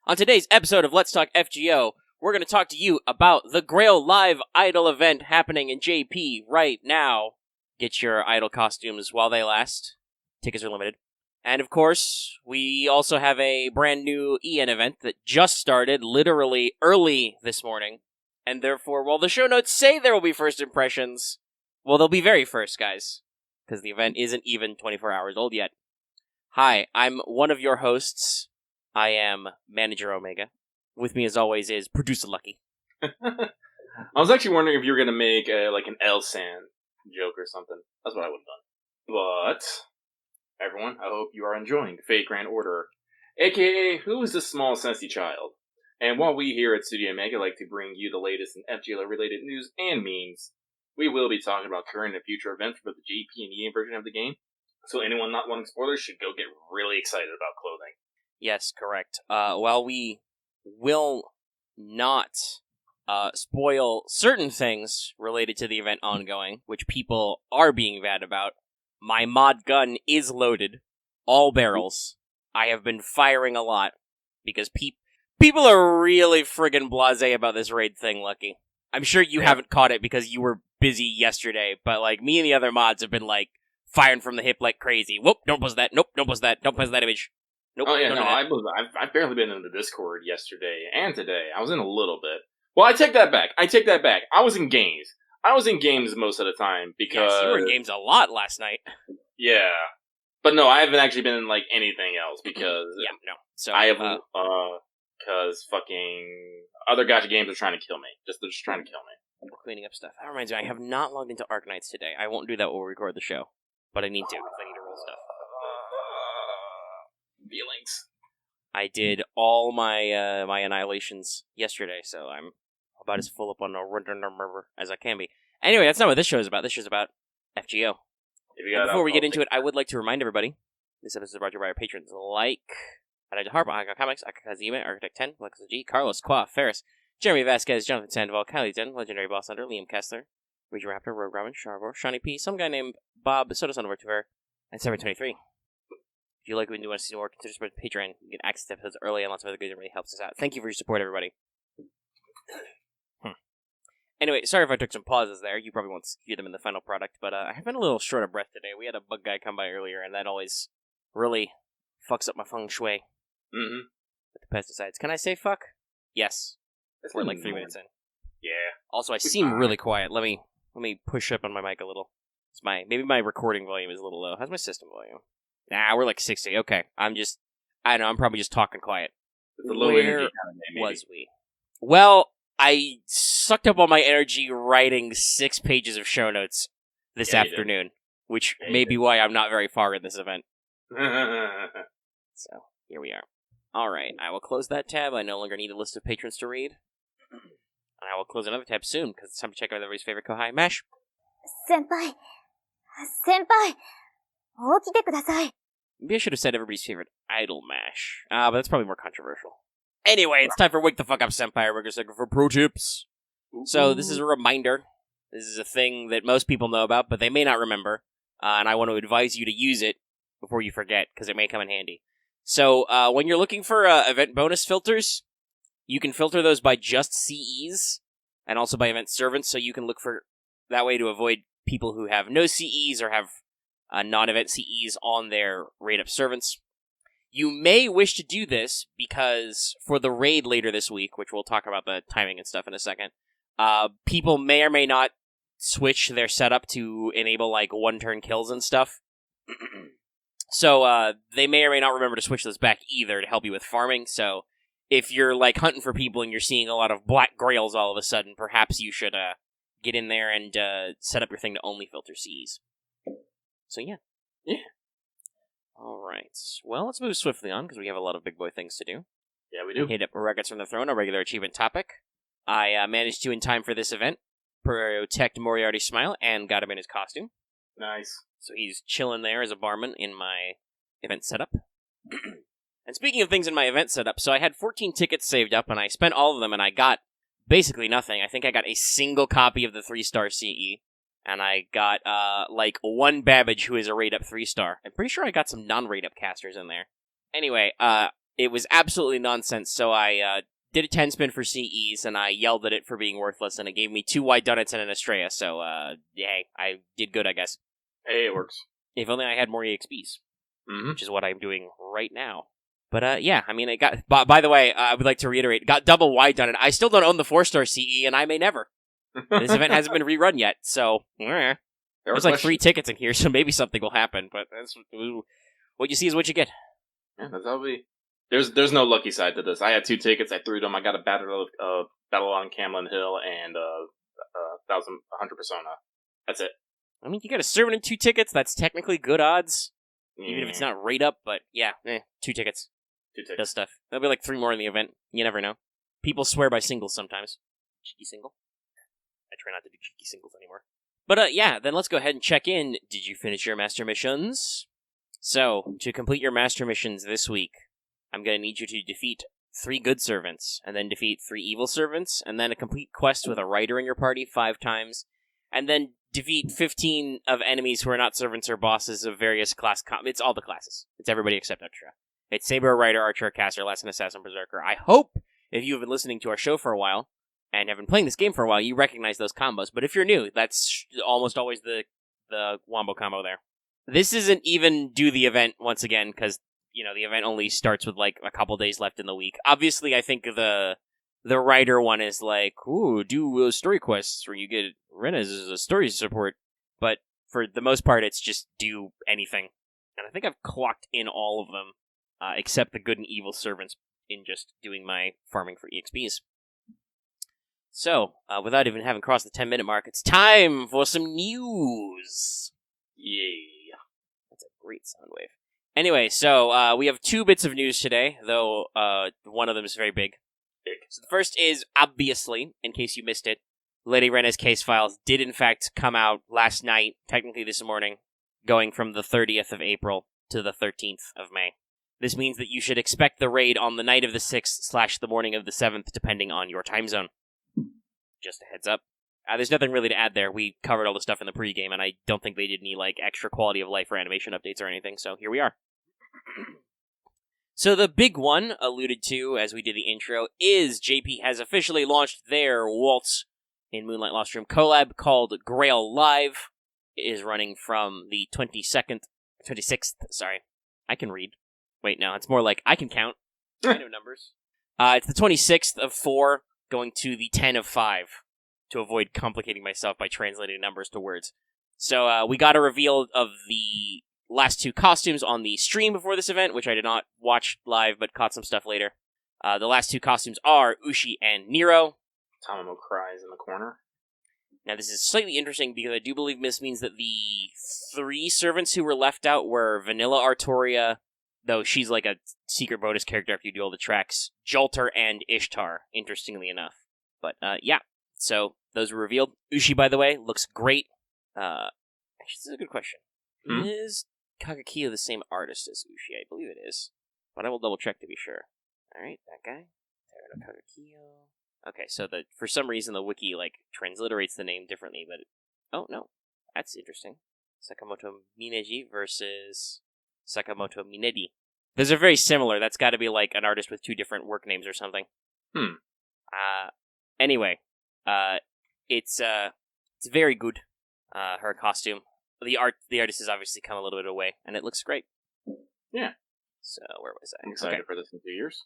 On today's episode of Let's Talk FGO, we're going to talk to you about the Grail Live Idol event happening in JP right now. Get your idol costumes while they last. Tickets are limited. And of course, we also have a brand new EN event that just started literally early this morning. And therefore, while the show notes say there will be first impressions, well, they'll be very first, guys. Because the event isn't even 24 hours old yet. Hi, I'm one of your hosts. I am Manager Omega. With me, as always, is Producer Lucky. I was actually wondering if you were going to make an Elsan joke or something. That's what I would have done. But, everyone, I hope you are enjoying Fate Grand Order, aka Who is this Small Sensei Child? And while we here at Studio Omega like to bring you the latest in FGO-related news and memes, we will be talking about current and future events for the JP and EA version of the game. So anyone not wanting spoilers should go get really excited about clothing. Yes, correct. While we will not spoil certain things related to the event ongoing, which people are being mad about, my mod gun is loaded. All barrels. I have been firing a lot, because people are really friggin' blasé about this raid thing, Lucky. I'm sure you haven't caught it because you were busy yesterday, but me and the other mods have been firing from the hip like crazy. Whoop, don't post that. Nope, don't post that. Don't post that image. Nope. Oh yeah, I've barely been in the Discord yesterday and today. I was in a little bit. Well, I take that back. I was in games. Most of the time because... Yes, you were in games a lot last night. Yeah. But no, I haven't actually been in anything else because... Yeah, no. So I have... because fucking other gacha games are trying to kill me. They're just trying to kill me. We're cleaning up stuff. That reminds me, I have not logged into Arknights today. I won't do that when we record the show. But I need to, because I need to roll stuff. Feelings. I did all my my annihilations yesterday, so I'm about as full up on a river as I can be. Anyway, that's not what this show is about. This show is about FGO. Before we get into it, I would like to remind everybody, this episode is brought to you by our patrons like Adida Harp, Aka Comics, Aka Kazima, Architect 10, Lex G, Carlos, Qua, Ferris, Jeremy Vasquez, Jonathan Sandoval, Kylie Den, Legendary Boss Hunter, Liam Kessler, Region Raptor, Rogue Ramen, Sharvor, Shawnee P, some guy named Bob, Soda Son of Artuver, and 723. If you like what we do want to see more, consider supporting Patreon. You get access to episodes early and lots of other good. It really helps us out. Thank you for your support, everybody. Anyway, sorry if I took some pauses there. You probably won't hear them in the final product, but I have been a little short of breath today. We had a bug guy come by earlier, and that always really fucks up my feng shui. Mm-hmm. With the pesticides. Can I say fuck? Yes. We're 3 minutes in. Yeah. Also, I seem really quiet. Let me push up on my mic a little. Maybe my recording volume is a little low. How's my system volume? Nah, we're 60. Okay. I know, I'm probably just talking quiet. It's a low energy kind of day, was we? Well, I sucked up all my energy writing 6 pages of show notes this afternoon, which may be why I'm not very far in this event. So, here we are. Alright, I will close that tab. I no longer need a list of patrons to read. And I will close another tab soon, because it's time to check out everybody's favorite Kohai, Mash. Senpai! 起きてください. Maybe I should have said everybody's favorite idol, Mash. But that's probably more controversial. Anyway, it's time for Wake the Fuck Up, Senpai. We're going to second for pro tips. So this is a reminder. This is a thing that most people know about, but they may not remember. And I want to advise you to use it before you forget, because it may come in handy. So when you're looking for event bonus filters, you can filter those by just CEs, and also by event servants, so you can look for that way to avoid people who have no CEs or have non-event CEs on their raid-up servants. You may wish to do this because for the raid later this week, which we'll talk about the timing and stuff in a second, people may or may not switch their setup to enable one-turn kills and stuff. So they may or may not remember to switch those back either to help you with farming. So if you're hunting for people and you're seeing a lot of black grails all of a sudden, perhaps you should get in there and set up your thing to only filter Cs. So yeah. Alright. Well, let's move swiftly on, because we have a lot of big boy things to do. Yeah, we do. Hit up Records from the Throne, a regular achievement topic. I managed to, in time for this event, protect Moriarty's smile and got him in his costume. Nice. So he's chilling there as a barman in my event setup. And speaking of things in my event setup, so I had 14 tickets saved up, and I spent all of them, and I got basically nothing. I think I got a single copy of the 3-star CE. And I got, one Babbage who is a raid-up 3-star. I'm pretty sure I got some non-raid-up casters in there. Anyway, it was absolutely nonsense. So I did a 10 spin for CEs, and I yelled at it for being worthless, and it gave me 2 White Dunnets and an Estrella. So hey, I did good, I guess. Hey, it works. If only I had more EXPs, Mm-hmm. which is what I'm doing right now. But yeah, I mean, it got. By the way, I would like to reiterate, got double White Dunnet. I still don't own the 4-star CE, and I may never. This event hasn't been rerun yet, so there's like 3 tickets in here, so maybe something will happen. But that's what you see is what you get. Yeah, that's how we. There's no lucky side to this. I had 2 tickets. I threw them. I got a battle on Camlin Hill and 100 Persona. That's it. I mean, you got a servant and 2 tickets. That's technically good odds, even if it's not right up. But yeah, 2 tickets. 2 tickets. Does stuff. There'll be like 3 more in the event. You never know. People swear by singles sometimes. Cheeky single. I try not to do cheeky singles anymore. But yeah, then let's go ahead and check in. Did you finish your master missions? So, to complete your master missions this week, I'm going to need you to defeat 3 good servants, and then defeat 3 evil servants, and then a complete quest with a rider in your party 5 times, and then defeat 15 of enemies who are not servants or bosses of various class... It's all the classes. It's everybody except Extra. It's Saber, Rider, Archer, Caster, Lesson, Assassin, Berserker. I hope, if you have been listening to our show for a while, and have been playing this game for a while, you recognize those combos. But if you're new, that's almost always the wombo combo there. This isn't even do the event once again, because, the event only starts with, like, a couple days left in the week. Obviously, I think the Rider one is like, ooh, do story quests where you get REINES as a story support. But for the most part, it's just do anything. And I think I've clocked in all of them, except the good and evil servants in just doing my farming for EXPs. So, without even having crossed the 10-minute mark, it's time for some news! Yeah. That's a great sound wave. Anyway, so we have 2 bits of news today, though one of them is very big. So the first is, obviously, in case you missed it, Lady Reina's case files did in fact come out last night, technically this morning, going from the 30th of April to the 13th of May. This means that you should expect the raid on the night of the 6th / the morning of the 7th, depending on your time zone. Just a heads up. There's nothing really to add there. We covered all the stuff in the pregame, and I don't think they did any extra quality of life or animation updates or anything, so here we are. So the big one, alluded to as we did the intro, is JP has officially launched their Waltz in Moonlight Lost Room collab called Grail Live. It is running from the 26th, I can read. Wait, no, it's more like I can count. I know numbers. It's the 26th of 4, going to the 10 of 5, to avoid complicating myself by translating numbers to words. So we got a reveal of the last 2 costumes on the stream before this event, which I did not watch live, but caught some stuff later. The last 2 costumes are Ushi and Nero. Tamamo cries in the corner. Now this is slightly interesting because I do believe this means that the 3 servants who were left out were Vanilla Artoria, though she's like a secret bonus character after you do all the tracks, Jolter, and Ishtar, interestingly enough. But yeah, so those were revealed. Ushi, by the way, looks great. Actually, this is a good question. Is Kagakiyo the same artist as Ushi? I believe it is, but I will double check to be sure. Alright, that guy. Kagakiyo. Okay, so for some reason the wiki transliterates the name differently, but oh no, that's interesting. Sakamoto Mineji versus Sakamoto Minedi. Those are very similar. That's got to be an artist with 2 different work names or something. Anyway, it's very good. Her costume. The artist has obviously come a little bit away, and it looks great. Yeah. So where was I? I'm excited for this in 2 years.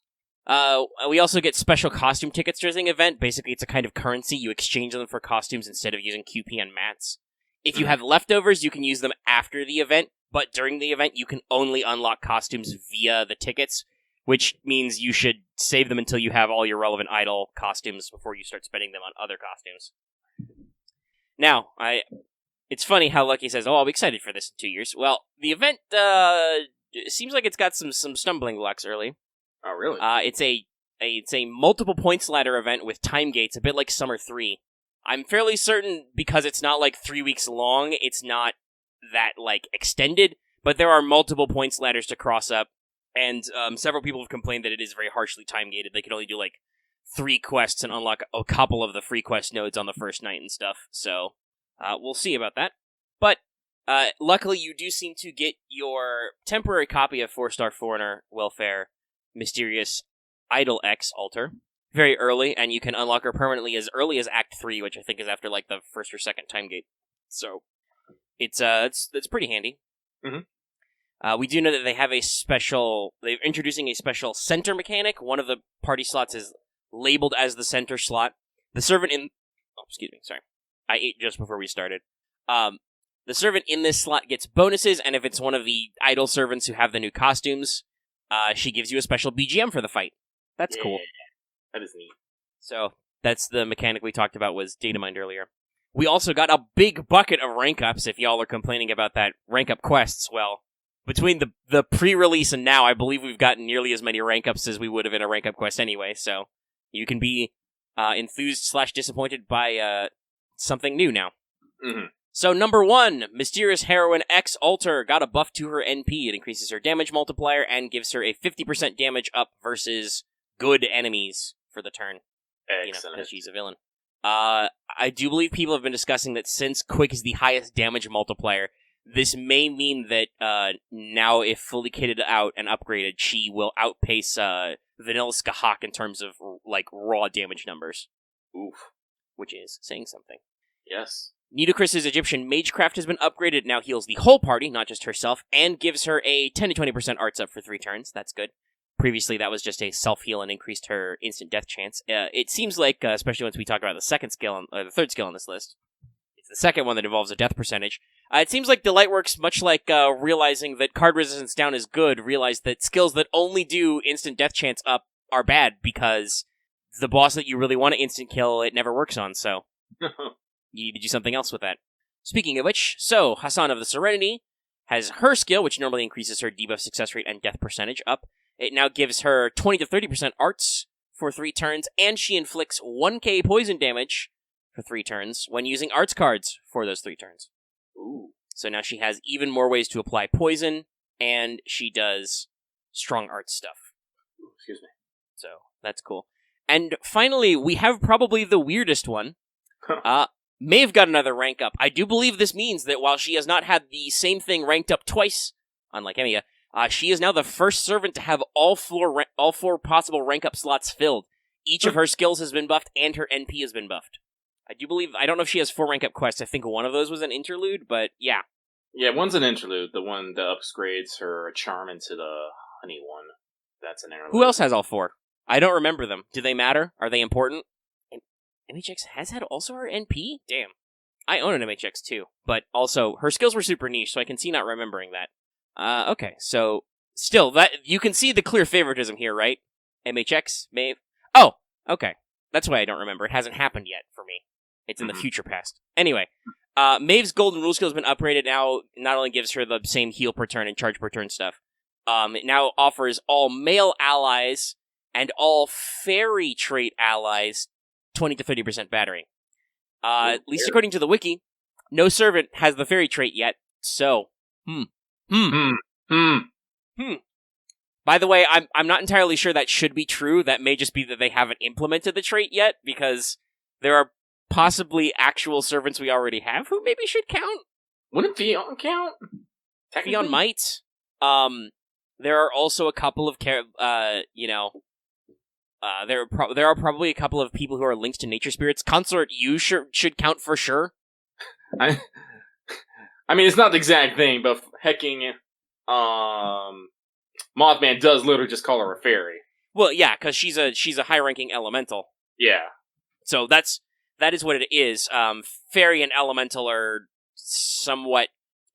We also get special costume tickets during the event. Basically, it's a kind of currency. You exchange them for costumes instead of using QP and mats. If you have leftovers, you can use them after the event, but during the event, you can only unlock costumes via the tickets, which means you should save them until you have all your relevant idol costumes before you start spending them on other costumes. Now, it's funny how Lucky says, "Oh, I'll be excited for this in 2 years." Well, the event it seems like it's got some stumbling blocks early. Oh, really? It's a multiple points ladder event with time gates, a bit like Summer 3. I'm fairly certain because it's not 3 weeks long, it's not that extended, but there are multiple points ladders to cross up, and several people have complained that it is very harshly time gated. They can only do 3 quests and unlock a couple of the free quest nodes on the first night and stuff. So we'll see about that. But luckily, you do seem to get your temporary copy of 4-Star Foreigner Welfare mysterious Idol X altar very early, and you can unlock her permanently as early as Act 3, which I think is after like the first or second time gate. So it's pretty handy. Mm-hmm. We do know that they have they're introducing a special center mechanic. One of the party slots is labeled as the center slot. The servant I ate just before we started. The servant in this slot gets bonuses, and if it's one of the idol servants who have the new costumes, she gives you a special BGM for the fight. That's cool. That is neat. So, that's the mechanic we talked about, was data mined earlier. We also got a big bucket of rank ups, if y'all are complaining about that rank up quests. Well, between the pre-release and now, I believe we've gotten nearly as many rank ups as we would have in a rank up quest anyway, so you can be enthused/disappointed by something new now. Mm-hmm. So, number 1, Mysterious Heroine X Alter got a buff to her NP. It increases her damage multiplier and gives her a 50% damage up versus good enemies for the turn. Excellent. Because she's a villain. I do believe people have been discussing that since Quick is the highest damage multiplier, this may mean that now, if fully kitted out and upgraded, she will outpace Vanilla Skahak in terms of like raw damage numbers. Oof. Which is saying something. Yes. Nidocris's Egyptian Magecraft has been upgraded. It now heals the whole party, not just herself, and gives her a 10 to 20% arts up for 3 turns. That's good. Previously, that was just a self-heal and increased her instant death chance. It seems like, especially once we talk about the third skill on this list, it's the second one that involves a death percentage. It seems like the Lightworks, much like realizing that card resistance down is good, realized that skills that only do instant death chance up are bad because the boss that you really want to instant kill, it never works on, so you need to do something else with that. Speaking of which, so Hassan of the Serenity has her skill, which normally increases her debuff success rate and death percentage up. It now gives her 20 to 30% arts for 3 turns, and she inflicts 1k poison damage for 3 turns when using arts cards for those 3 turns. Ooh. So now she has even more ways to apply poison, and she does strong arts stuff. Excuse me. So, that's cool. And finally, we have probably the weirdest one. Maeve got another rank up. I do believe this means that while she has not had the same thing ranked up twice, unlike Emiya, she is now the first servant to have all 4 possible rank up slots filled. Each of her skills has been buffed, and her NP has been buffed. I don't know if she has 4 rank up quests. I think one of those was an interlude, but yeah. Yeah, one's an interlude. The one that upgrades her charm into the honey one. That's an interlude. Who else has all 4? I don't remember them. Do they matter? Are they important? MHX has had also her NP? Damn. I own an MHX too, but also her skills were super niche, so I can see not remembering that. Okay, so still, that you can see the clear favoritism here, right? MHX, Maeve. Oh, okay. That's why I don't remember. It hasn't happened yet for me. It's in the future past. Anyway, Maeve's golden rule skill has been upgraded now. Not only gives her the same heal per turn and charge per turn stuff, it now offers all male allies and all fairy trait allies 20 to 30% battery. At least according to the wiki, no servant has the fairy trait yet, so, By the way, I'm not entirely sure that should be true. That may just be that they haven't implemented the trait yet, because there are possibly actual servants we already have who maybe should count. Wouldn't Fion count? Fion might. There are also a couple of, there are probably a couple of people who are linked to nature spirits. Consort Yu should count for sure. I mean, it's not the exact thing, but hecking, Mothman does literally just call her a fairy. Well, yeah, because she's a high-ranking elemental. Yeah. So that is what it is. Fairy and elemental are somewhat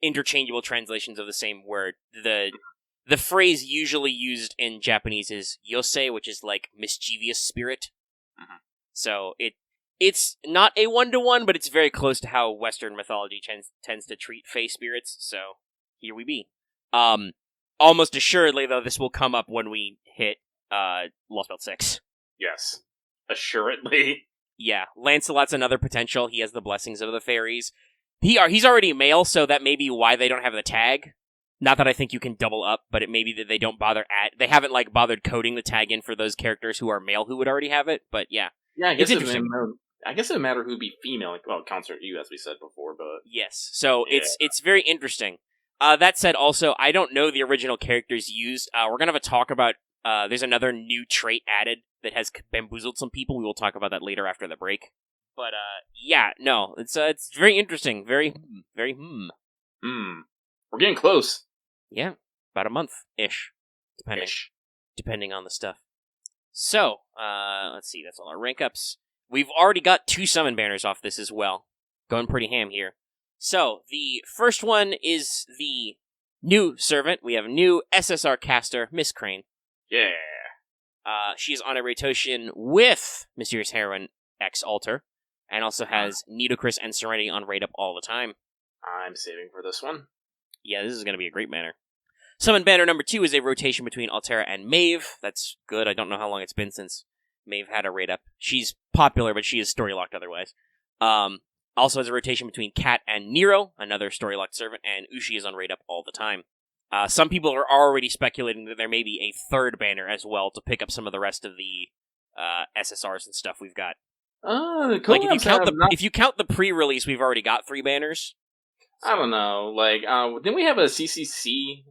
interchangeable translations of the same word. The phrase usually used in Japanese is yosei, which is like mischievous spirit. Mm-hmm. So it's not a 1-to-1, but it's very close to how Western mythology tends to treat fae spirits. So here we be. Almost assuredly, though, this will come up when we hit Lost Belt 6. Yes. Assuredly. Yeah, Lancelot's another potential. He has the blessings of the fairies. He's already male, so that may be why they don't have the tag. Not that I think you can double up, but it may be that they don't they haven't bothered coding the tag in for those characters who are male who would already have it. But yeah, I guess it's interesting. I guess it would matter who'd be female. Well, Consort Yu, as we said before, but yes. So yeah. it's very interesting. That said, also I don't know the original characters used. We're gonna have a talk about There's another new trait added that has bamboozled some people. We will talk about that later after the break. But yeah, no, it's very interesting. Very. We're getting close. Yeah, about a month-ish, depending on the stuff. So, let's see, that's all our rank ups. We've already got 2 summon banners off this as well. Going pretty ham here. So, the first one is the new servant. We have a new SSR Caster Miss Crane. Yeah. She is on a rotation with Mysterious Heroine X Alter, and also has Nidocris and Serenity on raid up all the time. I'm saving for this one. Yeah, this is going to be a great banner. Summon banner number 2 is a rotation between Altera and Maeve. That's good. I don't know how long it's been since Maeve had a raid up. She's popular, but she is story locked otherwise. Also has a rotation between Kat and Nero, another story locked servant, and Ushi is on raid up all the time. Some people are already speculating that there may be a third banner as well to pick up some of the rest of the SSRs and stuff we've got. Like if you count the pre-release, we've already got 3 banners. I don't know. Like, didn't we have a CCC?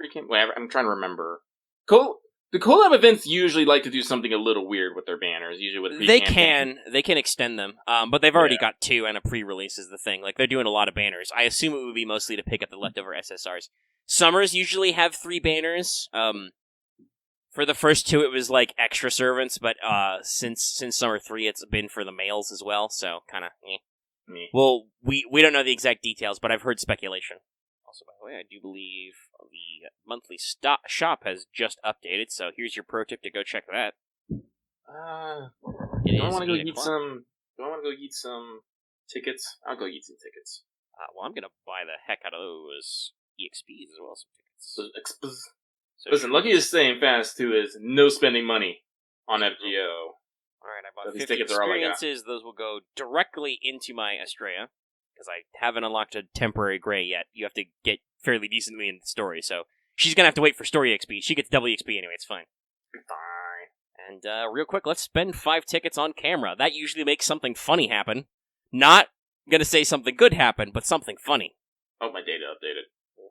Wait, I'm trying to remember. The collab events usually like to do something a little weird with their banners. Usually with they can extend them, but they've already got 2, and a pre-release is the thing. Like, they're doing a lot of banners. I assume it would be mostly to pick up the leftover SSRs. Summers usually have 3 banners. For the first 2, it was like extra servants, but since Summer 3, it's been for the males as well. So kind of. Well, we don't know the exact details, but I've heard speculation. Also, by the way, I do believe the monthly shop has just updated, so here's your pro tip to go check that. Do I want to go eat some tickets? I'll go eat some tickets. Well, I'm gonna buy the heck out of those EXPs as well as some tickets. So listen, Lucky is saying fast too is no spending money on FGO. Alright, I bought 50 experiences. Those will go directly into my Estrella, because I haven't unlocked a temporary Gray yet. You have to get fairly decently into the story, so she's gonna have to wait for story XP. She gets double XP anyway, it's fine. Fine. And real quick, let's spend 5 tickets on camera. That usually makes something funny happen. Not gonna say something good happen, but something funny. Oh, my data updated.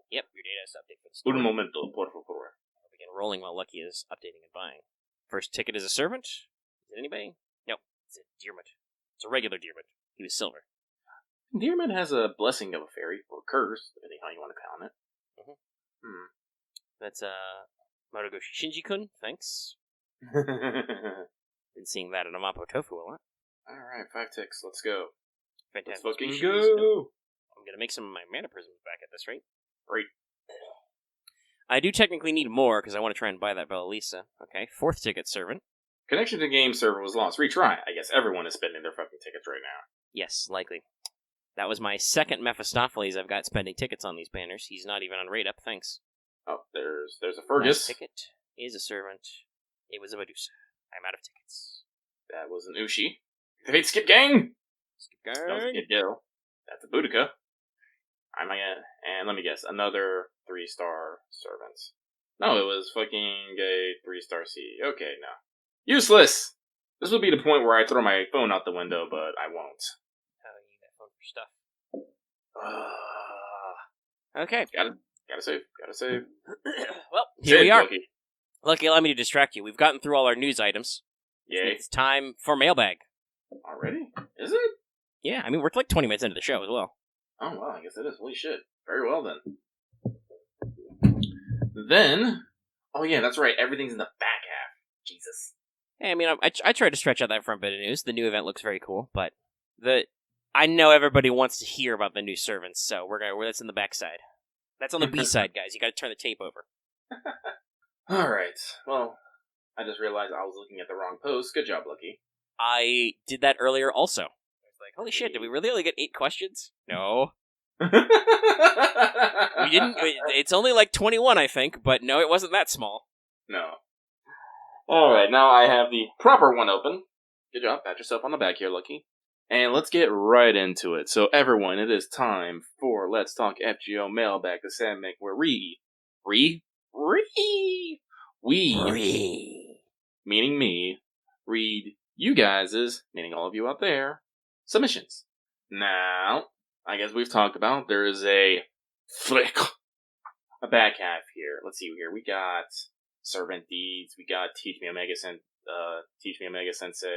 Yep, your data is updated for the story. Un momento, por favor. I'll begin rolling while Lucky is updating and buying. First ticket is a servant. Is it anybody? No, it's a Dearmid. It's a regular Dearmid. He was silver. Dearmid has a blessing of a fairy, or curse, depending how you want to count it. That's Marugoshi Shinji-kun, thanks. Been seeing that in Amapo Tofu a lot. Alright, 5 ticks, let's go. Fantastic. Let's fucking go! I'm gonna make some of my mana prisms back at this rate. Great. I do technically need more, because I want to try and buy that Bella Lisa. Okay, 4th ticket, servant. Connection to game server was lost. Retry. I guess everyone is spending their fucking tickets right now. Yes, likely. That was my 2nd Mephistopheles I've got spending tickets on these banners. He's not even on raid up, thanks. Oh, there's a Fergus. Last ticket is a servant. It was a Medusa. I'm out of tickets. That was an Ushi. Activate Skip Gang! Skip Gang! That was a Skip Go. That's a Boudica. And let me guess, another 3-star servant. No, it was fucking a 3-star C. Okay, no. Useless! This will be the point where I throw my phone out the window, but I won't. Oh, you need that phone for stuff. Okay. Gotta save. Well, here we are. Lucky, allow me to distract you. We've gotten through all our news items. Yay. It's time for Mailbag. Already? Is it? Yeah, I mean, we're like 20 minutes into the show as well. Oh, well, I guess it is. Holy shit. Very well, then. Oh yeah, that's right. Everything's in the back half. Jesus. Hey, I mean, I tried to stretch out that front bit of news. The new event looks very cool, but I know everybody wants to hear about the new servants, so that's in the backside. That's on the B side, guys. You got to turn the tape over. All right. Well, I just realized I was looking at the wrong post. Good job, Lucky. I did that earlier also. I was like, holy shit, did we really only get 8 questions? No. We didn't. It's only like 21, I think, but no, it wasn't that small. No. Alright, now I have the proper one open. Good job, pat yourself on the back here, Lucky. And let's get right into it. So everyone, it is time for Let's Talk FGO Mailbag, the segment where we, meaning me, read you guys's, meaning all of you out there, submissions. Now, I guess we've talked about, there is a back half here. Let's see here. We got Servant Deeds. We got Teach Me Omega Sensei.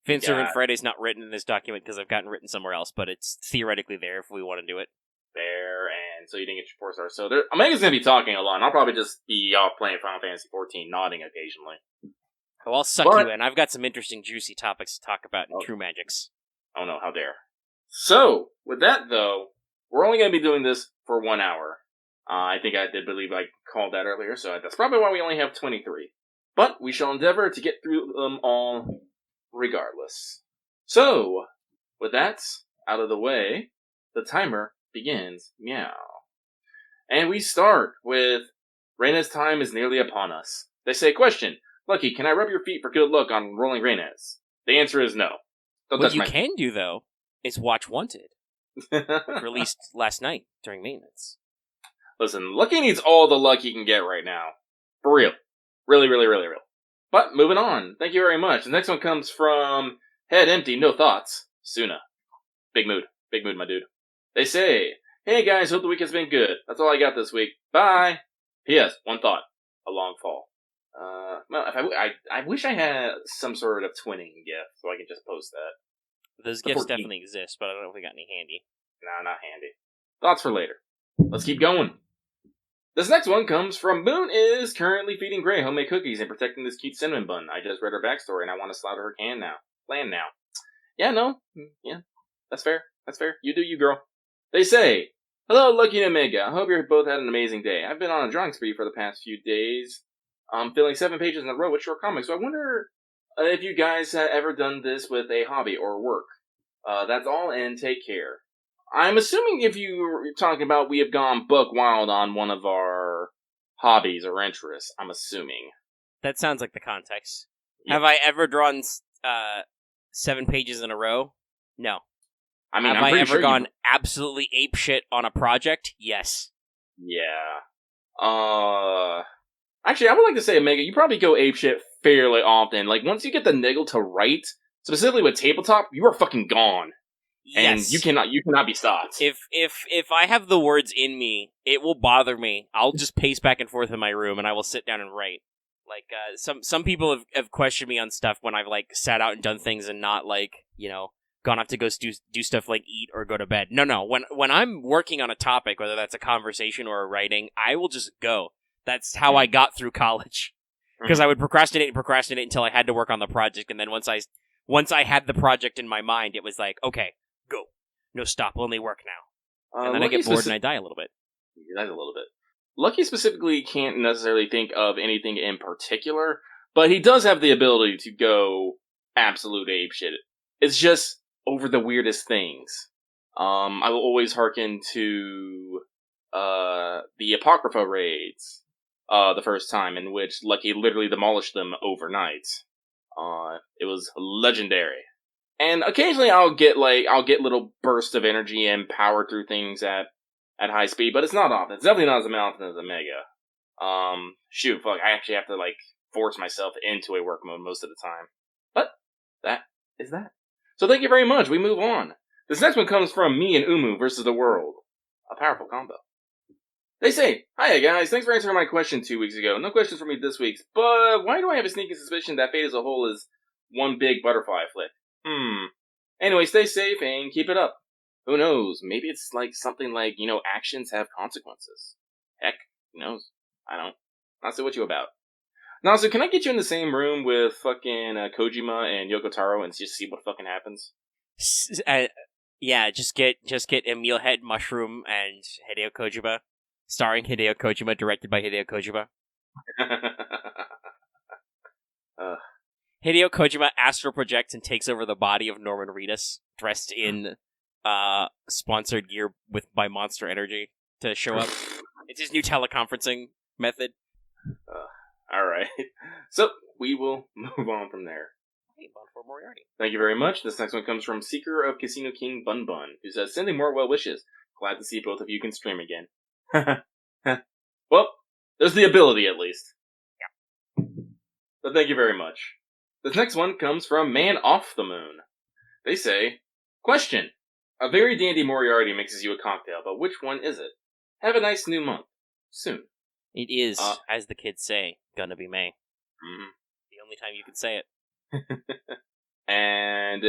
Fin Yeah. Servant Friday's not written in this document because I've gotten written somewhere else, but it's theoretically there if we want to do it. There, and so you didn't get your 4 stars. So Omega's going to be talking a lot, and I'll probably just be off playing Final Fantasy XIV, nodding occasionally. Oh, I'll suck you in. I've got some interesting, juicy topics to talk about in True Magics. Oh no, how dare. So, with that though, we're only going to be doing this for 1 hour. I think I did believe I called that earlier, so that's probably why we only have 23. But we shall endeavor to get through them all regardless. So, with that out of the way, the timer begins. Meow. And we start with REINES time is nearly upon us. They say, question, Lucky, can I rub your feet for good luck on rolling REINES? The answer is no. What you can do, though, is watch Wanted, which released last night during maintenance. Listen, Lucky needs all the luck he can get right now. For real. Really, really, really real. But, moving on. Thank you very much. The next one comes from Head Empty, No Thoughts, Suna. Big mood. Big mood, my dude. They say, hey guys, hope the week has been good. That's all I got this week. Bye! P.S. One thought. A long fall. Well, I wish I had some sort of twinning gift, so I could just post that. Those gifts definitely exist, but I don't know if we got any handy. No, not handy. Thoughts for later. Let's keep going. This next one comes from Moon is currently feeding Gray homemade cookies and protecting this cute cinnamon bun. I just read her backstory and I want to slaughter her plan now. Yeah, no. Yeah. That's fair. That's fair. You do you, girl. They say, hello, Lucky and Omega. I hope you both had an amazing day. I've been on a drawing spree for the past few days. I'm filling 7 pages in a row with short comics, so I wonder if you guys have ever done this with a hobby or work. That's all, and take care. I'm assuming if you're talking about we have gone buck wild on one of our hobbies or interests, I'm assuming. That sounds like the context. Yep. Have I ever drawn 7 pages in a row? No. I mean, have I ever gone absolutely apeshit on a project? Yes. Yeah. Actually, I would like to say, Omega, you probably go apeshit fairly often. Like, once you get the niggle to write, specifically with tabletop, you are fucking gone. Yes. And you cannot be stopped. If I have the words in me, it will bother me. I'll just pace back and forth in my room, and I will sit down and write. Like, some people have questioned me on stuff when I've, like, sat out and done things and not, like, you know, gone off to go do stuff like eat or go to bed. No. When I'm working on a topic, whether that's a conversation or a writing, I will just go. That's how I got through college. Because I would procrastinate until I had to work on the project, and then once I had the project in my mind, it was like, okay, go. No, stop. Only work now. And then Lucky I get bored and I die a little bit. You die a little bit. Lucky specifically can't necessarily think of anything in particular, but he does have the ability to go absolute apeshit. It's just over the weirdest things. I will always hearken to the Apocrypha raids the first time, in which Lucky literally demolished them overnight. It was legendary. And occasionally I'll get little bursts of energy and power through things at high speed, but it's not often. It's definitely not as often as Omega. I actually have to, like, force myself into a work mode most of the time. But that is that. So thank you very much. We move on. This next one comes from me and Umu versus the world. A powerful combo. They say, hiya guys, thanks for answering my question 2 weeks ago. No questions for me this week, but why do I have a sneaking suspicion that Fate as a whole is one big butterfly flick? Anyway, stay safe and keep it up. Who knows? Maybe it's like something like, actions have consequences. Heck, who knows? I don't. Not sure what you about. Now, so can I get you in the same room with fucking Kojima and Yoko Taro and just see what fucking happens? Yeah, just get Emil Head Mushroom and Hideo Kojima. Starring Hideo Kojima, directed by Hideo Kojima. Hideo Kojima astral projects and takes over the body of Norman Reedus, dressed in sponsored gear by Monster Energy to show up. It's his new teleconferencing method. Alright. So, we will move on from there. Hey, Bon Moriarty. Thank you very much. This next one comes from Seeker of Casino King Bun Bun, who says, sending more well wishes. Glad to see both of you can stream again. Well, there's the ability at least. Yeah. But thank you very much. This next one comes from Man Off the Moon. They say, question. A very dandy Moriarty mixes you a cocktail, but which one is it? Have a nice new month. Soon. It is, as the kids say, gonna be May. Mm-hmm. The only time you can say it. And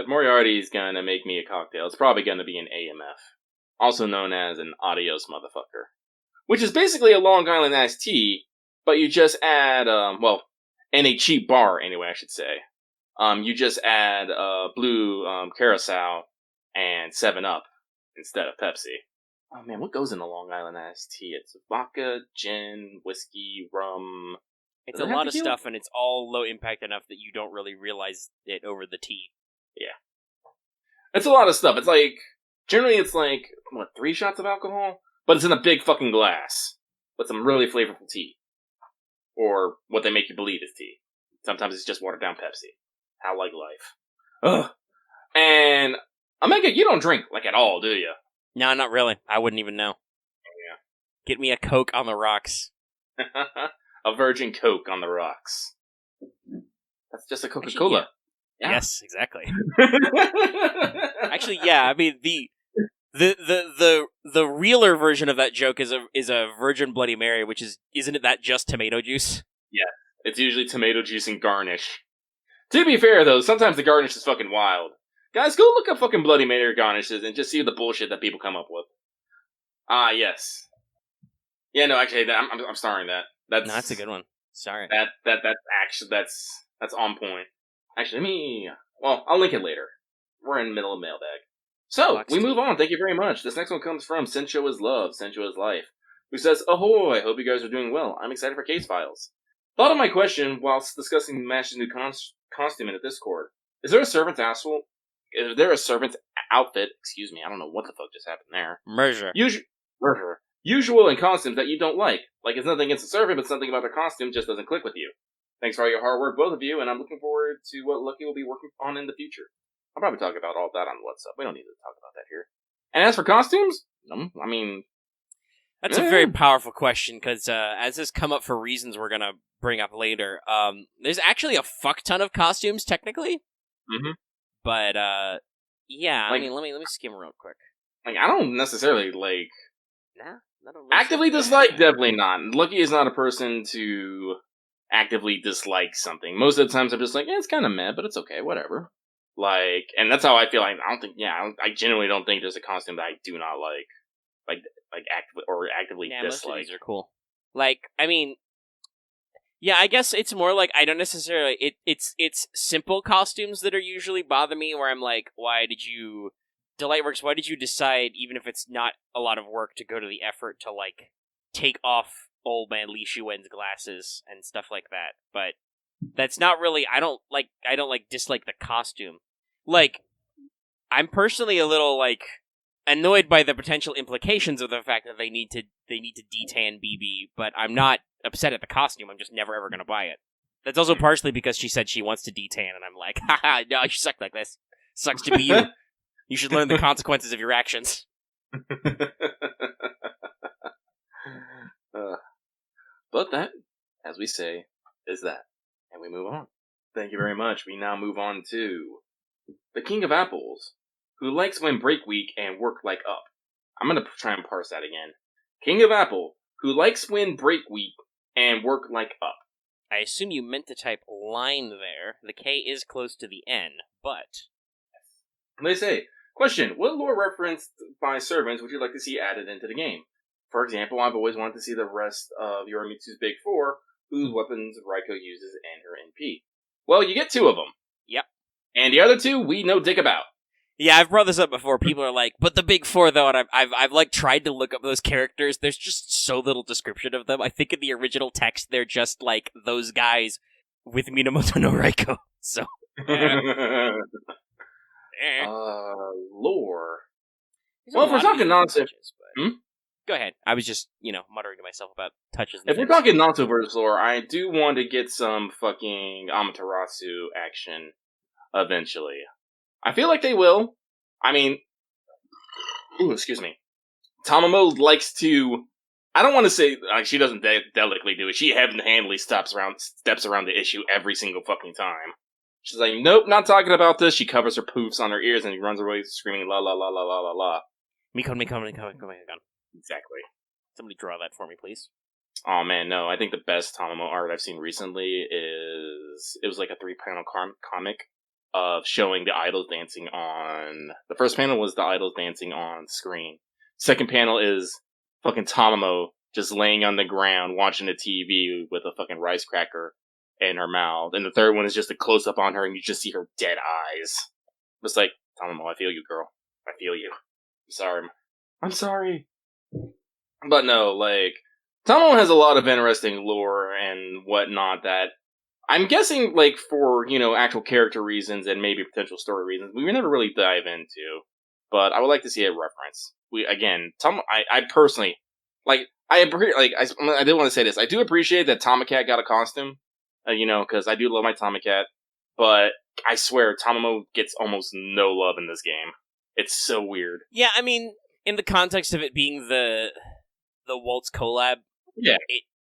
Moriarty's gonna make me a cocktail. It's probably gonna be an AMF, also known as an Adios Motherfucker, which is basically a Long Island iced tea, but you just add, in a cheap bar anyway, I should say. You just add blue Curacao and 7-Up instead of Pepsi. Oh man, what goes in a Long Island iced tea? It's vodka, gin, whiskey, rum. It's a lot of stuff, and it's all low impact enough that you don't really realize it over the tea. Yeah. It's a lot of stuff. It's like, generally it's like, 3 shots of alcohol? But it's in a big fucking glass with some really flavorful tea. Or what they make you believe is tea. Sometimes it's just watered down Pepsi. How like life. Ugh. And, Omega, you don't drink, at all, do you? No, not really. I wouldn't even know. Yeah. Get me a Coke on the rocks. A virgin Coke on the rocks. That's just a Coca-Cola. Actually, yeah. Yes, exactly. Actually, yeah. I mean, the realer version of that joke is a virgin Bloody Mary, which isn't that just tomato juice? Yeah, it's usually tomato juice and garnish. To be fair, though, sometimes the garnish is fucking wild. Guys, go look up fucking Bloody Mary garnishes and just see the bullshit that people come up with. Ah, yes. Yeah, no, actually, I'm starring that. That's a good one. Sorry. That's on point. Actually, I'll link it later. We're in the middle of Mailbag. So, we move on. Thank you very much. This next one comes from Sencho is Love, Sencho is Life, who says, "Ahoy, hope you guys are doing well. I'm excited for Case Files. Thought of my question whilst discussing Mash's new costume in the Discord. Is there a servant's asshole? Is there a servant's outfit? Excuse me, I don't know what the fuck just happened there. Merger. Merger. Usual in costumes that you don't like. Like, it's nothing against the servant, but something about their costume just doesn't click with you. Thanks for all your hard work, both of you, and I'm looking forward to what Lucky will be working on in the future. I'll probably talk about all that on What's Up. We don't need to talk about that here. And as for costumes, I mean... That's a very powerful question, because as this come up for reasons we're going to bring up later, there's actually a fuck ton of costumes, technically. Mm-hmm. But, yeah, I mean, let me skim real quick. Like, I don't necessarily, Nah, actively dislike, definitely not. Lucky is not a person to actively dislike something. Most of the times I'm just like, it's kind of meh, but it's okay, whatever. And that's how I feel. I genuinely don't think there's a costume that I do not like actively dislike. Most of these are cool. I mean, yeah, I guess it's more like I don't necessarily. It's simple costumes that are usually bother me. Where I'm like, why did you decide, even if it's not a lot of work, to go to the effort to take off old man Li Shuen's glasses and stuff like that? But that's not really. I don't dislike the costume. I'm personally a little annoyed by the potential implications of the fact that they need to detan BB, but I'm not upset at the costume. I'm just never ever gonna buy it. That's also partially because she said she wants to detan, and I'm like, haha, no, you suck like this. Sucks to be you. You should learn the consequences of your actions. But that, as we say, is that. And we move on. Thank you very much. We now move on to the King of Apples, who likes when break week and work like up. I'm going to try and parse that again. King of Apple, who likes when break week and work like up. I assume you meant to type line there. The K is close to the N, but... They say, question, what lore referenced by servants would you like to see added into the game? For example, I've always wanted to see the rest of Yorumitsu's Big Four, whose weapons Raiko uses and her NP. Well, you get 2 of them. Yep. And the other 2, we know dick about. Yeah, I've brought this up before. People are like, but the Big Four, though, and I've tried to look up those characters. There's just so little description of them. I think in the original text, they're just those guys with Minamoto no Raiko. So. Lore. Well, if we're talking nonsense. Go ahead. I was just, muttering to myself about touches. If we're talking Nanto-verse lore, I do want to get some fucking Amaterasu action eventually. I feel like they will. I mean, excuse me. Tamamo likes to. I don't want to say she doesn't delicately do it. She heavy-handedly steps around the issue every single fucking time. She's like, nope, not talking about this. She covers her poofs on her ears and runs away screaming la la la la la la la. Mikon. Exactly. Somebody draw that for me, please. Oh man, no. I think the best Tamamo art I've seen recently it was like a 3-panel comic of showing the idols dancing on. The first panel was the idols dancing on screen. Second panel is fucking Tamamo just laying on the ground watching the TV with a fucking rice cracker in her mouth. And the third one is just a close up on her and you just see her dead eyes. It's like, Tamamo, I feel you, girl. I feel you. I'm sorry. I'm sorry. But no, like, Tamamo has a lot of interesting lore and whatnot that I'm guessing, like, for, actual character reasons and maybe potential story reasons, we never really dive into. But I would like to see a reference. I personally, like, I did want to say this. I do appreciate that Tomacat got a costume, because I do love my Tomacat. But I swear, Tamamo gets almost no love in this game. It's so weird. Yeah, I mean, in the context of it being the Waltz collab, yeah,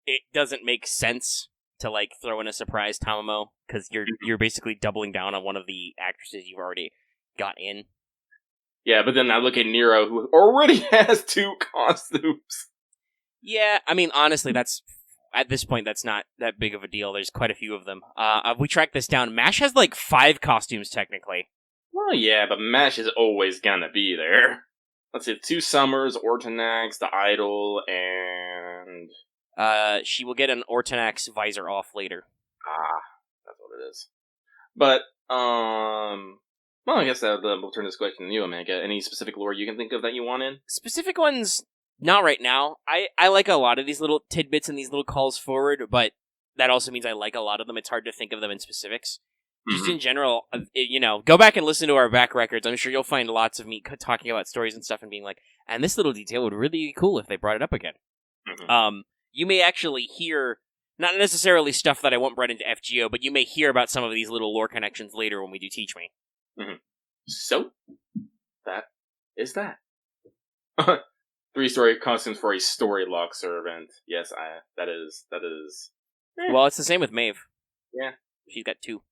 it doesn't make sense to like throw in a surprise Tamamo because you're basically doubling down on one of the actresses you've already got in. Yeah, but then I look at Nero, who already has 2 costumes. Yeah, I mean, honestly, at this point, that's not that big of a deal. There's quite a few of them. We tracked this down. MASH has like 5 costumes technically. Well, yeah, but MASH is always gonna be there. Let's see, 2 Summers, Ortonax, the Idol, and... she will get an Ortonax visor off later. Ah, that's what it is. But, well, I guess we'll turn this question to you, Omega. Any specific lore you can think of that you want in? Specific ones, not right now. I like a lot of these little tidbits and these little calls forward, but that also means I like a lot of them. It's hard to think of them in specifics. Just in general, go back and listen to our back records. I'm sure you'll find lots of me talking about stories and stuff and being like, and this little detail would really be cool if they brought it up again. Mm-hmm. You may actually hear, not necessarily stuff that I won't bring into FGO, but you may hear about some of these little lore connections later when we do Teach Me. Mm-hmm. So, that is that. 3-story costumes for a story lock servant. Yes, that is. Well, it's the same with Maeve. Yeah. She's got 2.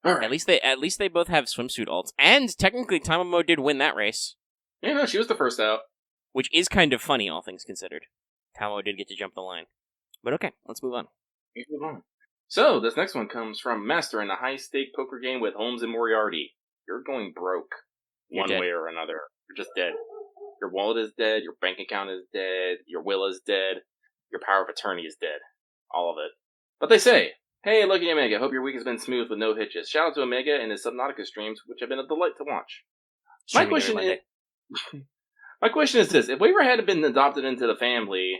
All right. At least they both have swimsuit alts. And technically, Tamamo did win that race. Yeah, no, she was the first out. Which is kind of funny, all things considered. Tamamo did get to jump the line. But okay, let's move on. So, this next one comes from Master in a high-stake poker game with Holmes and Moriarty. You're going broke. You're one dead. Way or another. You're just dead. Your wallet is dead, your bank account is dead, your will is dead, your power of attorney is dead. All of it. But they say, hey, Lucky Omega, hope your week has been smooth with no hitches. Shout out to Omega and his Subnautica streams, which have been a delight to watch. My question is this. If Waver had been adopted into the family,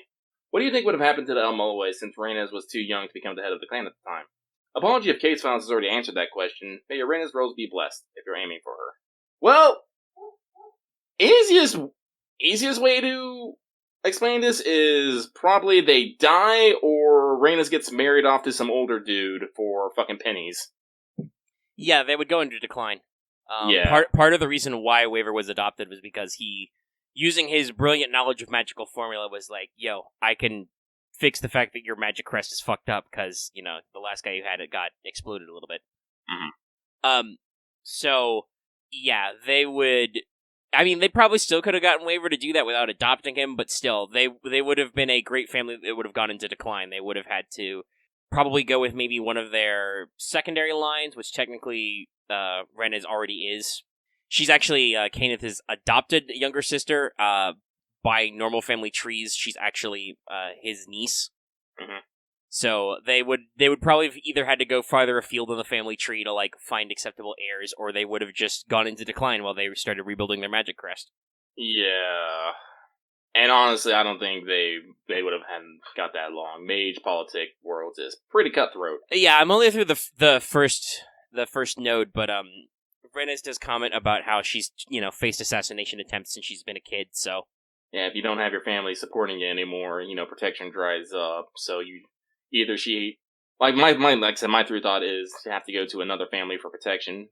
what do you think would have happened to the El Mulloway since REINES was too young to become the head of the clan at the time? Apology if Kate's Files has already answered that question. May your REINES roles be blessed, if you're aiming for her. Well, easiest way to explain this is probably they die or REINES gets married off to some older dude for fucking pennies. Yeah, they would go into decline. Yeah. Part of the reason why Waver was adopted was because he, using his brilliant knowledge of magical formula, was like, yo, I can fix the fact that your magic crest is fucked up because, the last guy who had it got exploded a little bit. Mm-hmm. So, yeah, they would... I mean, they probably still could have gotten Waver to do that without adopting him, but still, they would have been a great family that would have gone into decline. They would have had to probably go with maybe one of their secondary lines, which technically REINES already is. She's actually Kenneth's adopted younger sister. By normal family trees, she's actually his niece. Mm-hmm. So they would probably have either had to go farther afield in the family tree to like find acceptable heirs, or they would have just gone into decline while they started rebuilding their magic crest. Yeah, and honestly, I don't think they would have got that long. Mage politic worlds is pretty cutthroat. Yeah, I'm only through the first node, but REINES does comment about how she's faced assassination attempts since she's been a kid. So yeah, if you don't have your family supporting you anymore, protection dries up. So either she, like I said, my through thought is to have to go to another family for protection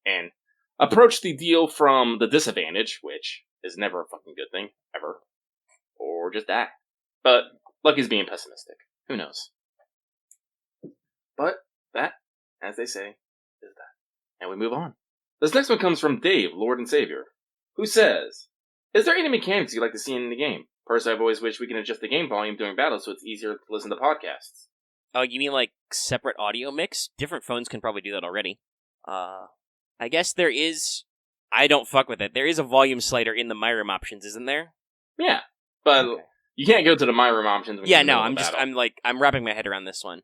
and approach the deal from the disadvantage, which is never a fucking good thing, ever. Or just that. But Lucky's being pessimistic. Who knows? But that, as they say, is that. And we move on. This next one comes from Dave, Lord and Savior, who says, is there any mechanics you'd like to see in the game? Personally, I've always wished we can adjust the game volume during battle so it's easier to listen to podcasts. Oh, you mean like separate audio mix? Different phones can probably do that already. I guess there is... I don't fuck with it. There is a volume slider in the My Room options, isn't there? Yeah, but Okay. you can't go to the My Room options. When Yeah, you're in the no, middle of battle. I'm wrapping my head around this one.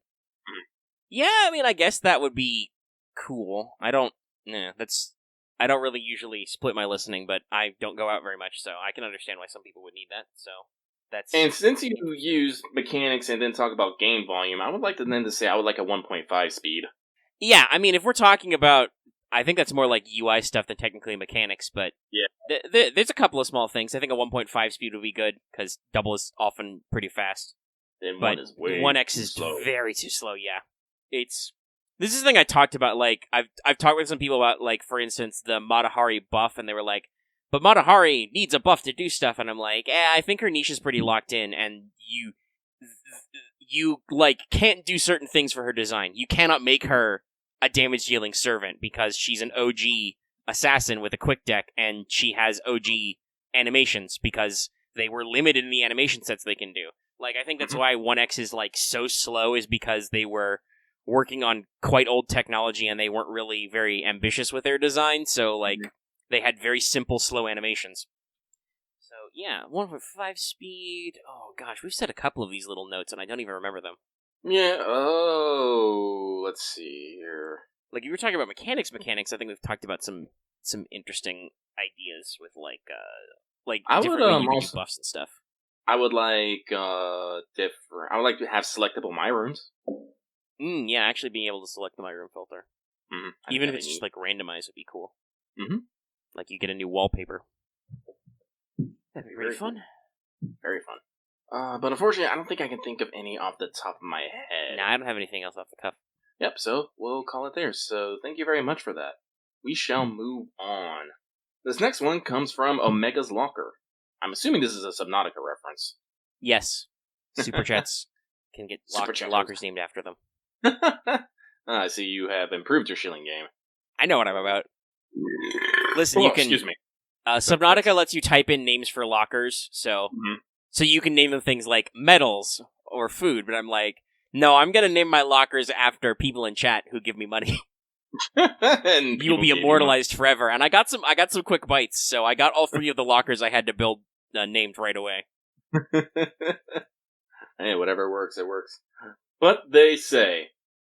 Yeah, I mean, I guess that would be cool. I don't really usually split my listening, but I don't go out very much, so I can understand why some people would need that. So that's... And since you use mechanics and then talk about game volume, I would like to then to say I would like a 1.5 speed. Yeah, I mean, if we're talking about, I think that's more like UI stuff than technically mechanics, but Yeah. There's a couple of small things. I think a 1.5 speed would be good, because double is often pretty fast. Then But 1 is way 1x too is slow. very too slow, yeah. This is the thing I talked about, like, I've talked with some people about, like, for instance, the Matahari buff, and they were like, but Matahari needs a buff to do stuff, and I'm like, I think her niche is pretty locked in, and you like, can't do certain things for her design. You cannot make her a damage-dealing servant, because she's an OG assassin with a quick deck, and she has OG animations, because they were limited in the animation sets they can do. Like, I think that's why 1x is, like, so slow, is because they were working on quite old technology and they weren't really very ambitious with their design, so, like, they had very simple, slow animations. So, yeah, 1.5 speed. Oh, gosh, we've said a couple of these little notes and I don't even remember them. Yeah, let's see here. Like, if you were talking about mechanics, I think we've talked about some interesting ideas with, I different would, way you can do also- buffs and stuff. I would like, I would like to have selectable My Rooms. Yeah, actually being able to select the My Room filter. Mm-hmm. Even if it's just, like, randomized would be cool. Mm-hmm. Like, you get a new wallpaper. That'd be really fun. Very fun. But unfortunately, I don't think I can think of any off the top of my head. Nah, I don't have anything else off the cuff. Yep, so we'll call it there. So thank you very much for that. We shall move on. This next one comes from Omega's Locker. I'm assuming this is a Subnautica reference. Yes. Super Chats can get Super Chat lockers named after them. I see you have improved your shilling game. I know what I'm about. Listen, Oh, you can... excuse me. Subnautica lets you type in names for lockers, so you can name them things like metals or food, but I'm like, no, I'm gonna name my lockers after people in chat who give me money. And You will be immortalized forever. And I got some quick bites, so I got all 3 of the lockers I had to build named right away. Hey, whatever works, it works. But they say,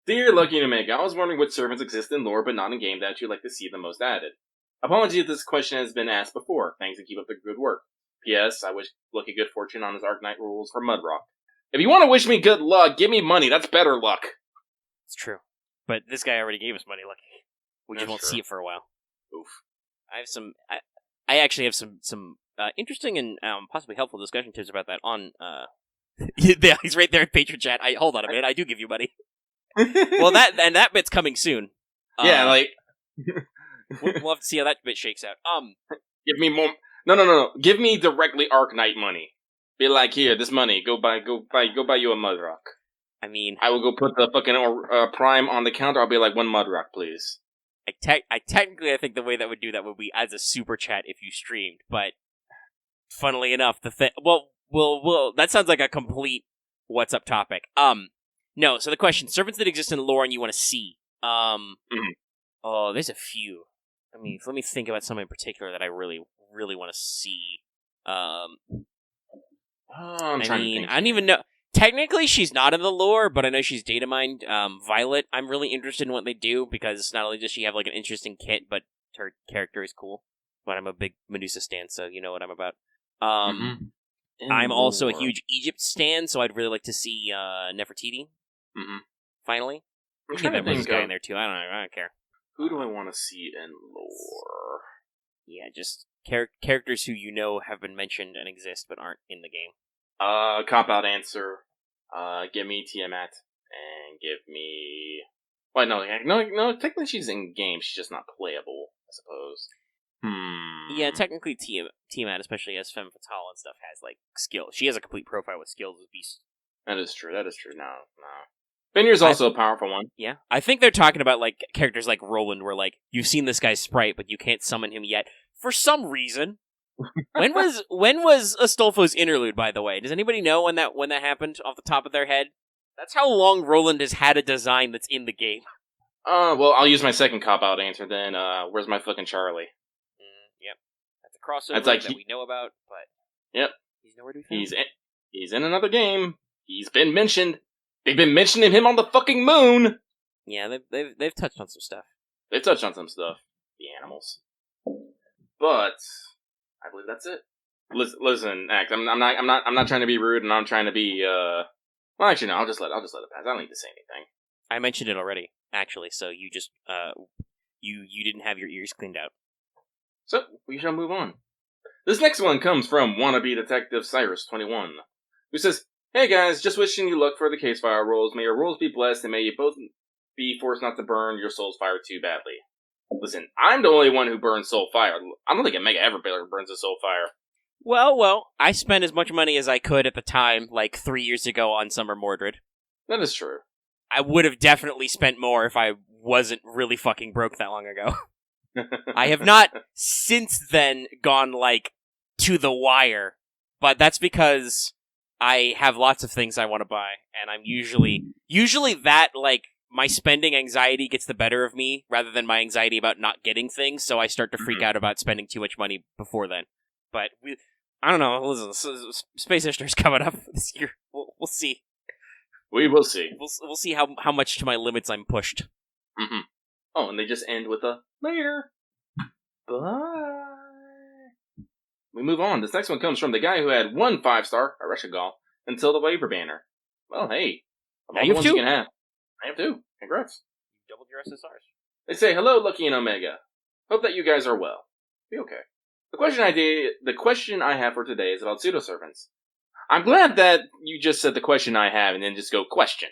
Dear Lucky and Omega, I was wondering which servants exist in lore but not in game that you'd like to see the most added. Apologies if this question has been asked before. Thanks and keep up the good work. P.S. I wish Lucky good fortune on his Arknight rules for Mudrock. If you want to wish me good luck, give me money. That's better luck. It's true. But this guy already gave us money, Lucky. We just That's won't true. see it for a while. Oof. I have some... I actually have some interesting and possibly helpful discussion tips about that on... Yeah, he's right there in Patreon chat. Hold on a minute, I do give you money. Well, that bit's coming soon. Yeah, like... we'll have to see how that bit shakes out. Give me more... No. Give me directly Arknight money. Be like, here, this money. Go buy you a Mudrock. I mean... I will go put the fucking Prime on the counter. I'll be like, 1 Mudrock, please. I technically think the way that would do that would be as a super chat if you streamed, but funnily enough, well, that sounds like a complete what's up topic. No, so the question, servants that exist in lore and you want to see. Oh, there's a few. I mean, let me think about some in particular that I really, really want to see. I'm trying to think. I don't even know. Technically, she's not in the lore, but I know she's data mined. Violet, I'm really interested in what they do, because not only does she have, like, an interesting kit, but her character is cool. But I'm a big Medusa stan, so you know what I'm about. I'm also a huge Egypt stan, so I'd really like to see Nefertiti. Finally. I'm Get trying to that Medusa think guy of in there, too. I don't care. who do I want to see in lore? Yeah, just characters who you know have been mentioned and exist, but aren't in the game. Cop-out answer. Give me Tiamat, and give me... Well, no, technically she's in-game, she's just not playable, I suppose. Yeah, technically Tiamat, especially as Femme Fatale and stuff, has, like, skills. She has a complete profile with skills as Beast. That is true, no. Benier's also a powerful one. Yeah. I think they're talking about, like, characters like Roland, where, like, you've seen this guy's sprite, but you can't summon him yet. For some reason. When was Astolfo's interlude, by the way? Does anybody know when that happened off the top of their head? That's how long Roland has had a design that's in the game. Well, I'll use my second cop-out answer then. Where's my fucking Charlie? Yep. That's a crossover That's like that we know about, but... Yep. He's nowhere to be found. He's in another game. He's been mentioned. They've been mentioning him on the fucking moon! Yeah, they've touched on some stuff. They've touched on some stuff. The animals. But... I believe that's it. Listen, Act. I'm not trying to be rude, and I'm trying to be. Well, actually, no. I'll just let it pass. I don't need to say anything. I mentioned it already, actually. So you just you didn't have your ears cleaned out. So we shall move on. This next one comes from wannabe detective Cyrus21, who says, "Hey guys, just wishing you luck for the case file rolls. May your rolls be blessed, and may you both be forced not to burn your soul's fire too badly." Listen, I'm the only one who burns soul fire. I don't think Omega ever burns a soul fire. Well, I spent as much money as I could at the time, like 3 years ago, on Summer Mordred. That is true. I would have definitely spent more if I wasn't really fucking broke that long ago. I have not since then gone, like, to the wire, but that's because I have lots of things I want to buy, and I'm usually that, like, my spending anxiety gets the better of me rather than my anxiety about not getting things, so I start to freak out about spending too much money before then. But I don't know. Listen, Space Ishtar's coming up this year. We'll see. We will see. We'll see how much to my limits I'm pushed. Mm-hmm. Oh, and they just end with a later. Bye. We move on. This next one comes from the guy who had 1 5-star, a Reshigal, until the waiver banner. Well, hey. Now you have 2. You can have. I have 2. Congrats. You doubled your SSRs. They say, "Hello, Lucky and Omega. Hope that you guys are well. Be okay. The question I have for today is about pseudo-servants. I'm glad that you just said the question I have and then just go question.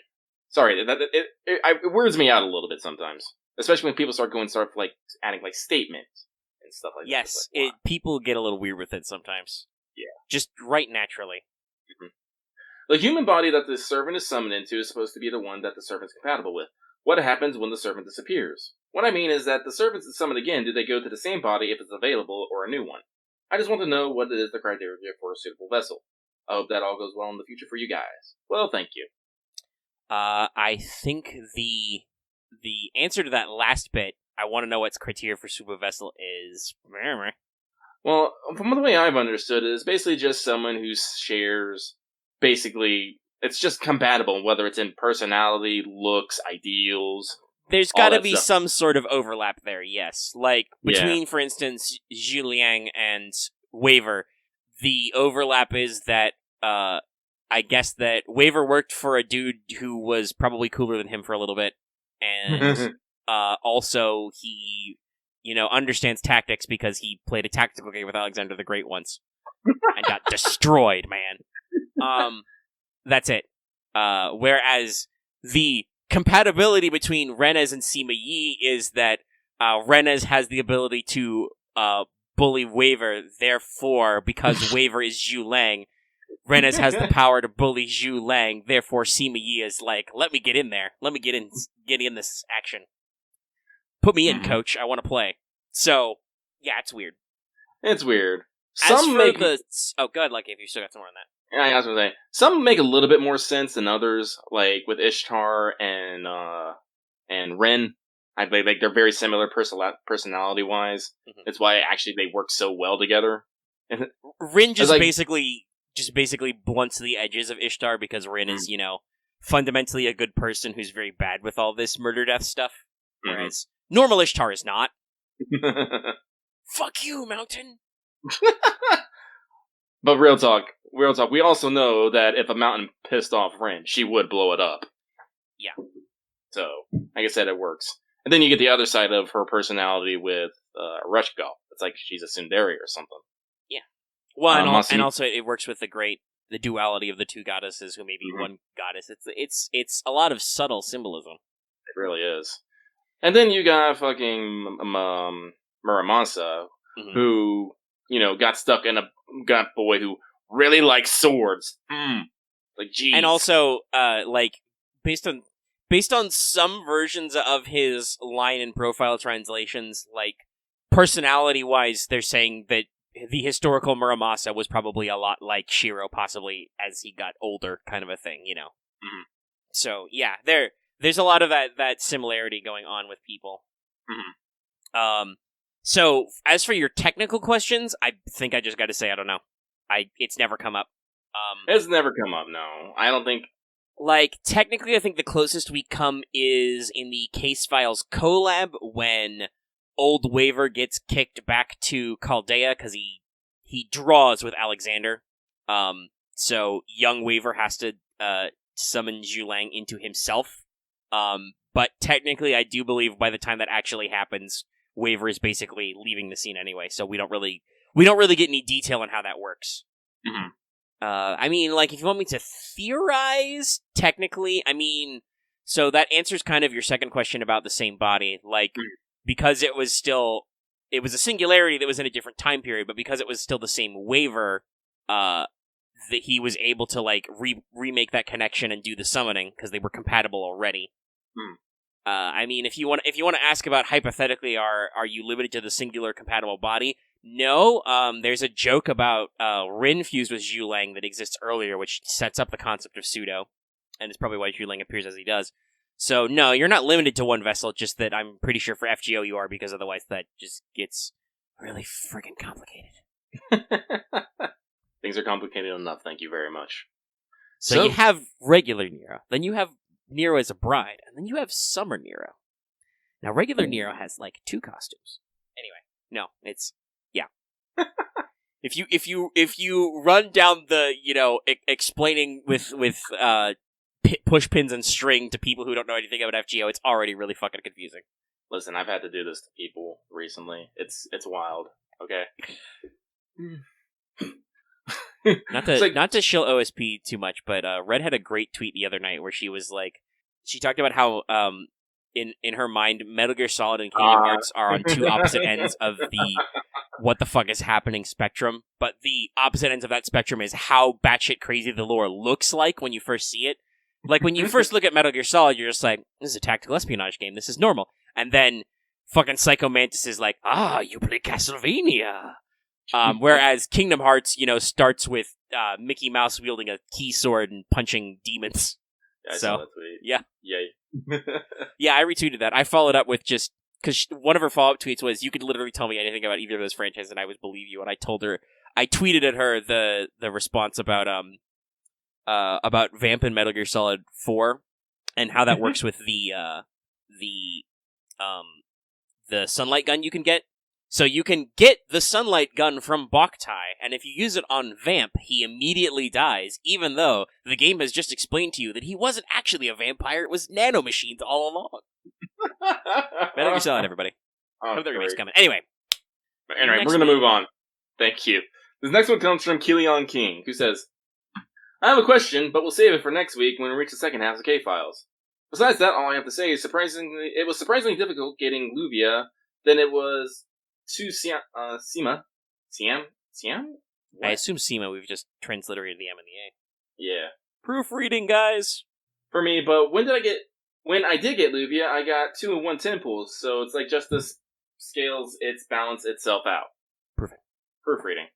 Sorry, it weirds me out a little bit sometimes. Especially when people start like adding like statements and stuff like that. Yes, like, wow. People get a little weird with it sometimes. Yeah. Just right naturally. Mm-hmm. The human body that the servant is summoned into is supposed to be the one that the servant's compatible with. What happens when the servant disappears? What I mean is that the servants that summon again, do they go to the same body if it's available or a new one? I just want to know what it is the criteria for a suitable vessel. I hope that all goes well in the future for you guys. Well, thank you." I think the answer to that last bit, I want to know what's criteria for super vessel is... Well, from the way I've understood it, it's basically just someone who shares... Basically, it's just compatible, whether it's in personality, looks, ideals. There's got to be some sort of overlap there, yes. Like, between, for instance, Zhuliang and Waver, the overlap is that, I guess that Waver worked for a dude who was probably cooler than him for a little bit, and also he, understands tactics because he played a tactical game with Alexander the Great once, and got destroyed, man. That's it. Whereas the compatibility between REINES and Sima Yi is that REINES has the ability to bully Waver, therefore, because Waver is Zhu Lang, REINES has the power to bully Zhu Lang, therefore Sima Yi is like, let me get in there. Let me get in this action. Put me in, coach. I want to play. So, yeah, it's weird. It's weird. Go ahead, like, if you still got some more on that. Yeah, I was gonna say, some make a little bit more sense than others, like with Ishtar and Ren. I believe like they're very similar personality-wise. Mm-hmm. It's why actually they work so well together. Rin just basically blunts the edges of Ishtar because Rin is, fundamentally a good person who's very bad with all this murder-death stuff. Whereas normal Ishtar is not. Fuck you, Mountain! But real talk, we also know that if a mountain pissed off Rin, she would blow it up. Yeah. So, like I said, it works. And then you get the other side of her personality with Rushgal. It's like she's a tsundere or something. Yeah. Well, and also it works with the duality of the two goddesses who may be one goddess. It's a lot of subtle symbolism. It really is. And then you got fucking Muramasa, who, got stuck in a boy who really likes swords. Like, geez. And also, based on some versions of his line and profile translations, like, personality-wise, they're saying that the historical Muramasa was probably a lot like Shiro, possibly as he got older, kind of a thing, you know. Mhm. So yeah, there's a lot of that similarity going on with people. Mhm. So as for your technical questions, I think I just got to say I don't know. It's never come up. It's never come up. No, I don't think. Like, technically, I think the closest we come is in the Case Files collab when Old Waver gets kicked back to Chaldea because he draws with Alexander. So young Waver has to summon Zhulang into himself. But technically, I do believe by the time that actually happens, Waver is basically leaving the scene anyway. So we don't really get any detail on how that works. Mhm. I mean, like, if you want me to theorize, technically, I mean, so that answers kind of your second question about the same body. Like, because it was a singularity that was in a different time period, but because it was still the same Waver, that he was able to, like, remake that connection and do the summoning, because they were compatible already. I mean, if you want to ask about, hypothetically, are you limited to the singular compatible body? No, there's a joke about Rin fused with Zhulang that exists earlier, which sets up the concept of pseudo, and it's probably why Zhulang appears as he does. So, no, you're not limited to one vessel, just that I'm pretty sure for FGO you are, because otherwise that just gets really friggin' complicated. Things are complicated enough, thank you very much. So you have regular Nero, then you have Nero as a bride, and then you have Summer Nero. Now, regular Nero has, like, 2 costumes. Anyway, no, it's... Yeah. If you run down the, you know, explaining with push pins and string to people who don't know anything about FGO, it's already really fucking confusing. Listen, I've had to do this to people recently. It's wild. Okay. Not to shill OSP too much, but Red had a great tweet the other night where she was like, she talked about how in her mind, Metal Gear Solid and Kingdom Hearts are on 2 opposite ends of the what the fuck is happening spectrum, but the opposite ends of that spectrum is how batshit crazy the lore looks like when you first see it. Like, when you first look at Metal Gear Solid, you're just like, this is a tactical espionage game, this is normal. And then fucking Psycho Mantis is like, you play Castlevania. Whereas Kingdom Hearts, you know, starts with Mickey Mouse wielding a key sword and punching demons. Yeah, I saw that tweet. Yeah. Yay. Yeah, I retweeted that. I followed up with just... Because one of her follow-up tweets was, you could literally tell me anything about either of those franchises and I would believe you. And I told her... I tweeted at her the response about Vamp and Metal Gear Solid 4 and how that works with the sunlight gun you can get. So you can get the sunlight gun from Boktai, and if you use it on Vamp, he immediately dies, even though the game has just explained to you that he wasn't actually a vampire, it was nanomachines all along. Metal Gear Solid, everybody. Hope the remake's coming. Anyway, we're going to move on. Thank you. This next one comes from Kilion King, who says, I have a question, but we'll save it for next week when we reach the second half of K-Files. Besides that, all I have to say is it was surprisingly difficult getting Luvia than it was to Sima. Siam? What? I assume Sima, we've just transliterated the M and the A. Yeah. Proofreading, guys! For me, but when I did get Luvia, I got 2 and 1 temples, so it's like just this scales its balance itself out. Proofreading.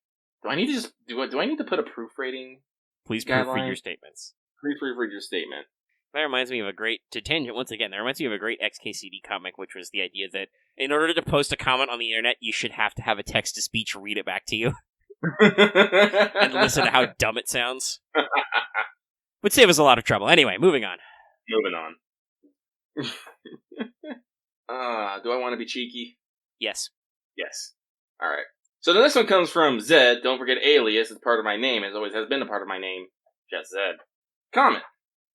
Do I need to just do I need to put a proofreading? Please proofread your statements. Please proofread your statement. That reminds me of a great, to tangent once again, that reminds me of a great XKCD comic, which was the idea that in order to post a comment on the internet, you should have to have a text-to-speech read it back to you. And listen to how dumb it sounds. Would save us a lot of trouble. Anyway, moving on. Do I want to be cheeky? Yes. Yes. Alright. So the next one comes from Zed. Don't forget alias. It's part of my name. It always has been a part of my name. Just Zed. Comment.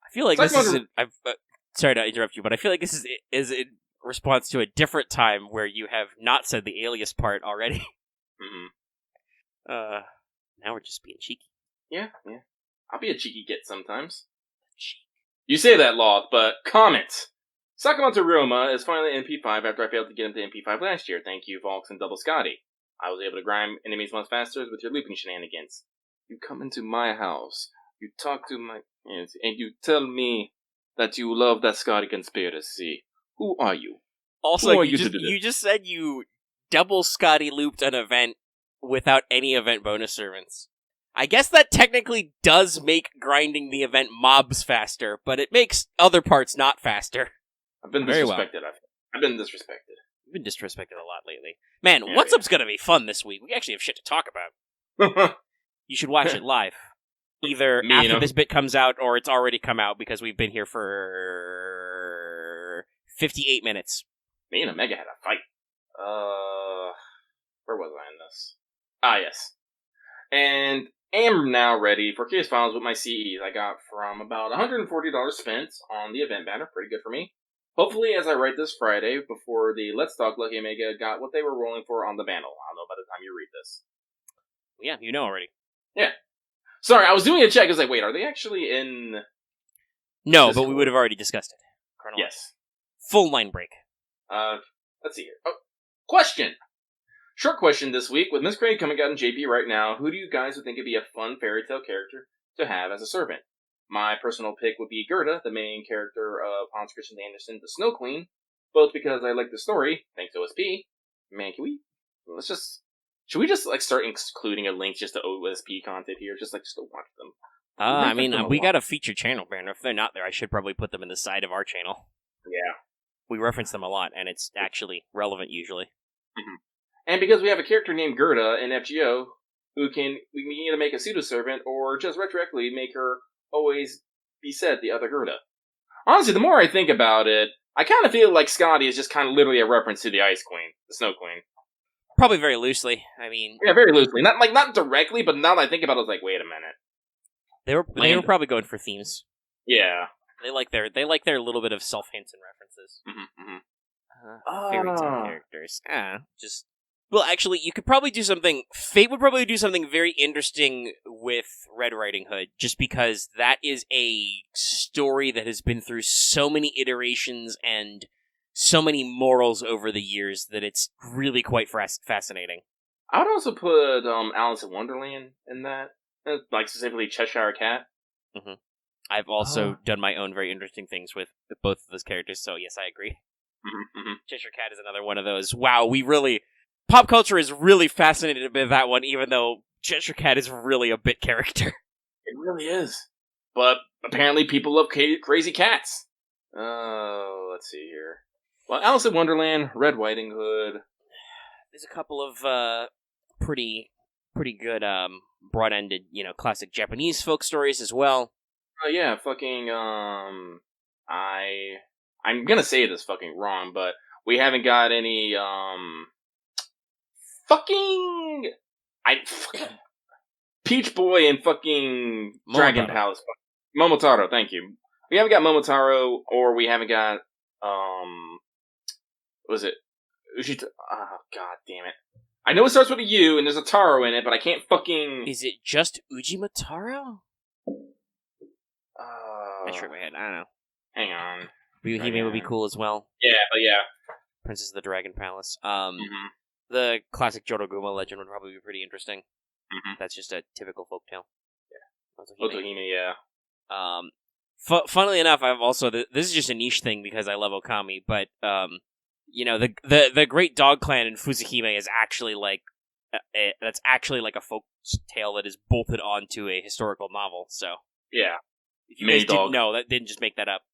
I feel like this is... sorry to interrupt you, but I feel like this is in response to a different time where you have not said the alias part already. Mm-hmm. Now we're just being cheeky. Yeah. I'll be a cheeky git sometimes. You say that, Loth, but comment! Sakamoto Ryoma is finally MP5 after I failed to get him to MP5 last year. Thank you, Volks and Double Scotty. I was able to grind enemies much faster with your looping shenanigans. You come into my house, you talk to my... and you tell me that you love that Scotty conspiracy. Who are you? Also, you just said you double Scotty looped an event without any event bonus servants. I guess that technically does make grinding the event mobs faster, but it makes other parts not faster. I've been Very disrespected. I've been disrespected. You've been disrespected a lot lately. Man, Yeah, What's Up's gonna be fun this week. We actually have shit to talk about. You should watch it live. Either after this bit comes out or it's already come out because we've been here for 58 minutes. Me and Omega had a fight. Where was I in this? Ah, yes. And am now ready for case files with my CEs I got from about $140 spent on the event banner. Pretty good for me. Hopefully, as I write this Friday, before the Let's Talk Lucky Omega got what they were rolling for on the bundle. I don't know by the time you read this. Yeah, you know already. Yeah. Sorry, I was doing a check. I was like, wait, are they actually in... No, but we would have already discussed it. Yes. Full line break. Let's see here. Oh, question! Short question this week. With Miss Crane coming out in JP right now, who do you guys would think would be a fun fairy tale character to have as a servant? My personal pick would be Gerda, the main character of Hans Christian Andersen, the Snow Queen, both because I like the story, thanks to OSP. Man, should we just start including a link just to OSP content here, just to watch them? I mean, we got a featured channel banner. If they're not there, I should probably put them in the side of our channel. Yeah. We reference them a lot, and it's actually relevant usually. Mm-hmm. And because we have a character named Gerda in FGO, we can either make a pseudo-servant, or just retroactively make her always be said the other Gerda. Honestly, the more I think about it, I kind of feel like Scotty is just kind of literally a reference to the Ice Queen, the Snow Queen. Probably very loosely. I mean, yeah, very loosely. Not directly, but now that I think about it, I was like, wait a minute. They were probably going for themes. Yeah. They like their little bit of self hints and references. Fairy tale characters. Well, actually, you could probably do something. Fate would probably do something very interesting with Red Riding Hood, just because that is a story that has been through so many iterations and so many morals over the years that it's really quite fascinating. I would also put Alice in Wonderland in that, specifically Cheshire Cat. Mm-hmm. I've also done my own very interesting things with both of those characters, so yes, I agree. Mm-hmm. Cheshire Cat is another one of those. Wow, pop culture is really fascinated by that one, even though Cheshire Cat is really a bit character. It really is. But apparently people love crazy cats. Let's see here. Well, Alice in Wonderland, Red Riding Hood. There's a couple of pretty good broad-ended, classic Japanese folk stories as well. Oh yeah, fucking I'm gonna say this fucking wrong, but we haven't got any Peach Boy and fucking Dragon Palace. Momotaro, thank you. We haven't got Momotaro, or we haven't got what was it? Ushita? Oh, god damn it. I know it starts with a U and there's a Taro in it, but I can't fucking... Is it just Ujimataro? I shook my head. I don't know. Hang on. Ryuhime would be cool as well. Yeah, but yeah. Princess of the Dragon Palace. The classic Joroguma legend would probably be pretty interesting. Mm-hmm. That's just a typical folktale. Yeah. Otohime, yeah. Funnily enough, I've also... This is just a niche thing because I love Okami, but... the Great Dog Clan in Fuzihime is actually that's actually like a folk tale that is bolted onto a historical novel. So yeah, if you guys didn't know, that didn't just make that up.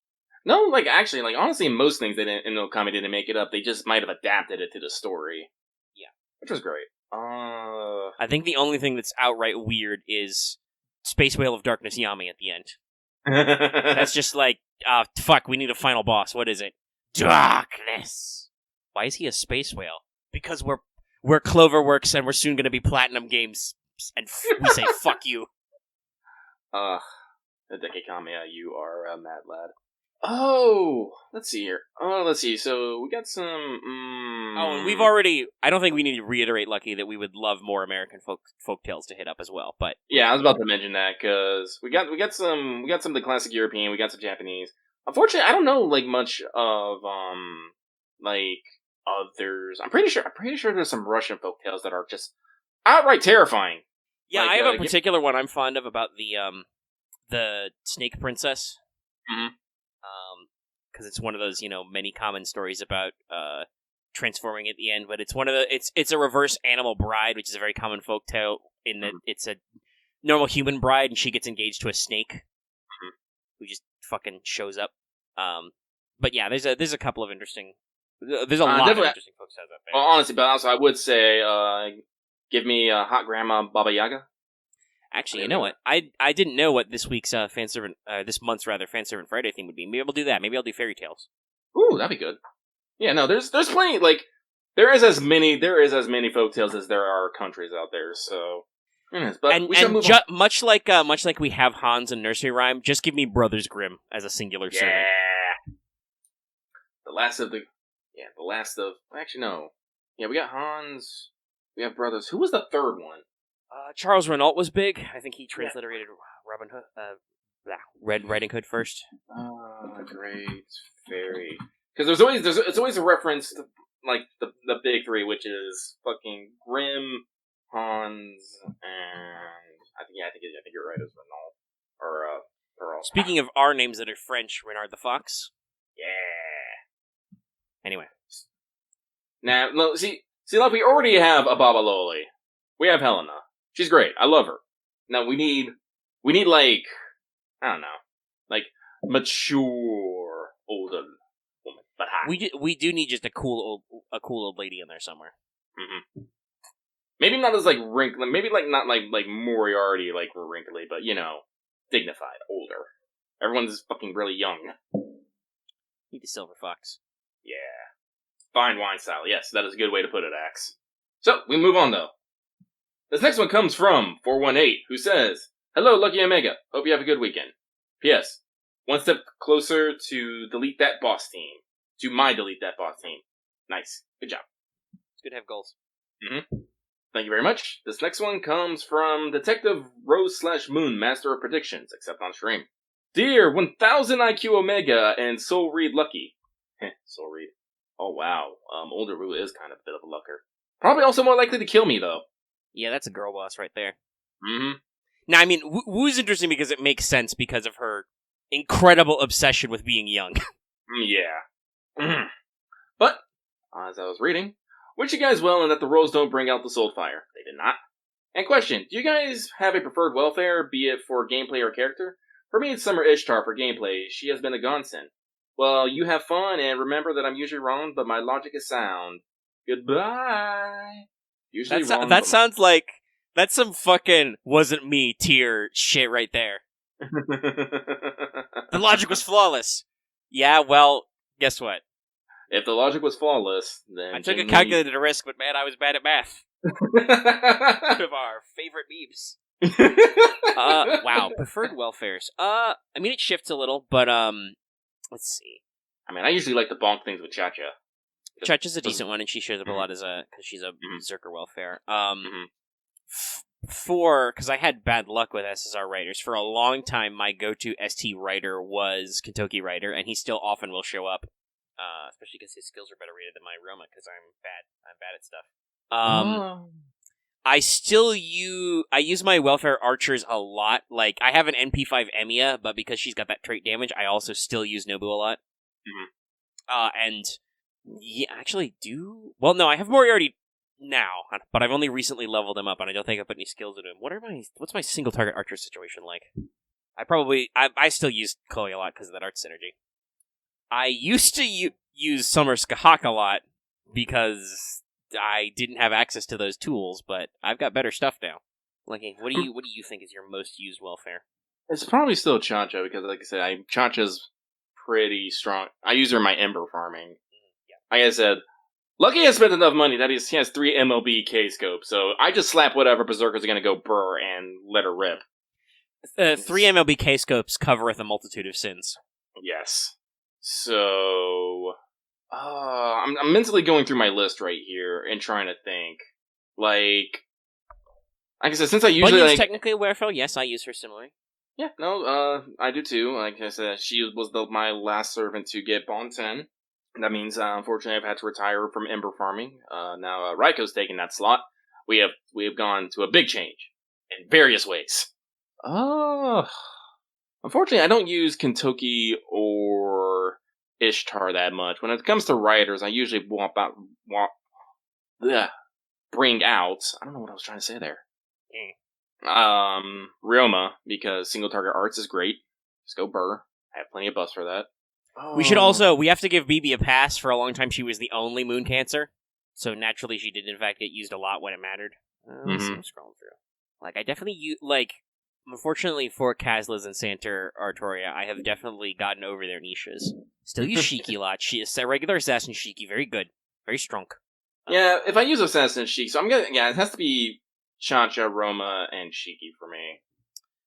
No, actually, honestly, most things they didn't in Okami didn't make it up. They just might have adapted it to the story. Yeah, which was great. I think the only thing that's outright weird is Space Whale of Darkness Yami at the end. That's just fuck. We need a final boss. What is it? Darkness. Why is he a space whale? Because we're Cloverworks and we're soon going to be Platinum Games, and we say fuck you. Hideki Kamiya, you are a mad lad. Oh, let's see here. So we got some. And we've already. I don't think we need to reiterate, Lucky, that we would love more American folk tales to hit up as well. But yeah, I was about to mention that because we got some of the classic European. We got some Japanese. Unfortunately, I don't know much of others. I'm pretty sure there's some Russian folktales that are just outright terrifying. Yeah, I have a particular one I'm fond of about the Snake Princess. Mm-hmm. Because it's one of those many common stories about transforming at the end, but it's one of the it's a reverse animal bride, which is a very common folktale in that it's a normal human bride and she gets engaged to a snake who just fucking shows up. But yeah, there's a couple of interesting. There's a lot of interesting folktales out there. Well, honestly, but also I would say, give me Hot Grandma Baba Yaga. Actually, you know what? I didn't know what this week's this month's fan servant Friday theme would be. Maybe I'll do that. Maybe I'll do fairy tales. Ooh, that'd be good. Yeah, no, there's plenty. Like there is as many folktales as there are countries out there. So, but we should move on. Much like we have Hans and Nursery Rhyme, just give me Brothers Grimm as a singular servant. The last of. Actually, no. Yeah, we got Hans. We have Brothers. Who was the third one? Charles Renault was big. I think he transliterated Robin Hood. Red Riding Hood first. Great fairy. Because it's always a reference to like the big three, which is fucking Grimm, Hans, and I think you're right, it was Renault or Pearl. Speaking of our names that are French, Renard the Fox. Yeah. Anyway. Now, no, see, like we already have a Baba Loli. We have Helena. She's great. I love her. Now we need like, I don't know, like mature older woman, but hot. We do need just a cool old lady in there somewhere. Mm-hmm. Maybe not as like wrinkly. Maybe like not like Moriarty like wrinkly, but dignified, older. Everyone's fucking really young. Need the Silver Fox. Yeah. Fine wine style. Yes, that is a good way to put it, Axe. So we move on though. This next one comes from 418, who says, "Hello, Lucky Omega. Hope you have a good weekend. P.S. One step closer to delete that boss team. To my delete that boss team. Nice. Good job. It's good to have goals." Mm-hmm. Thank you very much. This next one comes from Detective Rose/Moon, Master of Predictions, except on stream. Dear 1000 IQ Omega and Soul Reed Lucky. Soul Reed. Oh, wow. Older Rue is kind of a bit of a lucker. Probably also more likely to kill me, though. Yeah, that's a girl boss right there. Mm-hmm. Now, I mean, Wu's interesting because it makes sense because of her incredible obsession with being young. Yeah. But, as I was reading, wish you guys well and that the rolls don't bring out the soul fire. They did not. And question, do you guys have a preferred welfare, be it for gameplay or character? For me, it's Summer Ishtar for gameplay. She has been a godsend. Well, you have fun, and remember that I'm usually wrong, but my logic is sound. Goodbye. Usually wrong. That sounds like that's some fucking wasn't me tier shit right there. The logic was flawless. Yeah, well, guess what? If the logic was flawless, then I took a calculated risk, but man, I was bad at math. One of our favorite memes. Wow, preferred welfares. I mean, it shifts a little, but let's see. I mean, I usually like to bonk things with Cha-Cha. Cha-Cha's a decent one, and she shows up a lot as because she's a Zerker welfare. Because I had bad luck with SSR writers. For a long time, my go-to ST writer was Kentucky Writer, and he still often will show up. Especially because his skills are better rated than my Roma, because I'm bad at stuff. I use my welfare archers a lot. Like, I have an NP5 Emiya, but because she's got that trait damage, I also still use Nobu a lot. And yeah, actually well, no, I have Moriarty now, but I've only recently leveled him up, and I don't think I put any skills into him. What's my single target archer situation like? I still use Chloe a lot because of that art synergy. I used to use Summer Skahak a lot because I didn't have access to those tools, but I've got better stuff now. Lucky, what do you think is your most used welfare? It's probably still Cha-Cha because, like I said, Cha-Cha's pretty strong. I use her in my Ember farming. Yeah. Like I said, Lucky has spent enough money that he has 3 MLB K-Scope, so I just slap whatever Berserkers are going to go burr and let her rip. 3 MLB K-Scopes covereth a multitude of sins. Yes. So, I'm mentally going through my list right here and trying to think. Like I said, since I usually Bunyan's technically a welfare, yes, I use her similarly. Yeah, no, I do too. Like I said, she was my last servant to get Bond 10. That means, unfortunately, I've had to retire from Ember farming. Now, Raiko's taking that slot. We have gone to a big change in various ways. Unfortunately, I don't use Kentucky or Ishtar that much. When it comes to writers, I usually bring out. I don't know what I was trying to say there. Ryoma, because single target arts is great. Just go Burr. I have plenty of buffs for that. We have to give BB a pass. For a long time, she was the only Moon Cancer. So naturally, she did in fact get used a lot when it mattered. I'm scrolling through. Like, I definitely unfortunately for Kazlas and Santa Artoria, I have definitely gotten over their niches. Still use Shiki a lot. She is a regular Assassin Shiki, very good. Very strong. Yeah, if I use Assassin Shiki, so it has to be Chancha, Roma, and Shiki for me,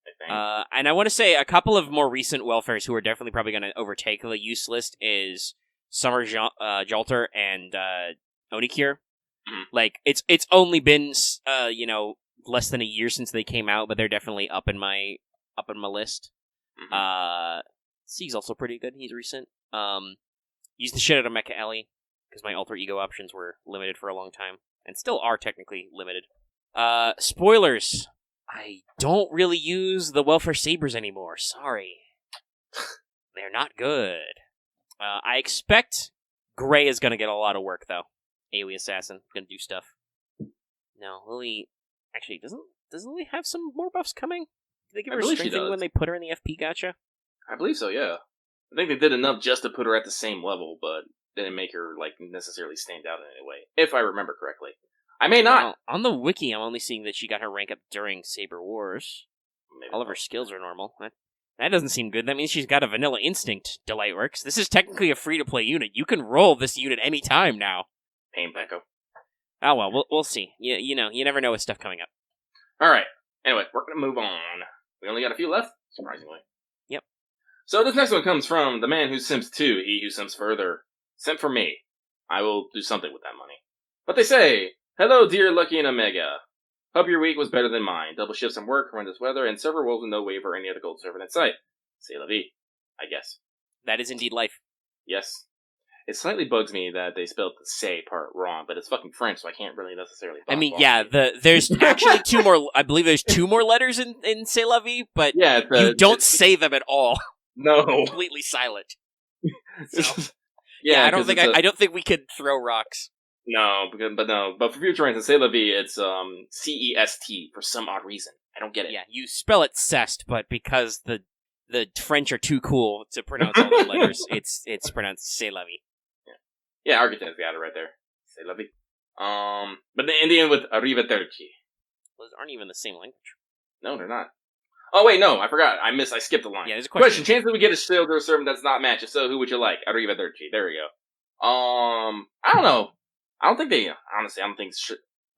I think. And I want to say a couple of more recent welfares who are definitely probably going to overtake the use list is Summer Jalter and Onikure. Like, it's only been, less than a year since they came out, but they're definitely up in my list. Sieg's also pretty good. He's recent. Used the shit out of Mecha Ellie, because my alter ego options were limited for a long time, and still are technically limited. Spoilers. I don't really use the Welfare Sabers anymore. Sorry. They're not good. I expect Gray is going to get a lot of work, though. AoE Assassin. Going to do stuff. No, Lily... Actually, doesn't Lily have some more buffs coming? Did they give her strengthening when they put her in the FP gacha? I believe so, yeah. I think they did enough just to put her at the same level, but didn't make her, necessarily stand out in any way, if I remember correctly. I may not! Well, on the wiki, I'm only seeing that she got her rank up during Saber Wars. Maybe all of her skills are normal. That doesn't seem good. That means she's got a vanilla instinct, Delightworks. This is technically a free-to-play unit. You can roll this unit any time now. Pain Pecco. Oh, well, we'll see. You never know with stuff coming up. Alright. Anyway, we're gonna move on. We only got a few left, surprisingly. Yep. So this next one comes from the man who simps too, he who simps further. Simp for me. I will do something with that money. But they say, hello dear Lucky and Omega. Hope your week was better than mine. Double shifts and work, horrendous weather, and server wolves with no waiver or any other gold servant in sight. C'est la vie, I guess. That is indeed life. Yes. It slightly bugs me that they spelled the say part wrong, but it's fucking French, so I can't really necessarily... there's actually two more... I believe there's two more letters in C'est la vie, but you don't say them at all. No. Completely silent. So, yeah, I don't think we could throw rocks. No, but for future reference, C'est la vie, it's CEST for some odd reason. I don't get it. Yeah, you spell it cest, but because the French are too cool to pronounce all the letters, it's pronounced C'est la vie. Yeah, Architect's got it right there. C'est la vie. But the Indian with arrivederci. Those aren't even the same language. No, they're not. Oh, wait, no, I forgot. I skipped a line. Yeah, there's a question. Chance that we get a shield or a servant that's not matched. If so, who would you like? Arrivederci. There we go. I don't know. I don't think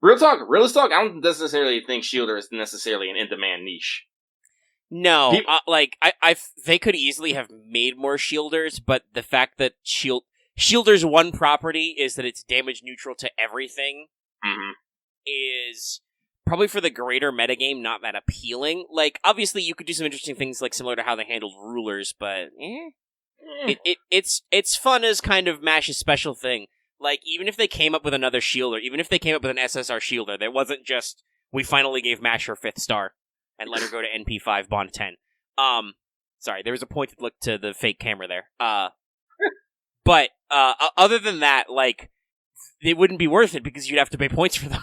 realist talk, I don't necessarily think shielder is necessarily an in-demand niche. No, they could easily have made more shielders, but the fact that Shielder's one property is that it's damage neutral to everything is probably for the greater metagame not that appealing. Like, obviously you could do some interesting things like similar to how they handled rulers, but it's fun as kind of Mash's special thing. Like, even if they came up with another shielder, even if they came up with an SSR shielder, there wasn't just, we finally gave Mash her 5th star and let her go to NP5 Bond 10. Sorry, there was a pointed look to the fake camera there. But other than that, like, it wouldn't be worth it because you'd have to pay points for them.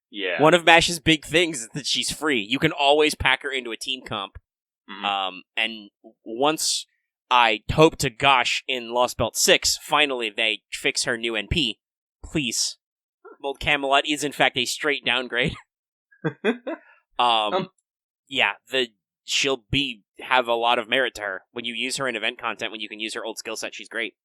Yeah. One of Mash's big things is that she's free. You can always pack her into a team comp. And once I hope to gosh in Lost Belt 6, finally they fix her new NP. Please. Old Camelot is in fact a straight downgrade. Yeah, she'll have a lot of merit to her. When you use her in event content, when you can use her old skill set, she's great.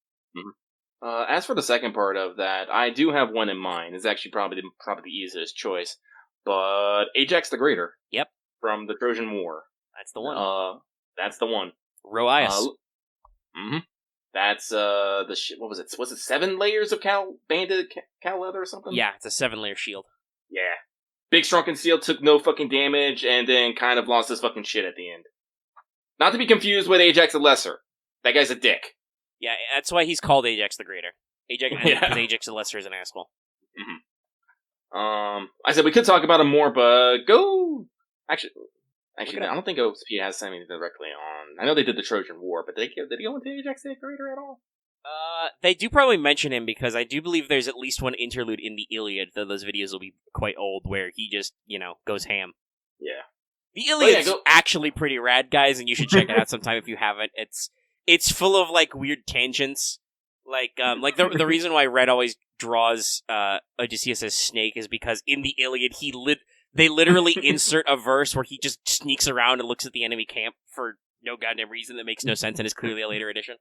As for the second part of that, I do have one in mind. It's actually probably the easiest choice. But Ajax the Greater. Yep. From the Trojan War. That's the one. That's the one. Roias. That's, what was it? Was it 7 layers of banded cow leather or something? Yeah, it's a 7-layer shield. Yeah. Big Shrunken Seal took no fucking damage, and then kind of lost his fucking shit at the end. Not to be confused with Ajax the Lesser. That guy's a dick. Yeah, that's why he's called Ajax the Greater. Ajax the Lesser is an asshole. I said we could talk about him more, but go... Actually, I don't think OSP has anything directly on... I know they did the Trojan War, but did he go into Ajax the Greater at all? They do probably mention him because I do believe there's at least one interlude in the Iliad, though those videos will be quite old, where he just, goes ham. Yeah. The Iliad's actually pretty rad, guys, and you should check it out sometime if you haven't. It's full of, weird tangents. The reason why Red always draws Odysseus as Snake is because in the Iliad, they literally insert a verse where he just sneaks around and looks at the enemy camp for no goddamn reason that makes no sense and is clearly a later edition.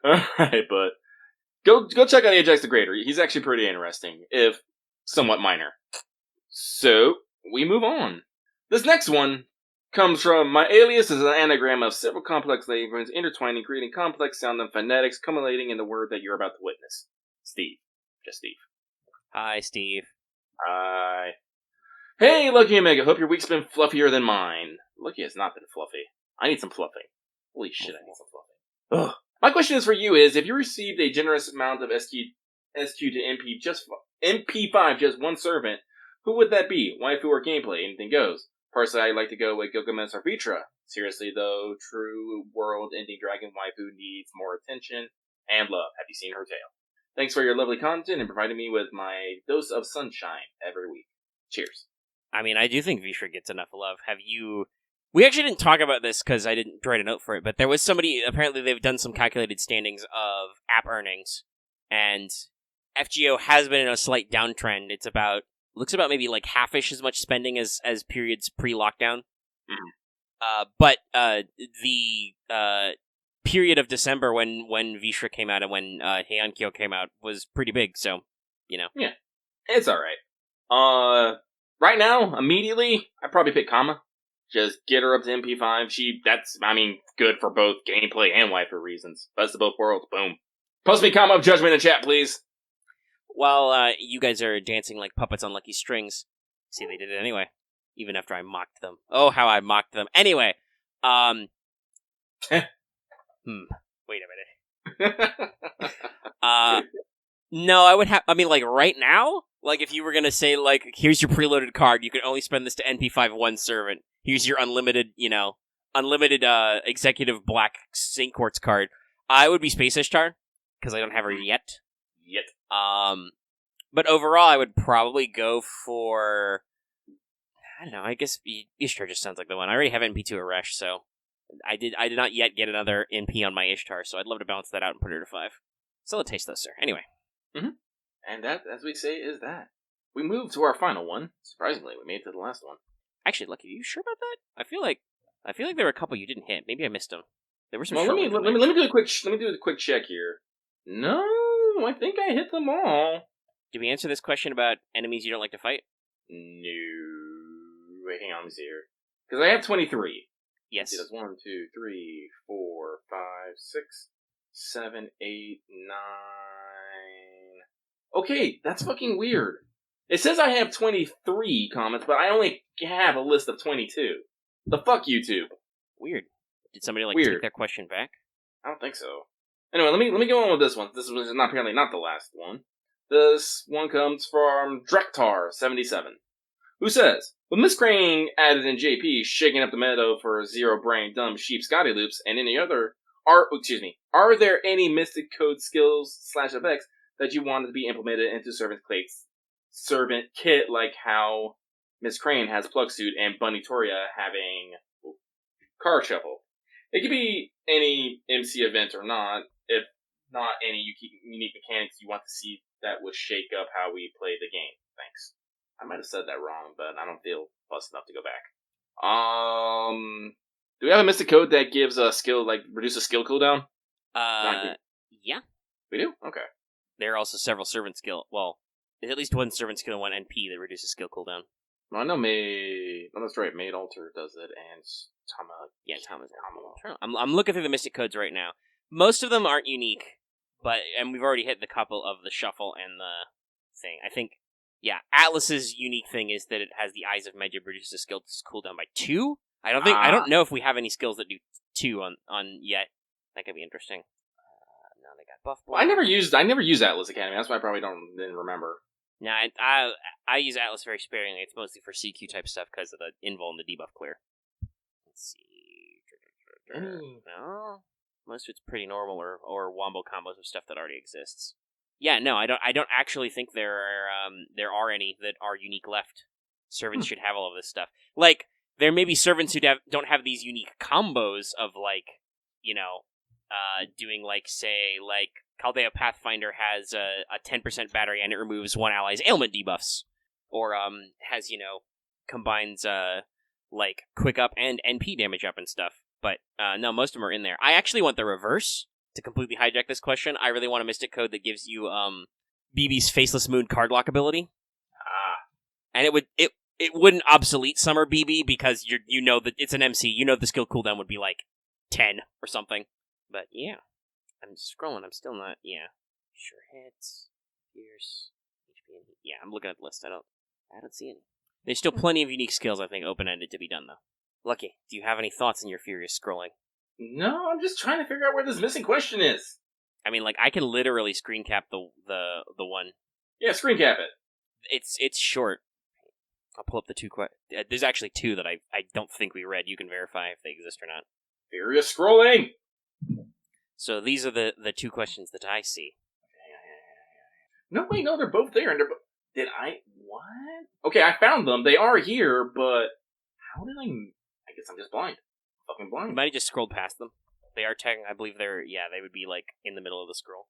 Alright, but go check out Ajax the Greater. He's actually pretty interesting, if somewhat minor. So, we move on. This next one comes from my alias is an anagram of several complex languages intertwining, creating complex sound and phonetics, culminating in the word that you're about to witness. Steve. Just Steve. Hi, Steve. Hi. Hey, Lucky Omega. Hope your week's been fluffier than mine. Lucky has not been fluffy. I need some fluffing. Holy shit, I need some fluffing. Ugh. My question is for you is, if you received a generous amount of SQ to MP5 just one servant, who would that be? Waifu or gameplay? Anything goes. Personally, I'd like to go with Gilgamesh or Vitra. Seriously though, true world-ending dragon waifu needs more attention and love. Have you seen her tail? Thanks for your lovely content and providing me with my dose of sunshine every week. Cheers. I mean, I do think Vitra gets enough love. We actually didn't talk about this because I didn't write a note for it, but there was somebody, apparently they've done some calculated standings of app earnings, and FGO has been in a slight downtrend. Looks about maybe half-ish as much spending as periods pre-lockdown. Mm-hmm. But the period of December when Vitra came out and when Heiankyo came out was pretty big, so, Yeah, it's alright. Right now, immediately, I'd probably pick Kama. Just get her up to MP5. That's good for both gameplay and waifu reasons. Best of both worlds. Boom. Post me Kama of Judgment in chat, please. While you guys are dancing like puppets on lucky strings. See, they did it anyway. Even after I mocked them. Oh, how I mocked them. Anyway, wait a minute. No, I would have, right now? If you were gonna say, here's your preloaded card, you can only spend this to NP5 one servant. Here's your unlimited executive black Saint Quartz card. I would be Space Ishtar, because I don't have her yet. But overall, I would probably go for, I don't know, I guess Ishtar just sounds like the one. I already have NP2 Aresh, so I did not yet get another NP on my Ishtar, so I'd love to balance that out and put her to 5. Still a taste though, sir. Anyway. Mm-hmm. And that, as we say, is that. We move to our final one. Surprisingly, we made it to the last one. Actually, Lucky, are you sure about that? I feel like there were a couple you didn't hit. Maybe I missed them. There were some. Well, let me do a quick check here. No, I think I hit them all. Did we answer this question about enemies you don't like to fight? No. Wait, hang on, let me see here. Because I have 23. Yes. See, that's 1, 2, 3, 4, 5, 6, 7, 8, 9. Okay, that's fucking weird. It says I have 23 comments, but I only have a list of 22. The fuck, YouTube? Weird. Did somebody take that question back? I don't think so. Anyway, let me go on with this one. This was apparently not the last one. This one comes from Drektar77, who says, with Miss Crane added in JP, shaking up the meadow for zero-brain dumb sheep Scotty loops, and any other, are there any Mystic Code skills / effects that you wanted to be implemented into Servant Kit, like how Miss Crane has Plug Suit and Bunny Toria having Card Shuffle? It could be any MC event or not, if not any unique mechanics you want to see that would shake up how we play the game. Thanks. I might have said that wrong, but I don't feel fussed enough to go back. Do we have a Mystic Code that gives a skill, reduces skill cooldown? Yeah. We do? Okay. There are also several servant skill, there's at least one servant skill and one NP that reduces skill cooldown. Well, I know that's right, Maid Alter does it, and Tama. Yeah, Tama's I'm looking through the Mystic Codes right now. Most of them aren't unique, and we've already hit the couple of the shuffle and the thing. I think, Atlas's unique thing is that it has the Eyes of Medjay, reduces the skill cooldown by 2. I don't know if we have any skills that do 2 on yet. That could be interesting. Now they got buff. Well, I never used Atlas Academy. That's why I probably didn't remember. No, I use Atlas very sparingly. It's mostly for CQ type stuff because of the invul and the debuff clear. Let's see. No, most of it's pretty normal or wombo combos of stuff that already exists. Yeah, no, I don't actually think there are any that are unique left. Servants should have all of this stuff. Like, there may be servants who don't have these unique combos of, like, doing, like, say, like, Chaldea Pathfinder has a 10% battery and it removes one ally's ailment debuffs. Or, has, combines, like, quick up and NP damage up and stuff. But, no, most of them are in there. I actually want the reverse. To completely hijack this question, I really want a Mystic Code that gives you, BB's Faceless Moon card lock ability. And it wouldn't obsolete Summer BB because you know that it's an MC. You know the skill cooldown would be like 10 or something. But yeah, I'm scrolling. I'm still not. Yeah, sure hits, Pierce, HP. Yeah, I'm looking at the list. I don't see any. There's still plenty of unique skills I think open ended to be done though. Lucky, do you have any thoughts in your furious scrolling? No, I'm just trying to figure out where this missing question is. I mean, like I can literally screen cap the one. Yeah, screen cap it. It's short. I'll pull up the two there's actually two that I don't think we read. You can verify if they exist or not. Furious scrolling! So these are the two questions that I see. No, wait, no, they're both there. And did I... What? Okay, I found them. They are here, but... How did I guess I'm just blind. Fucking blind. You might have just scrolled past them. They are tagging, I believe they would be, like, in the middle of the scroll.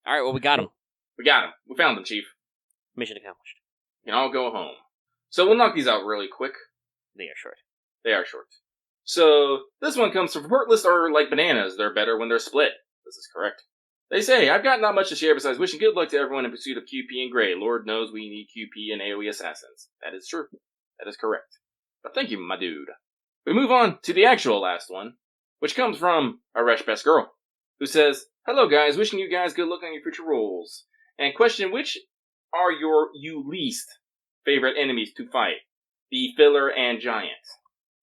Alright, well, we got them. We got them. We found them, Chief. Mission accomplished. You can all go home. So we'll knock these out really quick. They are short. They are short. So, this one comes from report lists are like bananas. They're better when they're split. This is correct. They say, I've got not much to share besides wishing good luck to everyone in pursuit of QP and Gray. Lord knows we need QP and AoE assassins. That is true. That is correct. But thank you, my dude. We move on to the actual last one, which comes from our Resh Best Girl, who says, hello guys, wishing you guys good luck on your future roles. And question, which are you least favorite enemies to fight? The filler and giant.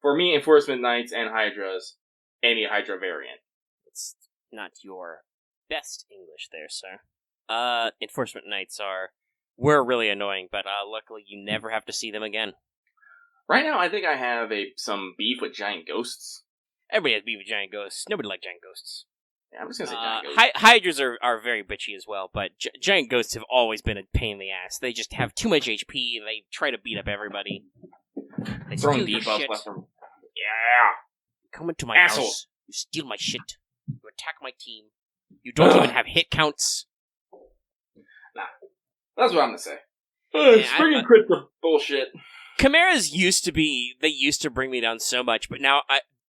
For me, Enforcement Knights and Hydras, any Hydra variant. It's not your best English there, sir. Enforcement Knights were really annoying, but luckily you never have to see them again. Right now, I think I have some beef with giant ghosts. Everybody has beef with giant ghosts. Nobody likes giant ghosts. Yeah, I'm just gonna say giant ghosts. Hydras are very bitchy as well, but giant ghosts have always been a pain in the ass. They just have too much HP, and they try to beat up everybody. They steal your shit. Yeah! Come into my Asshole. house. You steal my shit. You attack my team. You don't even have hit counts. Nah. That's what I'm gonna say. Spring and crit the bullshit. Chimeras used to bring me down so much, but now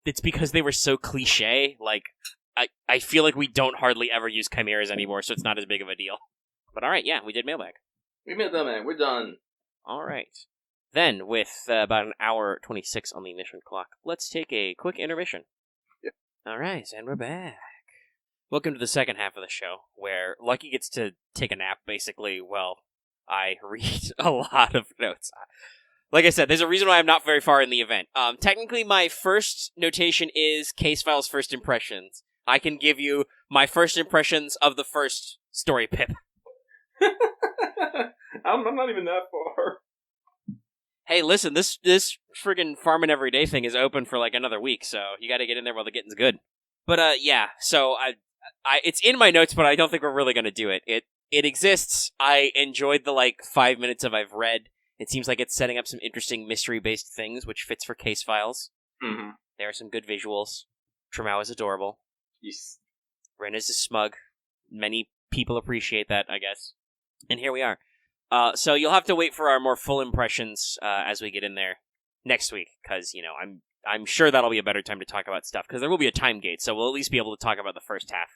it's because they were so cliche. Like, I feel like we don't hardly ever use chimeras anymore, so it's not as big of a deal. But alright, yeah, we did mailbag. We made that, man. We're done. Alright. Then, with about an hour 26 on the ignition clock, let's take a quick intermission. Yep. Alright, and we're back. Welcome to the second half of the show, where Lucky gets to take a nap, basically, while I read a lot of notes. Like I said, there's a reason why I'm not very far in the event. Technically, my first notation is Case File's first impressions. I can give you my first impressions of the first story pip. I'm not even that far. Hey, listen, this friggin' Farmin' Everyday thing is open for like another week, so you gotta get in there while the getting's good. But, yeah, so I it's in my notes, but I don't think we're really gonna do it. It exists. I enjoyed the, 5 minutes of I've read. It seems like it's setting up some interesting mystery-based things, which fits for Case Files. Mm-hmm. There are some good visuals. Tremau is adorable. Yes. REINES is smug. Many people appreciate that, I guess. And here we are. So you'll have to wait for our more full impressions as we get in there next week, because, I'm sure that'll be a better time to talk about stuff, because there will be a time gate, so we'll at least be able to talk about the first half.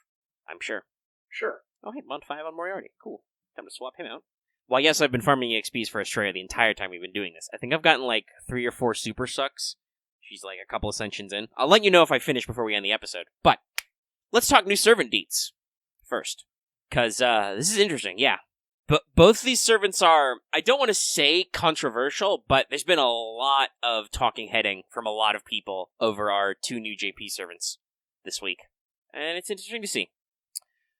I'm sure. Sure. Oh, hey, Mod 5 on Moriarty. Cool. Time to swap him out. Well, yes, I've been farming EXPs for Australia the entire time we've been doing this. I think I've gotten 3 or 4 super sucks. She's a couple ascensions in. I'll let you know if I finish before we end the episode. But let's talk new servant deets first, because this is interesting, yeah. But both these servants are, I don't want to say controversial, but there's been a lot of talking heading from a lot of people over our 2 new JP servants this week. And it's interesting to see.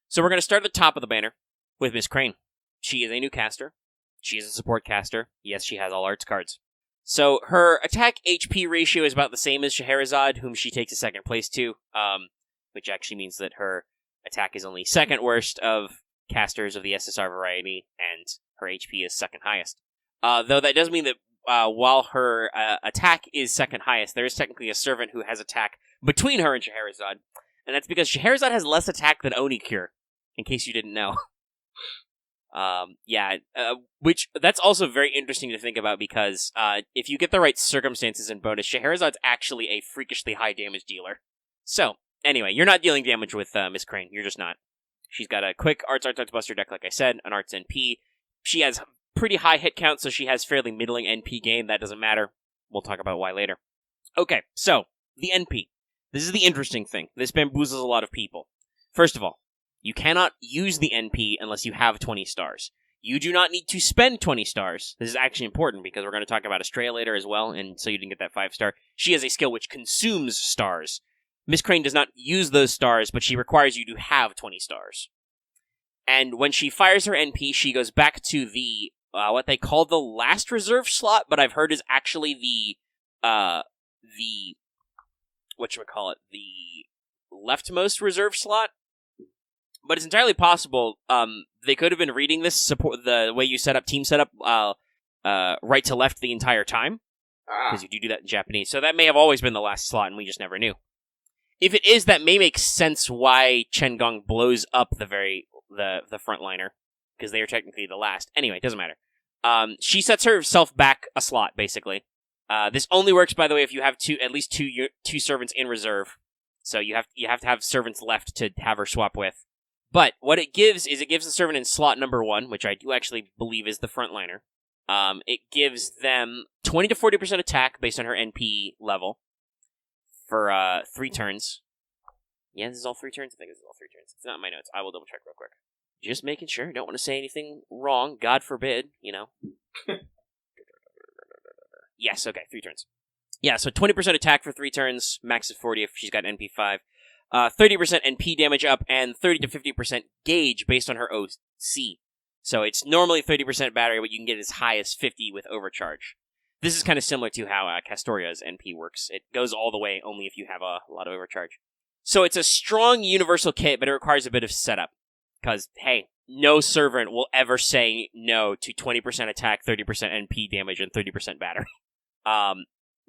So we're going to start at the top of the banner with Miss Crane. She is a new caster. She is a support caster. Yes, she has all arts cards. So her attack HP ratio is about the same as Scheherazade, whom she takes a second place to, which actually means that her attack is only second worst of casters of the SSR variety, and her HP is second highest. Though that does mean that while her attack is second highest, there is technically a servant who has attack between her and Scheherazade, and that's because Scheherazade has less attack than Oni Cure, in case you didn't know. Which that's also very interesting to think about because if you get the right circumstances and bonus, Scheherazade's actually a freakishly high damage dealer. So, anyway, you're not dealing damage with Miss Crane. You're just not. She's got a quick Arts Buster deck, like I said, an Arts NP. She has pretty high hit count, so she has fairly middling NP game. That doesn't matter. We'll talk about why later. Okay, so, the NP. This is the interesting thing. This bamboozles a lot of people. First of all, you cannot use the NP unless you have 20 stars. You do not need to spend 20 stars. This is actually important because we're going to talk about Estrella later as well, and so you didn't get that 5-star. She has a skill which consumes stars. Miss Crane does not use those stars, but she requires you to have 20 stars. And when she fires her NP, she goes back to the, what they call the last reserve slot, but I've heard is actually the leftmost reserve slot. But it's entirely possible, they could have been reading this, the way you set up team setup, right to left the entire time. Because you do that in Japanese. So that may have always been the last slot, and we just never knew. If it is, that may make sense why Chen Gong blows up the frontliner, because they are technically the last. Anyway, it doesn't matter. She sets herself back a slot, basically. This only works, by the way, if you have at least two servants in reserve. So you have to have servants left to have her swap with. But what it gives is the servant in slot number 1, which I do actually believe is the frontliner. It gives them 20 to 40% attack based on her NP level for 3 turns. Yeah, this is all 3 turns? I think this is all 3 turns. It's not in my notes. I will double check real quick. Just making sure. Don't want to say anything wrong. God forbid, you know. Yes, okay, 3 turns. Yeah, so 20% attack for 3 turns, max is 40 if she's got NP 5. 30% NP damage up, and 30 to 50% gauge based on her OC. So it's normally 30% battery, but you can get as high as 50 with overcharge. This is kind of similar to how Castoria's NP works. It goes all the way only if you have a lot of overcharge. So it's a strong universal kit, but it requires a bit of setup. Because, hey, no servant will ever say no to 20% attack, 30% NP damage, and 30% battery.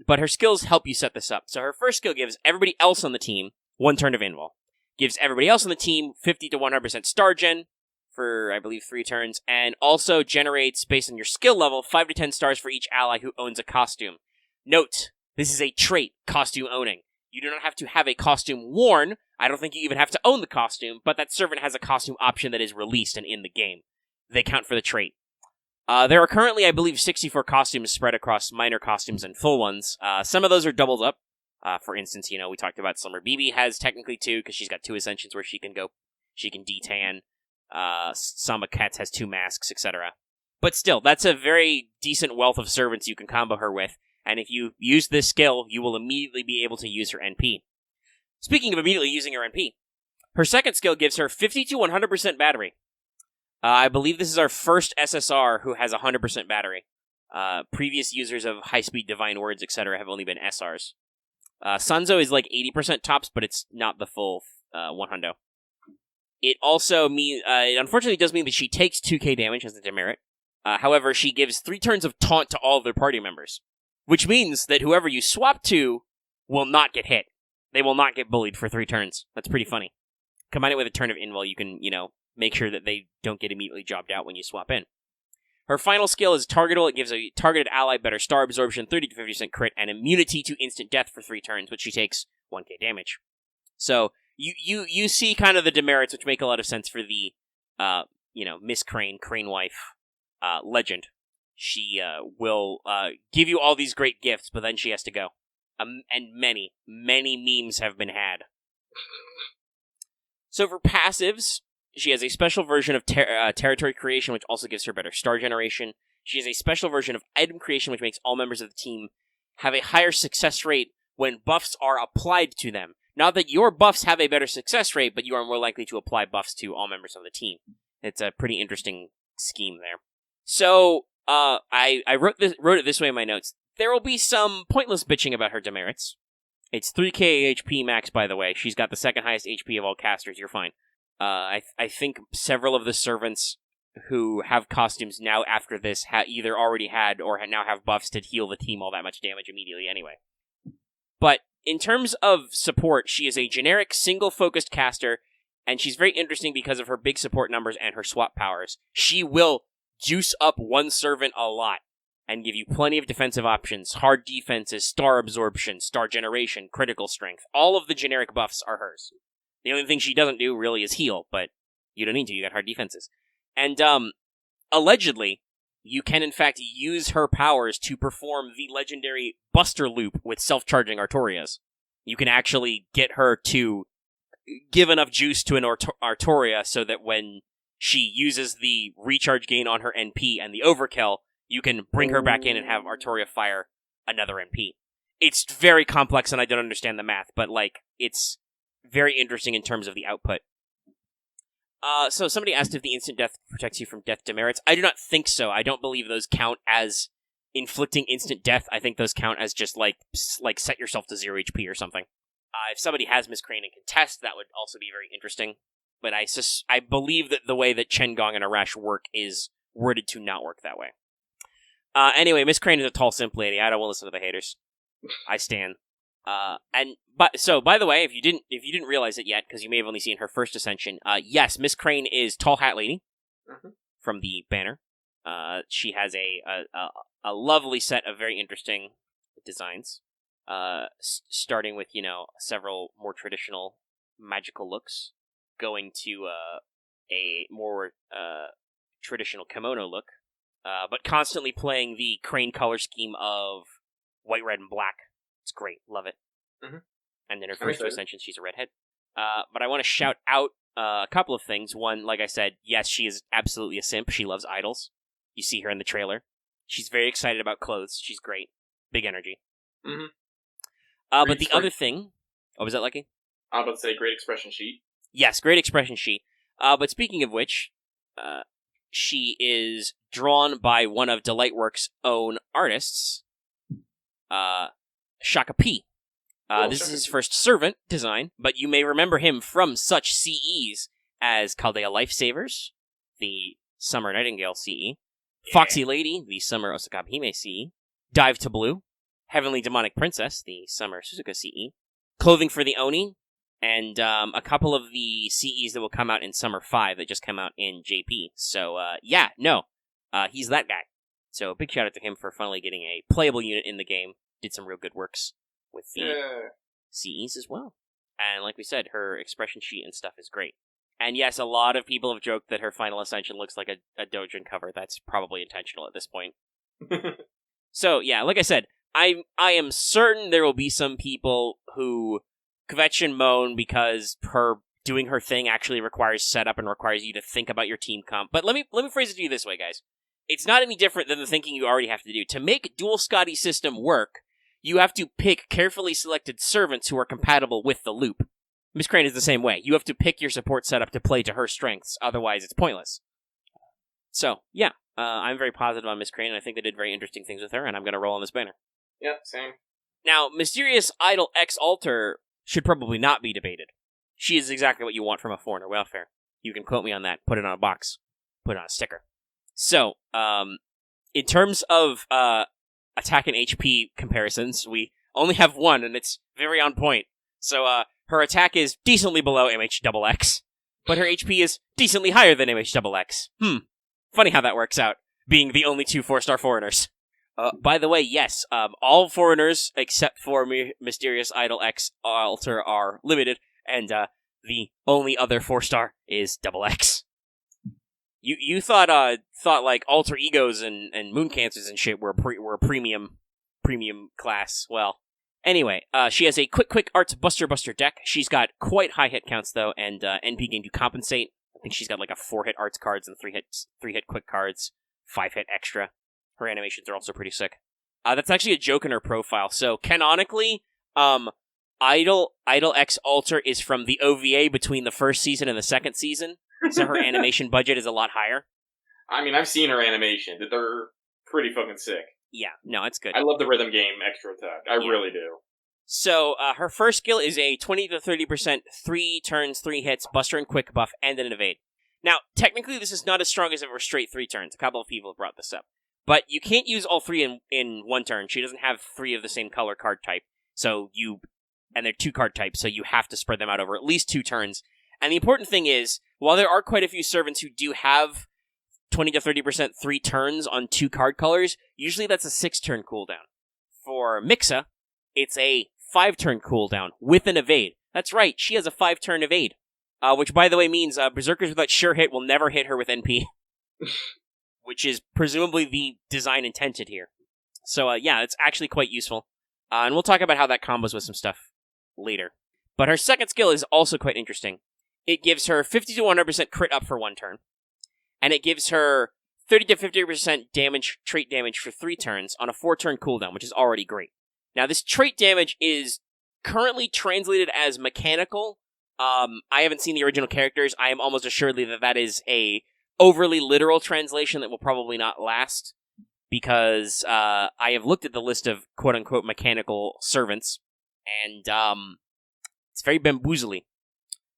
But her skills help you set this up. So her first skill gives everybody else on the team 1 turn of invul. Gives everybody else on the team 50 to 100% star gen for, I believe, 3 turns. And also generates, based on your skill level, 5 to 10 stars for each ally who owns a costume. Note, this is a trait, costume owning. You do not have to have a costume worn. I don't think you even have to own the costume, but that servant has a costume option that is released and in the game. They count for the trait. There are currently, I believe, 64 costumes spread across minor costumes and full ones. Some of those are doubled up. For instance, we talked about Summer BB has technically 2, because she's got 2 ascensions where she can detan. Samba Cats has 2 masks, etc. But still, that's a very decent wealth of servants you can combo her with, and if you use this skill, you will immediately be able to use her NP. Speaking of immediately using her NP, her second skill gives her 50 to 100% battery. I believe this is our first SSR who has 100% battery. Previous users of high-speed divine words, etc. have only been SRs. Sunzo is like 80% tops, but it's not the full 100. It also it unfortunately does mean that she takes 2k damage as a demerit. However, she gives 3 turns of taunt to all of their party members, which means that whoever you swap to will not get hit. They will not get bullied for 3 turns. That's pretty funny. Combine it with a turn of invul, you can, make sure that they don't get immediately jobbed out when you swap in. Her final skill is Targetable. It gives a targeted ally better star absorption, 30 to 50% crit, and immunity to instant death for 3 turns, which she takes 1k damage. So, you see kind of the demerits, which make a lot of sense for the, Miss Crane, Crane Wife, legend. She will give you all these great gifts, but then she has to go. And many, many memes have been had. So for passives, she has a special version of territory creation, which also gives her better star generation. She has a special version of item creation, which makes all members of the team have a higher success rate when buffs are applied to them. Not that your buffs have a better success rate, but you are more likely to apply buffs to all members of the team. It's a pretty interesting scheme there. So, I wrote it this way in my notes. There will be some pointless bitching about her demerits. It's 3k HP max, by the way. She's got the second highest HP of all casters. You're fine. I think several of the servants who have costumes now after this either already had or now have buffs to heal the team all that much damage immediately anyway. But in terms of support, she is a generic single-focused caster, and she's very interesting because of her big support numbers and her swap powers. She will juice up one servant a lot and give you plenty of defensive options, hard defenses, star absorption, star generation, critical strength. All of the generic buffs are hers. The only thing she doesn't do really is heal, but you don't need to, you got hard defenses. And, allegedly, you can in fact use her powers to perform the legendary Buster Loop with self-charging Artorias. You can actually get her to give enough juice to an Artoria so that when she uses the recharge gain on her NP and the overkill, you can bring her back in and have Artoria fire another NP. It's very complex and I don't understand the math, but, it's very interesting in terms of the output. So somebody asked if the instant death protects you from death demerits. I do not think so. I don't believe those count as inflicting instant death. I think those count as just, set yourself to 0 HP or something. If somebody has Miss Crane and can test, that would also be very interesting. But I believe that the way that Chen Gong and Arash work is worded to not work that way. Anyway, Miss Crane is a tall, simp lady. I don't want to listen to the haters. I stan. By the way, if you didn't realize it yet, because you may have only seen her first ascension, yes, Miss Crane is Tall Hat Lady from the banner. She has a lovely set of very interesting designs, starting with several more traditional magical looks, going to a more traditional kimono look, but constantly playing the Crane color scheme of white, red, and black. It's great. Love it. Mm-hmm. And then her first two ascensions, she's a redhead. But I want to shout out a couple of things. One, like I said, yes, she is absolutely a simp. She loves idols. You see her in the trailer. She's very excited about clothes. She's great. Big energy. Mm-hmm. But the other thing... Oh, was that Lucky? I was about to say great expression sheet. Yes, great expression sheet. But speaking of which, she is drawn by one of Delightworks' own artists, Shaka P. This is his first servant design, but you may remember him from such CEs as Chaldea Lifesavers, the Summer Nightingale CE, Foxy Lady, the Summer Osaka Hime CE, Dive to Blue, Heavenly Demonic Princess, the Summer Suzuka CE, Clothing for the Oni, and a couple of the CEs that will come out in Summer 5 that just came out in JP. So, he's that guy. So, big shout out to him for finally getting a playable unit in the game. Did some real good works with the CEs as well. And like we said, her expression sheet and stuff is great. And yes, a lot of people have joked that her final ascension looks like a Dojin cover. That's probably intentional at this point. So, yeah, like I said, I am certain there will be some people who kvetch and moan because her doing her thing actually requires setup and requires you to think about your team comp. But let me phrase it to you this way, guys. It's not any different than the thinking you already have to do. To make Dual Scotty system work, you have to pick carefully selected servants who are compatible with the loop. Miss Crane is the same way. You have to pick your support setup to play to her strengths, otherwise it's pointless. So, yeah, I'm very positive on Miss Crane, and I think they did very interesting things with her, and I'm going to roll on this banner. Yep, same. Now, Mysterious Idol X Alter should probably not be debated. She is exactly what you want from a foreigner welfare. You can quote me on that, put it on a box, put it on a sticker. So, in terms of attack and HP comparisons, we only have one, and it's very on point. So, her attack is decently below MHXX, but her HP is decently higher than MHXX. Funny how that works out, being the only two 4-star foreigners. By the way, yes, all foreigners except for Mysterious Idol X Alter are limited, and the only other 4-star is XX. You thought like alter egos and moon cancers and shit were a premium class. Well, anyway, she has a quick arts buster deck. She's got quite high hit counts though, and NP gain to compensate. I think she's got like a 4-hit arts cards and 3-hit quick cards, 5-hit extra. Her animations are also pretty sick. That's actually a joke in her profile. So canonically, Idol X Alter is from the OVA between the first season and the second season. So her animation budget is a lot higher. I mean, I've seen her animation. They're pretty fucking sick. Yeah, no, it's good. I love the rhythm game extra attack. I really do. So, her first skill is a 20 to 30% 3 turns, 3 hits, Buster and Quick buff, and an evade. Now, technically, this is not as strong as if it were straight 3 turns. A couple of people have brought this up. But you can't use all 3 in one turn. She doesn't have 3 of the same color card type. And they're 2 card types, so you have to spread them out over at least 2 turns. And the important thing is, while there are quite a few servants who do have 20 to 30% 3 turns on 2 card colors, usually that's a 6-turn cooldown. For Mixa, it's a 5-turn cooldown with an evade. That's right, she has a 5-turn evade. Which, by the way, means Berserkers without sure hit will never hit her with NP. Which is presumably the design intended here. So, yeah, it's actually quite useful. And we'll talk about how that combos with some stuff later. But her second skill is also quite interesting. It gives her 50 to 100% crit up for 1 turn. And it gives her 30 to 50% damage, trait damage for 3 turns on a 4-turn cooldown, which is already great. Now, this trait damage is currently translated as mechanical. I haven't seen the original characters. I am almost assuredly that is a overly literal translation that will probably not last, because I have looked at the list of quote-unquote mechanical servants, and it's very bamboozly.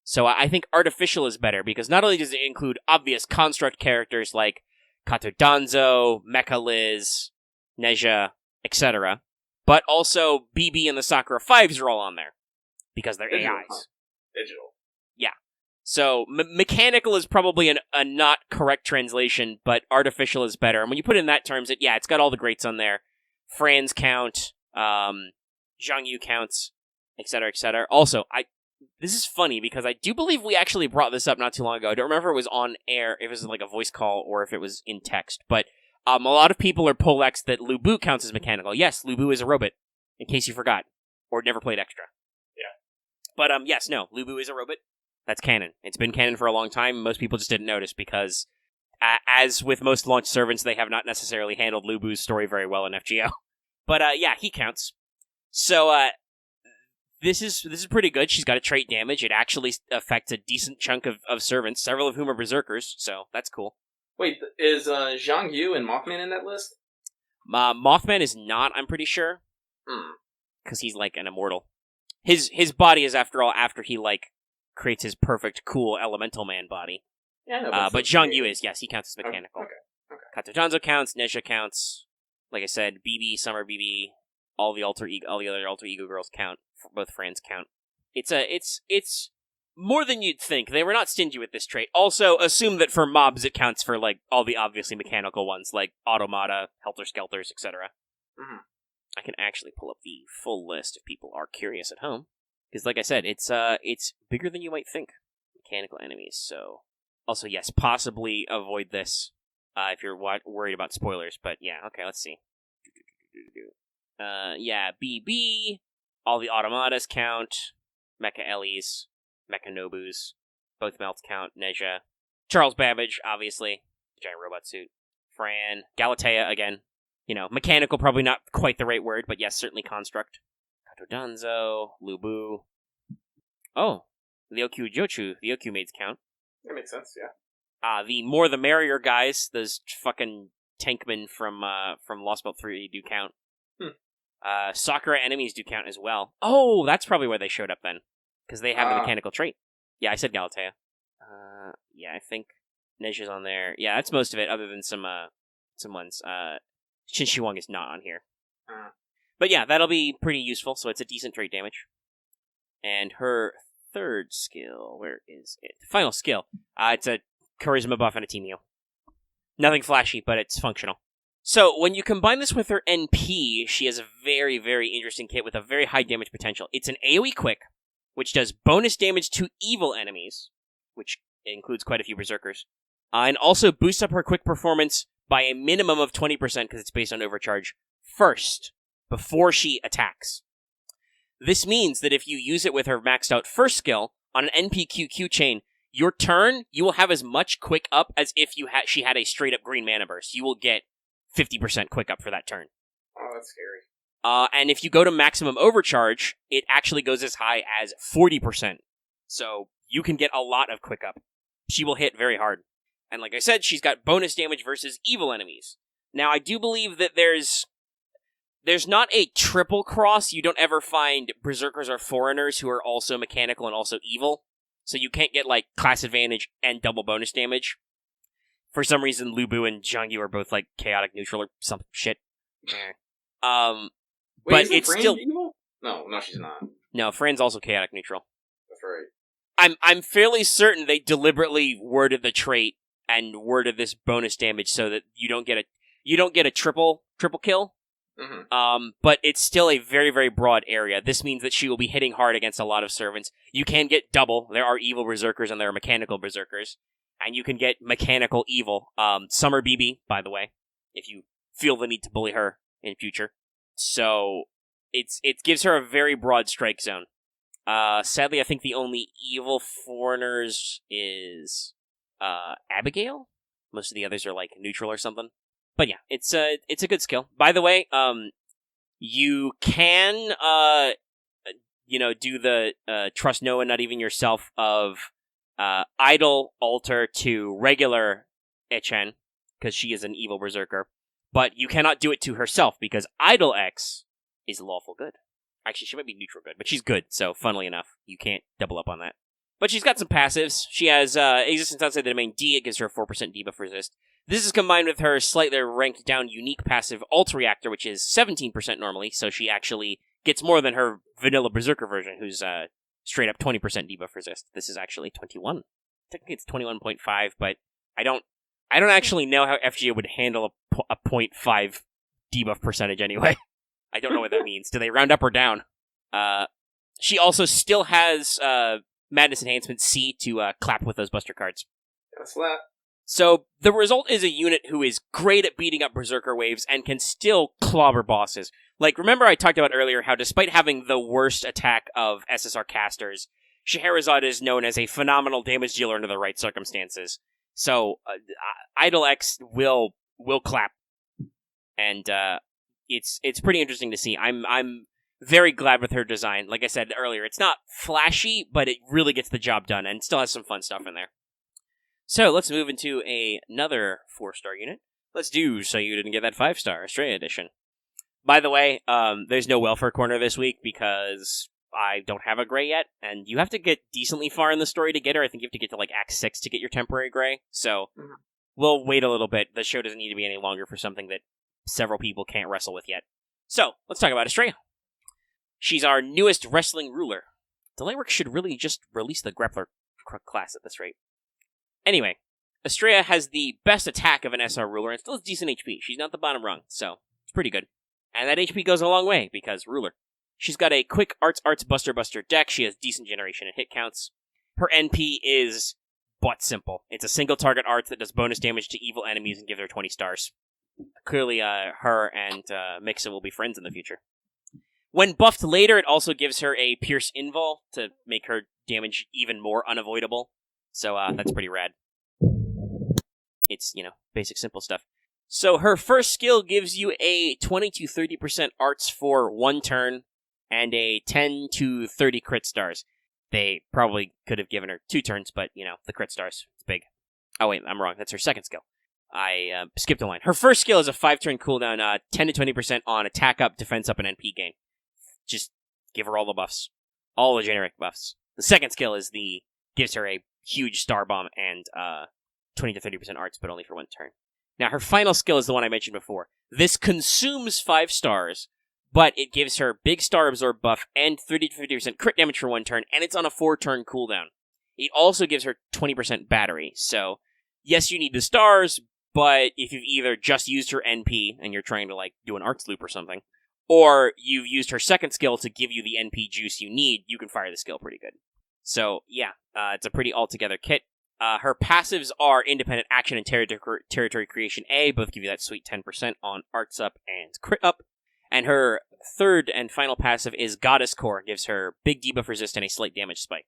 So I think artificial is better, because not only does it include obvious construct characters like Kato Danzo, Mecha Liz, Neja, etc., but also BB and the Sakura 5s are all on there, because they're Digital, AIs. huh? Digital. Yeah. So mechanical is probably a not correct translation, but artificial is better. And when you put it in that terms, it's got all the greats on there. Franz count, Zhang Yu counts, etc., etc. Also, this is funny because I do believe we actually brought this up not too long ago. I don't remember if it was on air, if it was like a voice call, or if it was in text. But a lot of people are polex that Lubu counts as mechanical. Yes, Lubu is a robot, in case you forgot, or never played extra. Yeah. But yes, no, Lubu is a robot. That's canon. It's been canon for a long time. Most people just didn't notice because, as with most launch servants, they have not necessarily handled Lubu's story very well in FGO. But yeah, he counts. So this is pretty good. She's got a trait damage. It actually affects a decent chunk of servants, several of whom are berserkers. So that's cool. Wait, is Zhang Yu and Mothman in that list? Mothman is not. I'm pretty sure, because he's like an immortal. His body is, after all, after he creates his perfect, cool Elemental Man body. Yeah, no, but Zhang Yu is, yes, he counts as mechanical. Okay. Kato Danzo counts, Neja counts. Like I said, BB, Summer BB, all the other alter ego girls count. Both friends count. It's more than you'd think. They were not stingy with this trait. Also, assume that for mobs it counts for all the obviously mechanical ones, like Automata, Helter Skelters, etc. Mm-hmm. I can actually pull up the full list if people are curious at home. Because, like I said, it's bigger than you might think. Mechanical enemies. So, also, yes, possibly avoid this if you're worried about spoilers. But yeah, okay, let's see. Yeah, BB. All the Automatas count. Mecha Ellies. Mecha Nobus. Both Melts count. Neja. Charles Babbage, obviously. Giant robot suit. Fran. Galatea, again. Mechanical, probably not quite the right word, but yes, certainly construct. Kato Danzo, Lubu. Oh, the Okyu Jochu, the Okyu maids count. That makes sense, yeah. The more the merrier guys, those fucking tankmen from Lost Belt 3 do count. Sakura enemies do count as well. Oh, that's probably where they showed up then. Because they have the mechanical trait. Yeah, I said Galatea. Yeah, I think Neja's on there. Yeah, that's most of it, other than some ones. Shin Shiwang is not on here. But yeah, that'll be pretty useful, so it's a decent trait damage. And her third skill, where is it? Final skill. It's a charisma buff and a team heal. Nothing flashy, but it's functional. So, when you combine this with her NP, she has a very, very interesting kit with a very high damage potential. It's an AoE quick, which does bonus damage to evil enemies, which includes quite a few berserkers, and also boosts up her quick performance by a minimum of 20% because it's based on overcharge first, before she attacks. This means that if you use it with her maxed out first skill on an NPQQ chain, your turn, you will have as much quick up as if she had a straight up green mana burst. You will get 50% quick up for that turn. Oh, that's scary. And if you go to maximum overcharge, it actually goes as high as 40%. So you can get a lot of quick up. She will hit very hard. And like I said, she's got bonus damage versus evil enemies. Now, I do believe that there's there's not a triple cross. You don't ever find Berserkers or Foreigners who are also mechanical and also evil. So you can't get, like, class advantage and double bonus damage. For some reason, Lubu and Jiangyu are both, like, chaotic neutral or some shit. Wait, but isn't it's Fran still... evil? No, she's not. No, Fran's also chaotic neutral. That's right. I'm fairly certain they deliberately worded the trait and worded this bonus damage so that you don't get a triple kill. Mm-hmm. But it's still a very, very broad area. This means that she will be hitting hard against a lot of servants. You can get double. There are evil berserkers and there are mechanical berserkers. And you can get mechanical evil. Summer BB, by the way, if you feel the need to bully her in future. So it gives her a very broad strike zone. Sadly, I think the only evil foreigners is Abigail. Most of the others are like neutral or something. But yeah, it's a good skill. By the way, you can do the trust no one, not even yourself of idol alter to regular Echen because she is an evil berserker. But you cannot do it to herself because idol X is lawful good. Actually, she might be neutral good, but she's good. So, funnily enough, you can't double up on that. But she's got some passives. She has existence outside the domain D. It gives her a 4% debuff resist. This is combined with her slightly ranked down unique passive Alt Reactor, which is 17% normally. So she actually gets more than her vanilla berserker version, who's straight up 20% debuff resist. This is actually 21. Technically, it's 21.5, but I don't actually know how FGA would handle a 0.5 debuff percentage anyway. I don't know what that means. Do they round up or down? She also still has Madness Enhancement C to clap with those buster cards. That's that. So the result is a unit who is great at beating up Berserker waves and can still clobber bosses. Like, remember I talked about earlier how despite having the worst attack of SSR casters, Scheherazade is known as a phenomenal damage dealer under the right circumstances. So, Idol X will clap. And, it's pretty interesting to see. I'm very glad with her design. Like I said earlier, it's not flashy, but it really gets the job done and still has some fun stuff in there. So, let's move into another 4-star unit. Let's do So You Didn't Get That 5-star, Australia Edition. By the way, there's no welfare corner this week because I don't have a gray yet, and you have to get decently far in the story to get her. I think you have to get to, like, Act 6 to get your temporary gray, so we'll wait a little bit. The show doesn't need to be any longer for something that several people can't wrestle with yet. So, let's talk about Australia. She's our newest wrestling ruler. Delayworks should really just release the grappler class at this rate. Anyway, Estrella has the best attack of an SR ruler and still has decent HP. She's not the bottom rung, so it's pretty good. And that HP goes a long way, because ruler. She's got a quick Arts Buster deck. She has decent generation and hit counts. Her NP is but simple. It's a single target Arts that does bonus damage to evil enemies and gives her 20 stars. Clearly, her and Mixa will be friends in the future. When buffed later, it also gives her a Pierce Invul to make her damage even more unavoidable. So, that's pretty rad. It's, basic simple stuff. So, her first skill gives you a 20 to 30% arts for 1 turn, and a 10 to 30 crit stars. They probably could have given her 2 turns, but, the crit stars, it's big. Oh wait, I'm wrong, that's her second skill. I skipped a line. Her first skill is a 5-turn cooldown, 10 to 20% on attack up, defense up, and NP gain. Just give her all the buffs. All the generic buffs. The second skill gives her a huge star bomb and 20 to 30% arts, but only for 1 turn. Now, her final skill is the one I mentioned before. This consumes 5 stars, but it gives her big star absorb buff and 30 to 50% crit damage for 1 turn, and it's on a 4-turn cooldown. It also gives her 20% battery, so yes, you need the stars, but if you've either just used her NP and you're trying to, do an arts loop or something, or you've used her second skill to give you the NP juice you need, you can fire the skill pretty good. So, yeah, it's a pretty altogether kit. Her passives are Independent Action and Territory Creation A, both give you that sweet 10% on Arts Up and Crit Up. And her third and final passive is Goddess Core, gives her big debuff resist and a slight damage spike.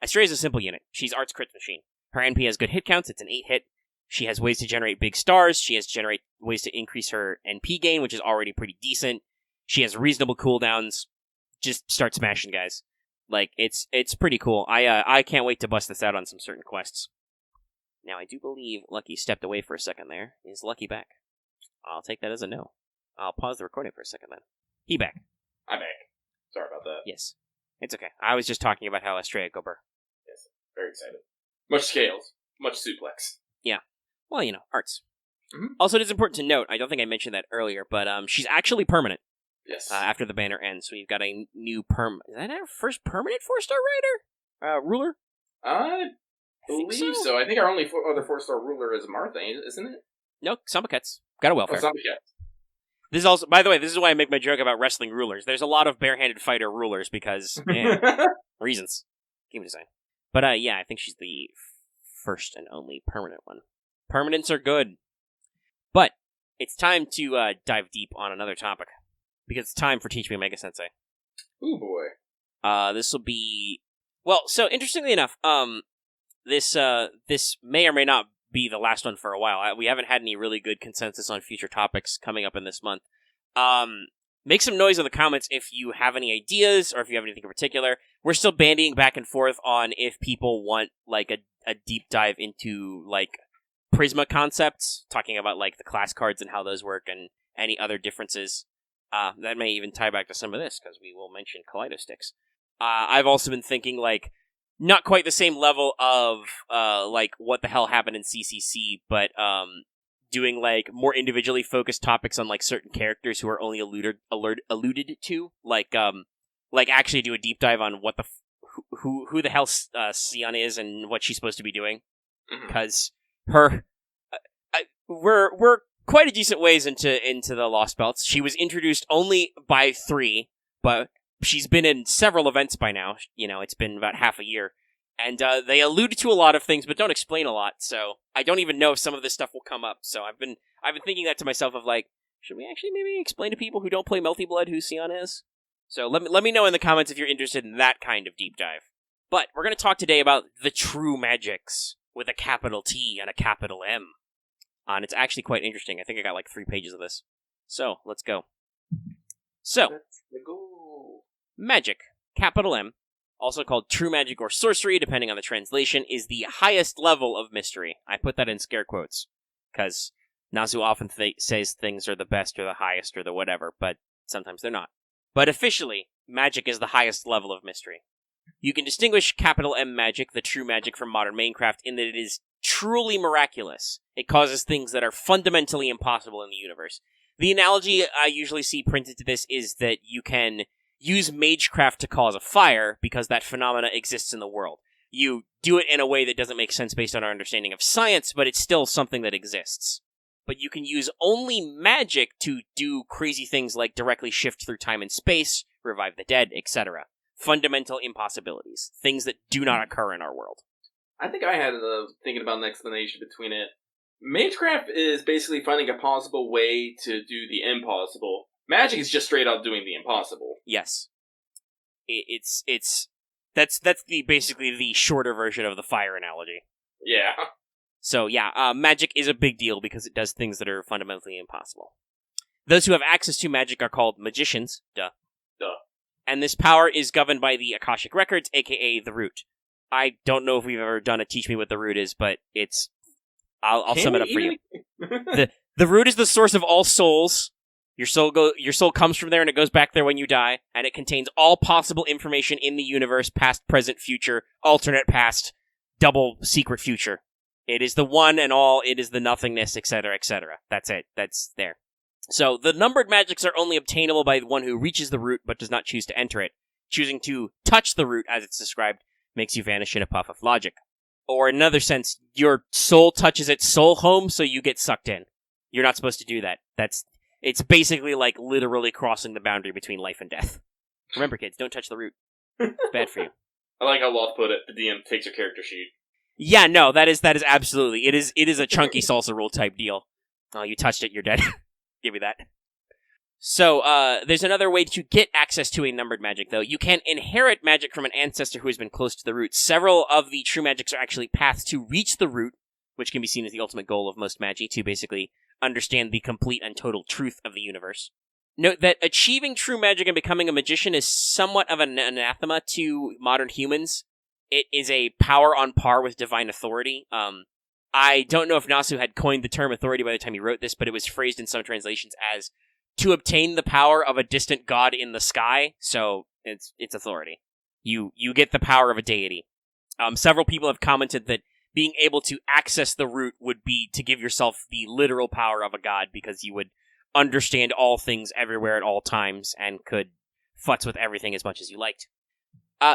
Estrella's a simple unit. She's Arts Crit Machine. Her NP has good hit counts, it's an 8-hit. She has ways to generate big stars, she has ways to increase her NP gain, which is already pretty decent. She has reasonable cooldowns. Just start smashing, guys. It's pretty cool. I can't wait to bust this out on some certain quests. Now, I do believe Lucky stepped away for a second there. Is Lucky back? I'll take that as a no. I'll pause the recording for a second then. He back. I'm back. Sorry about that. Yes. It's okay. I was just talking about how Estrella go burr. Yes, very excited. Much scales, much suplex. Well, arts. Mhm. Also, it is important to note, I don't think I mentioned that earlier, but she's actually permanent Yes. after the banner ends. So we've got a new Is that our first permanent 4-star rider? Ruler? I think believe so. so. I think our only other 4-star ruler is Martha, isn't it? No, Sambakets. Got a welfare. Oh, Zombie Cat. This is also, by the way, this is why I make my joke about wrestling rulers. There's a lot of barehanded fighter rulers because, man, reasons. Game design. But, yeah, I think she's the first and only permanent one. Permanents are good. But it's time to dive deep on another topic. Because it's time for Teach Me Omega Sensei. Ooh, boy. This will be... Well, so, interestingly enough, this may or may not be the last one for a while. We haven't had any really good consensus on future topics coming up in this month. Make some noise in the comments if you have any ideas or if you have anything in particular. We're still bandying back and forth on if people want like a deep dive into like Prisma concepts, talking about like the class cards and how those work and any other differences. That may even tie back to some of this because we will mention Kaleidosticks. I've also been thinking like not quite the same level of like what the hell happened in CCC, but doing like more individually focused topics on like certain characters who are only alluded to, like actually do a deep dive on what the who the hell Sion is and what she's supposed to be doing, because we're quite a decent ways into the Lost Belts. She was introduced only by 3, but she's been in several events by now. It's been about half a year. And they allude to a lot of things, but don't explain a lot. So I don't even know if some of this stuff will come up. So I've been thinking that to myself of like, should we actually maybe explain to people who don't play Melty Blood who Sion is? So let me know in the comments if you're interested in that kind of deep dive. But we're going to talk today about the true magics with a capital T and a capital M. And it's actually quite interesting. I think I got like 3 pages of this. So let's go. So Let's go. magic, capital M, also called true magic or sorcery, depending on the translation, is the highest level of mystery. I put that in scare quotes, because Nasu often says things are the best or the highest or the whatever, but sometimes they're not. But officially, magic is the highest level of mystery. You can distinguish capital M magic, the true magic, from modern Minecraft in that it is truly miraculous. It causes things that are fundamentally impossible in the universe. The analogy I usually see printed to this is that you can use magecraft to cause a fire because that phenomena exists in the world. You do it in a way that doesn't make sense based on our understanding of science, but it's still something that exists. But you can use only magic to do crazy things like directly shift through time and space, revive the dead, etc. Fundamental impossibilities. Things that do not occur in our world. I think I had thinking about an explanation between it. Magecraft is basically finding a possible way to do the impossible. Magic is just straight up doing the impossible. Yes. That's basically the shorter version of the fire analogy. Yeah. So yeah, magic is a big deal because it does things that are fundamentally impossible. Those who have access to magic are called magicians. Duh. And this power is governed by the Akashic Records, aka the Root. I don't know if we've ever done a Teach Me What the Root is, but it's... I'll sum it up for you. The Root is the source of all souls. Your soul comes from there and it goes back there when you die, and it contains all possible information in the universe, past, present, future, alternate past, double secret future. It is the one and all, it is the nothingness, etc., etc. That's it. That's there. So, the numbered magics are only obtainable by one who reaches the root but does not choose to enter it. Choosing to touch the root, as it's described, makes you vanish in a puff of logic. Or in another sense, your soul touches its soul home, so you get sucked in. You're not supposed to do that. It's basically like literally crossing the boundary between life and death. Remember, kids, don't touch the root. It's bad for you. I like how Loth put it. The DM takes your character sheet. Yeah, no, that is absolutely. It is a chunky salsa rule type deal. Oh, you touched it, you're dead. Give me that. So, there's another way to get access to a numbered magic, though. You can inherit magic from an ancestor who has been close to the root. Several of the true magics are actually paths to reach the root, which can be seen as the ultimate goal of most magi, to basically understand the complete and total truth of the universe. Note that achieving true magic and becoming a magician is somewhat of an anathema to modern humans. It is a power on par with divine authority. I don't know if Nasu had coined the term authority by the time he wrote this, but it was phrased in some translations as to obtain the power of a distant god in the sky, so it's authority. You get the power of a deity. Several people have commented that being able to access the root would be to give yourself the literal power of a god, because you would understand all things everywhere at all times and could futz with everything as much as you liked.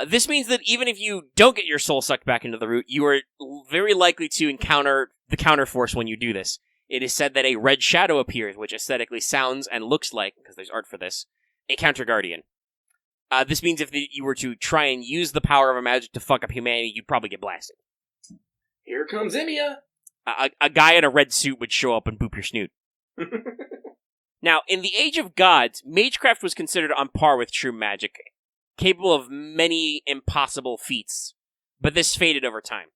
This means that even if you don't get your soul sucked back into the root, you are very likely to encounter the counterforce when you do this. It is said that a red shadow appears, which aesthetically sounds and looks like, because there's art for this, a counter-guardian. This means if you were to try and use the power of a magic to fuck up humanity, you'd probably get blasted. Here comes India! A guy in a red suit would show up and boop your snoot. Now, in the Age of Gods, magecraft was considered on par with true magic, capable of many impossible feats, but this faded over time.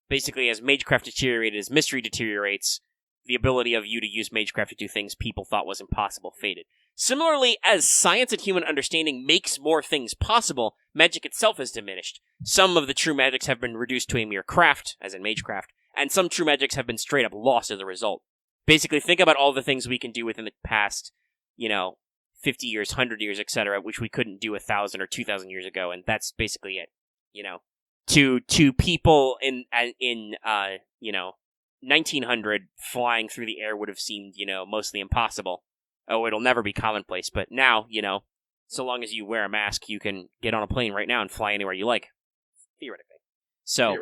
Basically, as magecraft deteriorated, as mystery deteriorates, the ability of you to use magecraft to do things people thought was impossible faded. Similarly, as science and human understanding makes more things possible, magic itself has diminished. Some of the true magics have been reduced to a mere craft, as in magecraft, and some true magics have been straight up lost as a result. Basically, think about all the things we can do within the past, 50 years, 100 years, etc., which we couldn't do 1,000 or 2,000 years ago, and that's basically it. To people in 1900, flying through the air would have seemed, mostly impossible. Oh, it'll never be commonplace, but now, so long as you wear a mask, you can get on a plane right now and fly anywhere you like. Theoretically. So,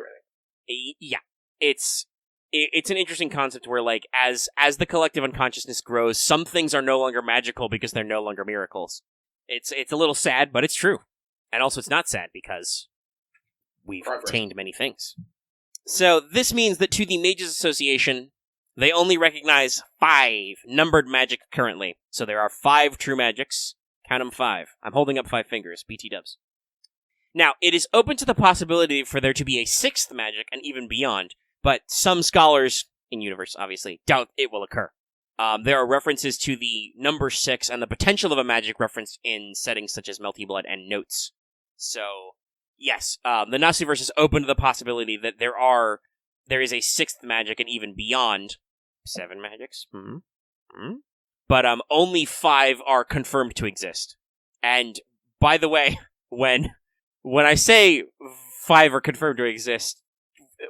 yeah, it's an interesting concept where, as the collective unconsciousness grows, some things are no longer magical because they're no longer miracles. It's a little sad, but it's true. And also it's not sad because we've obtained many things. So this means that to the Mages Association, they only recognize 5 numbered magic currently. So there are 5 true magics. Count them 5. I'm holding up 5 fingers. BT dubs. Now, it is open to the possibility for there to be a 6th magic and even beyond, but some scholars, in universe obviously, doubt it will occur. There are references to the number 6 and the potential of a magic referenced in settings such as Melty Blood and Notes. So, yes, the Nasuverse is open to the possibility that there is a 6th magic and even beyond. 7 magics? But only 5 are confirmed to exist. And, by the way, when I say 5 are confirmed to exist,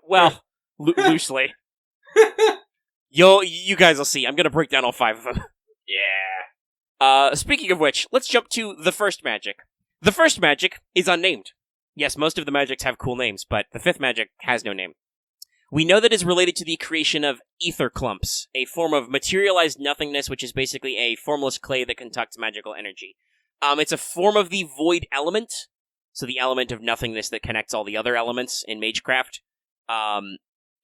well, loosely. You guys will see. I'm going to break down all 5 of them. Yeah. Speaking of which, let's jump to the first magic. The first magic is unnamed. Yes, most of the magics have cool names, but the 5th magic has no name. We know that it's related to the creation of ether clumps, a form of materialized nothingness, which is basically a formless clay that conducts magical energy. It's a form of the void element, so the element of nothingness that connects all the other elements in magecraft.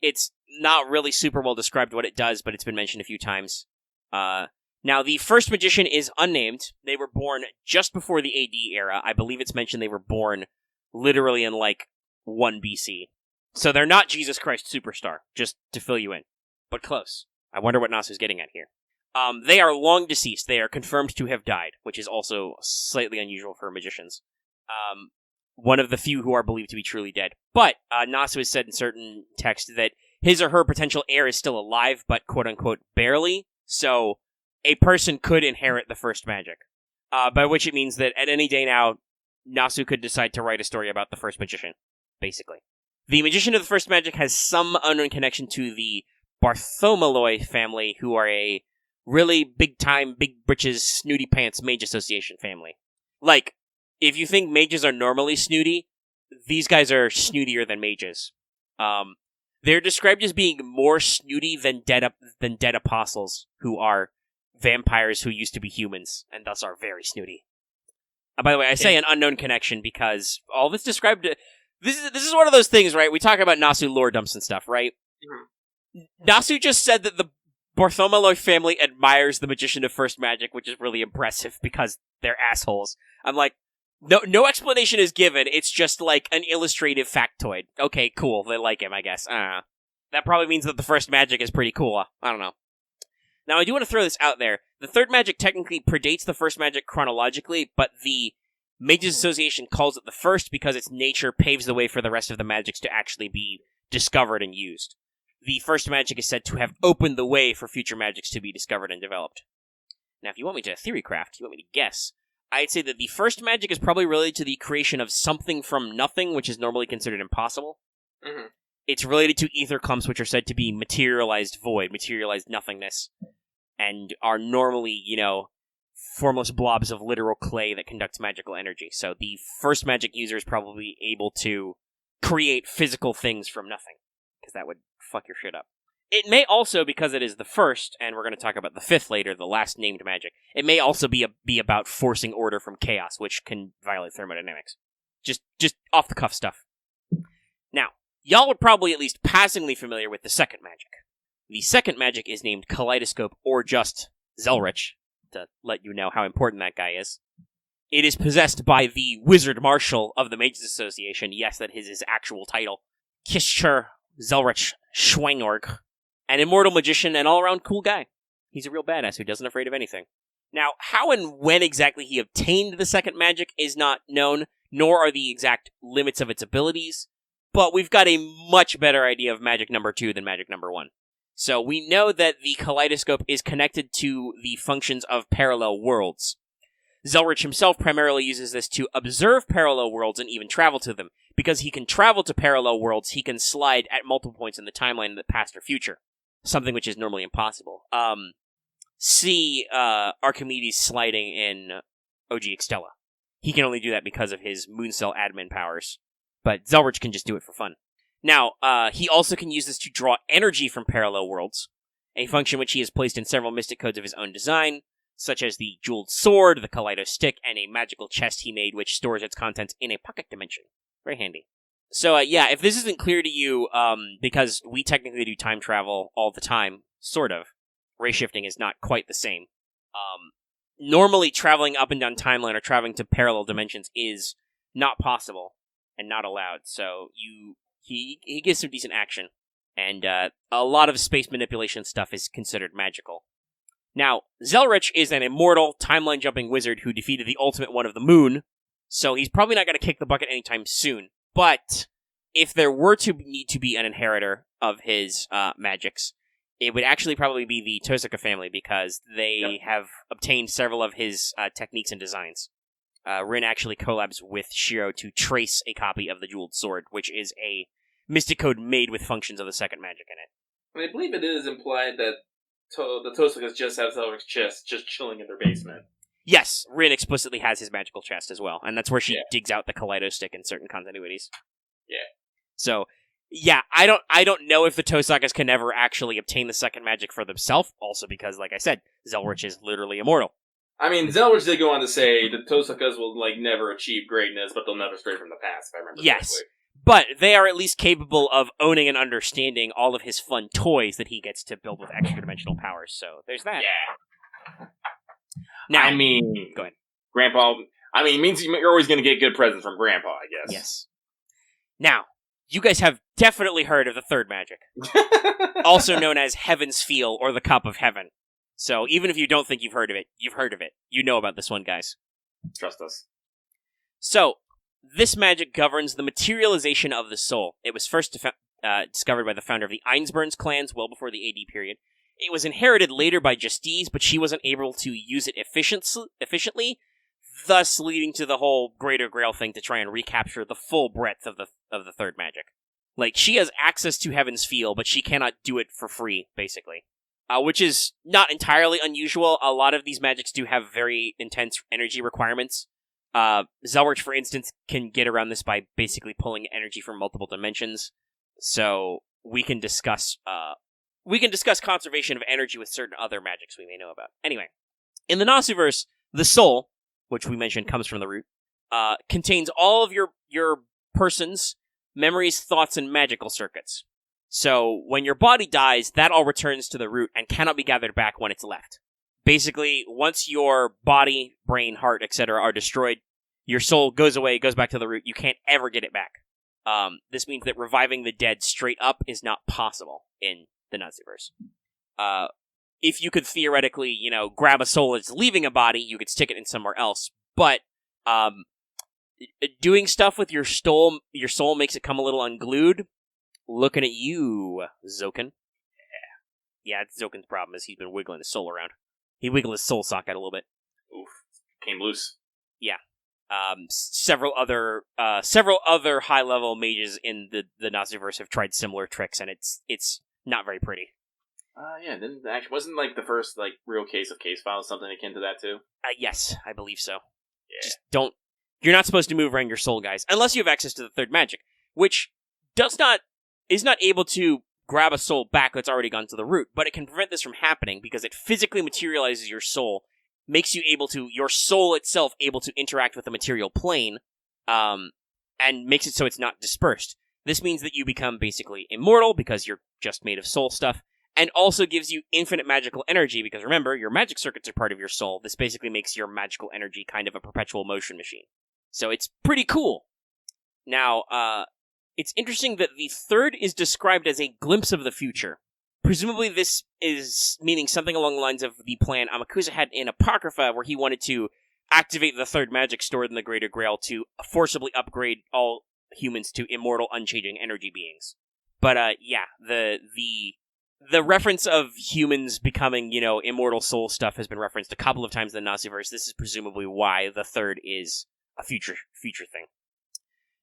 It's not really super well described what it does, but it's been mentioned a few times. Now, the first magician is unnamed. They were born just before the AD era. I believe it's mentioned they were born literally in, 1 BC. So they're not Jesus Christ Superstar, just to fill you in. But close. I wonder what Nasu's getting at here. They are long deceased. They are confirmed to have died, which is also slightly unusual for magicians. One of the few who are believed to be truly dead. But Nasu has said in certain texts that his or her potential heir is still alive, but quote-unquote barely. So a person could inherit the first magic. By which it means that at any day now, Nasu could decide to write a story about the first magician, basically. The magician of the first magic has some unknown connection to the Bartholomew family, who are a really big-time, big britches, snooty pants mage association family. If you think mages are normally snooty, these guys are snootier than mages. They're described as being more snooty than dead apostles, who are vampires who used to be humans, and thus are very snooty. By the way, I say an unknown connection because all this described... This is one of those things, right? We talk about Nasu lore dumps and stuff, right? Mm-hmm. Nasu just said that the Bartholomew family admires the magician of first magic, which is really impressive because they're assholes. I'm like, no explanation is given. It's just an illustrative factoid. Okay, cool. They like him, I guess. That probably means that the first magic is pretty cool. I don't know. Now, I do want to throw this out there. The third magic technically predates the first magic chronologically, but the Mages Association calls it the first because its nature paves the way for the rest of the magics to actually be discovered and used. The first magic is said to have opened the way for future magics to be discovered and developed. Now, if you want me to theorycraft, you want me to guess, I'd say that the first magic is probably related to the creation of something from nothing, which is normally considered impossible. Mm-hmm. It's related to ether clumps, which are said to be materialized void, materialized nothingness, and are normally, formless blobs of literal clay that conduct magical energy. So the first magic user is probably able to create physical things from nothing, because that would fuck your shit up. It may also, because it is the first, and we're going to talk about the fifth later, the last named magic, it may also be about forcing order from chaos, which can violate thermodynamics. Just off-the-cuff stuff. Now, y'all are probably at least passingly familiar with the second magic. The second magic is named Kaleidoscope, or just Zelrich, to let you know how important that guy is. It is possessed by the Wizard Marshal of the Mages Association. Yes, that is his actual title. Kishcher Zelrich Schwangorg. An immortal magician and all-around cool guy. He's a real badass who doesn't afraid of anything. Now, how and when exactly he obtained the second magic is not known, nor are the exact limits of its abilities, but we've got a much better idea of magic number 2 than magic number 1. So we know that the Kaleidoscope is connected to the functions of parallel worlds. Zelrich himself primarily uses this to observe parallel worlds and even travel to them. Because he can travel to parallel worlds, he can slide at multiple points in the timeline in the past or future. Something which is normally impossible. See Archimedes sliding in OG Extella. He can only do that because of his Mooncell admin powers. But Zelrich can just do it for fun. Now, he also can use this to draw energy from parallel worlds, a function which he has placed in several mystic codes of his own design, such as the jeweled sword, the Kaleido stick, and a magical chest he made which stores its contents in a pocket dimension. Very handy. So, if this isn't clear to you, because we technically do time travel all the time, sort of, ray shifting is not quite the same. Normally, traveling up and down timeline or traveling to parallel dimensions is not possible and not allowed, so he gives some decent action, and a lot of space manipulation stuff is considered magical. Now, Zelrich is an immortal, timeline-jumping wizard who defeated the ultimate one of the moon, so he's probably not going to kick the bucket anytime soon. But if there were to need to be an inheritor of his magics, it would actually probably be the Tosaka family, because they have obtained several of his techniques and designs. Rin actually collabs with Shiro to trace a copy of the Jeweled Sword, which is a mystic code made with functions of the second magic in it. I believe it is implied that the Tosakas just have Zelrich's chest just chilling in their basement. Yes, Rin explicitly has his magical chest as well, and that's where she digs out the Kaleido stick in certain continuities. Yeah. So, I don't know if the Tosakas can ever actually obtain the second magic for themselves, also because, like I said, Zelrich is literally immortal. I mean, Zelrich did go on to say the Tosakas will, never achieve greatness, but they'll never stray from the past, if I remember correctly. But they are at least capable of owning and understanding all of his fun toys that he gets to build with extra-dimensional powers, so there's that. Yeah. Now, go ahead. Grandpa, it means you're always going to get good presents from Grandpa, I guess. Yes. Now, you guys have definitely heard of the third magic, also known as Heaven's Feel or the Cup of Heaven. So even if you don't think you've heard of it, you've heard of it. You know about this one, guys. Trust us. So, this magic governs the materialization of the soul. It was first discovered by the founder of the Einsburns clans well before the AD period. It was inherited later by Justice, but she wasn't able to use it efficiently, thus leading to the whole Greater Grail thing to try and recapture the full breadth of the third magic. She has access to Heaven's Feel, but she cannot do it for free, basically. Which is not entirely unusual. A lot of these magics do have very intense energy requirements. Zelrich, for instance, can get around this by basically pulling energy from multiple dimensions. So we can discuss conservation of energy with certain other magics we may know about. Anyway, in the Nasuverse, the soul, which we mentioned comes from the root, contains all of your person's memories, thoughts, and magical circuits. So when your body dies, that all returns to the root and cannot be gathered back when it's left. Basically, once your body, brain, heart, etc. are destroyed, your soul goes away, goes back to the root. You can't ever get it back. This means that reviving the dead straight up is not possible in the Nasuverse. If you could theoretically, grab a soul that's leaving a body, you could stick it in somewhere else. But doing stuff with your soul makes it come a little unglued. Looking at you, Zoken. Yeah, it's Zoken's problem is he's been wiggling his soul around. He wiggled his soul socket a little bit. Oof. Came loose. Several other high-level mages in the Naziverse have tried similar tricks, and it's not very pretty. Wasn't like the first like real case of case files something akin to that too? Yes, I believe so. Yeah. Just don't. You're not supposed to move around your soul, guys, unless you have access to the third magic, which is not able to grab a soul back that's already gone to the root, but it can prevent this from happening because it physically materializes your soul, makes your soul itself able to interact with the material plane, and makes it so it's not dispersed. This means that you become basically immortal because you're just made of soul stuff, and also gives you infinite magical energy because remember, your magic circuits are part of your soul. This basically makes your magical energy kind of a perpetual motion machine. So it's pretty cool. Now, it's interesting that the third is described as a glimpse of the future. Presumably this is meaning something along the lines of the plan Amakusa had in Apocrypha, where he wanted to activate the third magic stored in the Greater Grail to forcibly upgrade all humans to immortal, unchanging energy beings. But, the reference of humans becoming, immortal soul stuff has been referenced a couple of times in the Naziverse. This is presumably why the third is a future thing.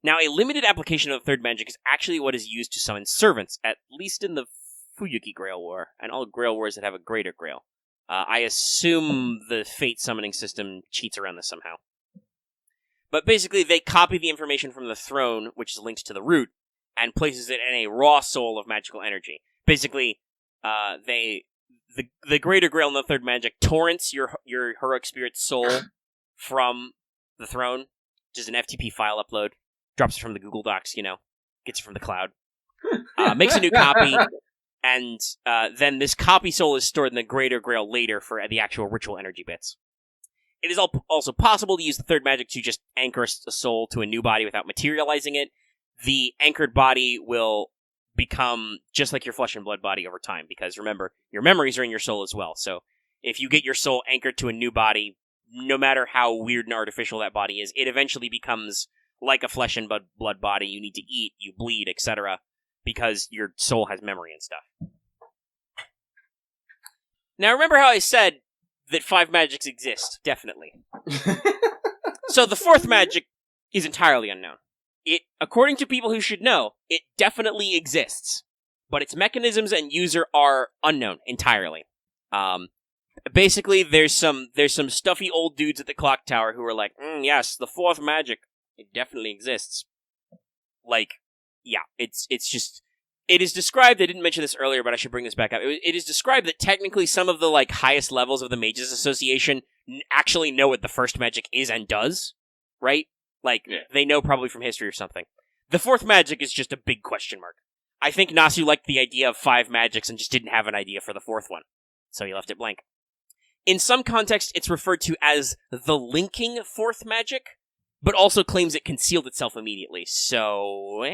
Now, a limited application of the third magic is actually what is used to summon servants, at least in the Fuyuki Grail War, and all Grail Wars that have a Greater Grail. I assume the Fate summoning system cheats around this somehow. But basically, they copy the information from the throne, which is linked to the root, and places it in a raw soul of magical energy. Basically, the Greater Grail and the third magic torrents your heroic spirit soul from the throne, just an FTP file upload, drops it from the Google Docs, gets it from the cloud, makes a new copy, and then this copy soul is stored in the Greater Grail later for the actual ritual energy bits. It is also possible to use the third magic to just anchor a soul to a new body without materializing it. The anchored body will become just like your flesh and blood body over time, because remember, your memories are in your soul as well. So if you get your soul anchored to a new body, no matter how weird and artificial that body is, it eventually becomes like a flesh and blood body. You need to eat, you bleed, etc., because your soul has memory and stuff. Now remember how I said that 5 magics exist? Definitely. So the 4th magic is entirely unknown. It, according to people who should know, it definitely exists, but its mechanisms and user are unknown entirely. Basically, there's some stuffy old dudes at the clock tower who are like, yes, the 4th magic, it definitely exists. Like, yeah, it's just, it is described, I didn't mention this earlier, but I should bring this back up. It is described that technically some of the, highest levels of the Mages Association actually know what the first magic is and does, right? They know probably from history or something. The 4th magic is just a big question mark. I think Nasu liked the idea of 5 magics and just didn't have an idea for the 4th one, so he left it blank. In some contexts, it's referred to as the linking 4th magic, but also claims it concealed itself immediately, so,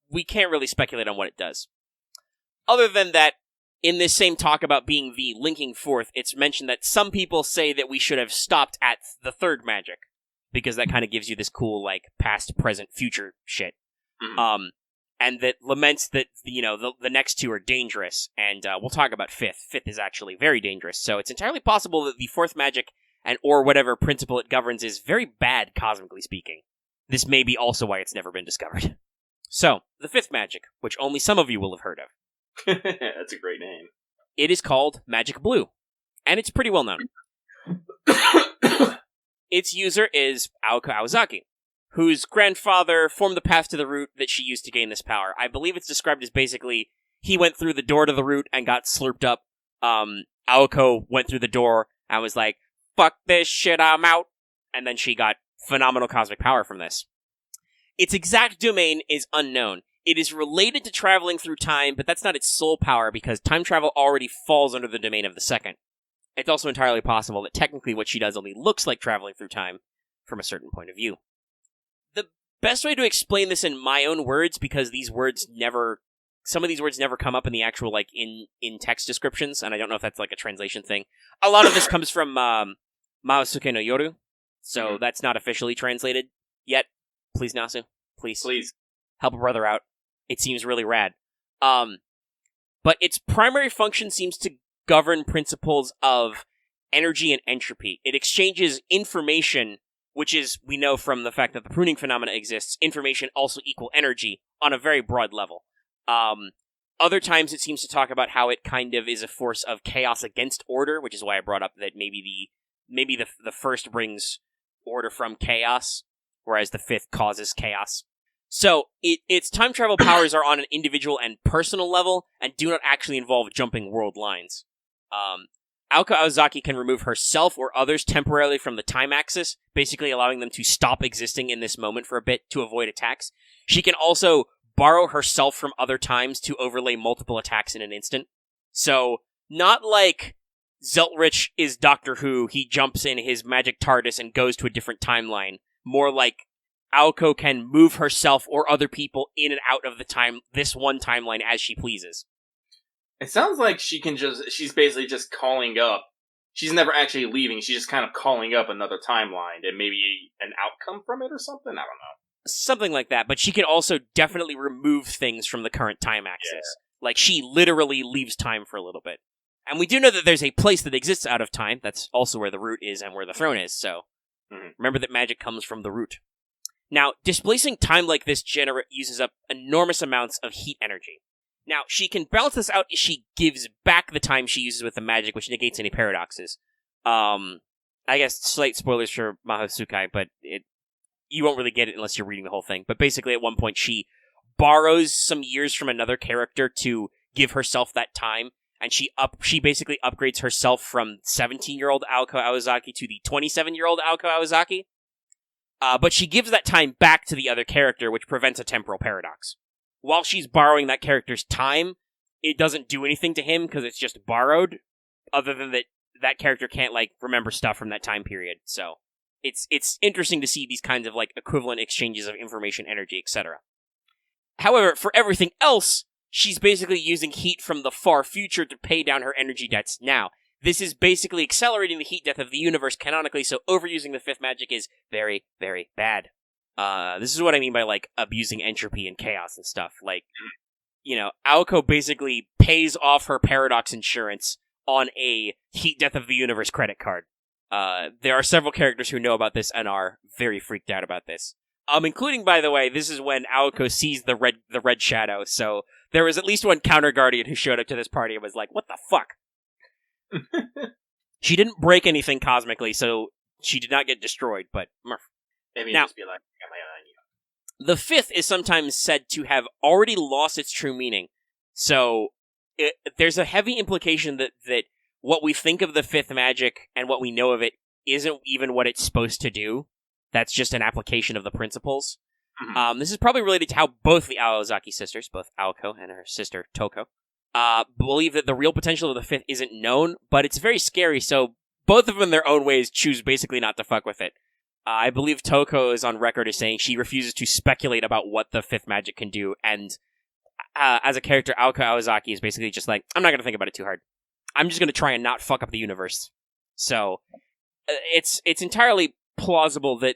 we can't really speculate on what it does. Other than that, in this same talk about being the linking 4th, it's mentioned that some people say that we should have stopped at the 3rd magic, because that kind of gives you this cool, past, present, future shit. Mm-hmm. And that laments that, the next 2 are dangerous, and we'll talk about 5th. 5th is actually very dangerous, so it's entirely possible that the 4th magic, or whatever principle it governs, is very bad, cosmically speaking. This may be also why it's never been discovered. So, the 5th magic, which only some of you will have heard of. That's a great name. It is called Magic Blue, and it's pretty well known. Its user is Aoko Awazaki, whose grandfather formed the path to the root that she used to gain this power. I believe it's described as basically, he went through the door to the root and got slurped up. Aoko went through the door and was like, fuck this shit, I'm out. And then she got phenomenal cosmic power from this. Its exact domain is unknown. It is related to traveling through time, but that's not its sole power because time travel already falls under the domain of the 2nd. It's also entirely possible that technically what she does only looks like traveling through time from a certain point of view. The best way to explain this in my own words, because some of these words never come up in the actual, in text descriptions, and I don't know if that's, a translation thing. A lot of this comes from, Maosuke no Yoru, so that's not officially translated yet. Please, Nasu. Please. Help a brother out. It seems really rad. But its primary function seems to govern principles of energy and entropy. It exchanges information, which is, we know from the fact that the pruning phenomena exists, information also equal energy on a very broad level. Other times it seems to talk about how it kind of is a force of chaos against order, which is why I brought up that maybe the first brings order from chaos, whereas the fifth causes chaos. So, its time travel powers are on an individual and personal level, and do not actually involve jumping world lines. Aoko Aozaki can remove herself or others temporarily from the time axis, basically allowing them to stop existing in this moment for a bit to avoid attacks. She can also borrow herself from other times to overlay multiple attacks in an instant. So, not like Zeltrich is Doctor Who, he jumps in his magic TARDIS and goes to a different timeline. More like Aoko can move herself or other people in and out of this one timeline as she pleases. It sounds like she's basically just calling up. She's never actually leaving, she's just kind of calling up another timeline and maybe an outcome from it or something? I don't know. Something like that, but she can also definitely remove things from the current time axis. Yeah. Like, she literally leaves time for a little bit. And we do know that there's a place that exists out of time, that's also where the root is and where the throne is, so remember that magic comes from the root. Now, displacing time like this uses up enormous amounts of heat energy. Now, she can balance this out if she gives back the time she uses with the magic, which negates any paradoxes. I guess slight spoilers for Mahosukai, but you won't really get it unless you're reading the whole thing. But basically, at one point, she borrows some years from another character to give herself that time, and she basically upgrades herself from 17-year-old Aoko Aozaki to the 27-year-old Aoko Aozaki. But she gives that time back to the other character, which prevents a temporal paradox. While she's borrowing that character's time, it doesn't do anything to him because it's just borrowed, other than that character can't, like, remember stuff from that time period. So it's interesting to see these kinds of, like, equivalent exchanges of information, energy, etc. However, for everything else, she's basically using heat from the far future to pay down her energy debts now. This is basically accelerating the heat death of the universe canonically, so overusing the fifth magic is very, very bad. This is what I mean by, like, abusing entropy and chaos and stuff. Like, you know, Aoko basically pays off her paradox insurance on a heat death of the universe credit card. There are several characters who know about this and are very freaked out about this. Including, by the way, this is when Aoko sees the red shadow, so there was at least one counter guardian who showed up to this party and was like, what the fuck? She didn't break anything cosmically, so she did not get destroyed, but Murph. Maybe now, just be like, I got my eye on you. The fifth is sometimes said to have already lost its true meaning. So, there's a heavy implication that what we think of the fifth magic and what we know of it isn't even what it's supposed to do. That's just an application of the principles. Mm-hmm. This is probably related to how both the Aozaki sisters, both Aoko and her sister Toko, believe that the real potential of the fifth isn't known, but it's very scary, so both of them in their own ways choose basically not to fuck with it. I believe Toko is on record as saying she refuses to speculate about what the fifth magic can do, and as a character, Aoko Aozaki is basically just like, I'm not going to think about it too hard. I'm just going to try and not fuck up the universe. So, it's entirely plausible that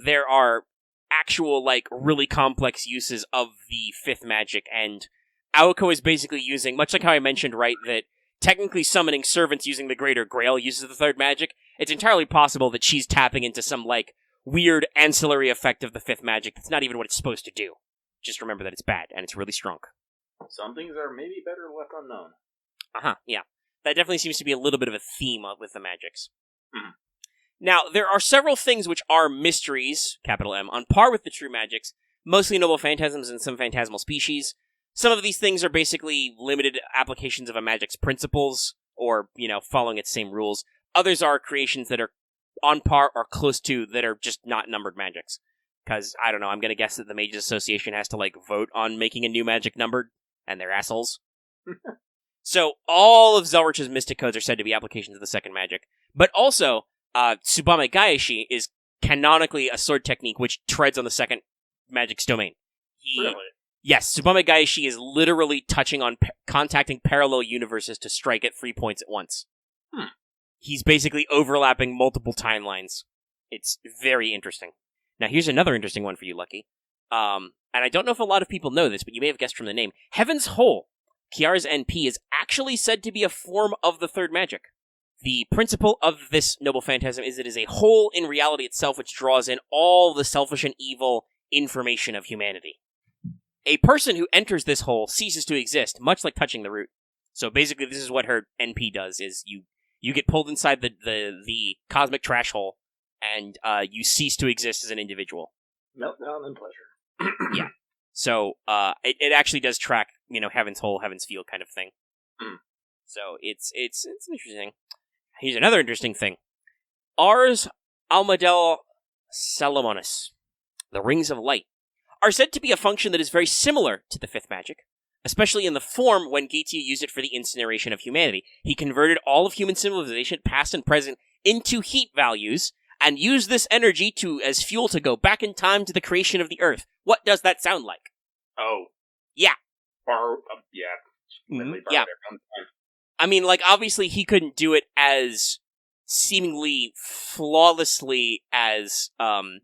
there are actual, like, really complex uses of the fifth magic, and Aoko is basically using, much like how I mentioned, right, that technically summoning servants using the greater Grail uses the third magic, it's entirely possible that she's tapping into some, like, weird ancillary effect of the fifth magic that's not even what it's supposed to do. Just remember that it's bad, and it's really strong. Some things are maybe better left unknown. Yeah. That definitely seems to be a little bit of a theme with the magics. Mm-hmm. Now, there are several things which are mysteries, capital M, on par with the true magics, mostly noble phantasms and some phantasmal species. Some of these things are basically limited applications of a magic's principles, or, you know, following its same rules. Others are creations that are on par or close to that are just not numbered magics. Because, I don't know, I'm going to guess that the Mages Association has to, like, vote on making a new magic numbered, and they're assholes. So, all of Zelrich's mystic codes are said to be applications of the second magic. But also, Tsubame Gaeshi is canonically a sword technique which treads on the second magic's domain. Really? Yes, Tsubame Gaeshi is literally touching on contacting parallel universes to strike at 3 points at once. He's basically overlapping multiple timelines. It's very interesting. Now, here's another interesting one for you, Lucky. And I don't know if a lot of people know this, but you may have guessed from the name. Heaven's Hole. Kiara's NP is actually said to be a form of the third magic. The principle of this noble phantasm is it is a hole in reality itself which draws in all the selfish and evil information of humanity. A person who enters this hole ceases to exist, much like touching the root. So basically this is what her NP does, is you get pulled inside the cosmic trash hole, and you cease to exist as an individual. Meltdown and pleasure. Yeah. So it actually does track, Heaven's Hole, Heaven's Field kind of thing. So it's interesting. Here's another interesting thing. Ars Almadel Salomonis, the Rings of Light, are said to be a function that is very similar to the fifth magic, especially in the form when Gatia used it for the incineration of humanity. He converted all of human civilization, past and present, into heat values, and used this energy as fuel to go back in time to the creation of the Earth. What does that sound like? Oh. Yeah. Yeah. Yeah. I mean, obviously he couldn't do it as seemingly flawlessly as Aoko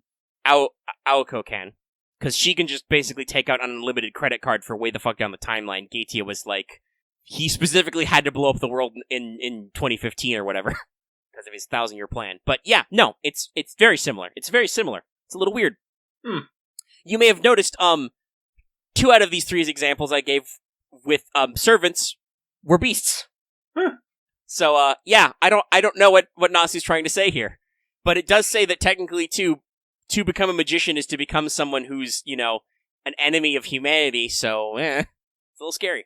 can, because she can just basically take out an unlimited credit card for way the fuck down the timeline. Gatia was he specifically had to blow up the world in 2015 or whatever, because of his 1,000-year plan. But yeah, no, it's very similar. It's very similar. It's a little weird. You may have noticed, 2 out of these 3 examples I gave with servants were beasts. So yeah, I don't know what Nasi's trying to say here, but it does say that technically to become a magician is to become someone who's an enemy of humanity. So it's a little scary.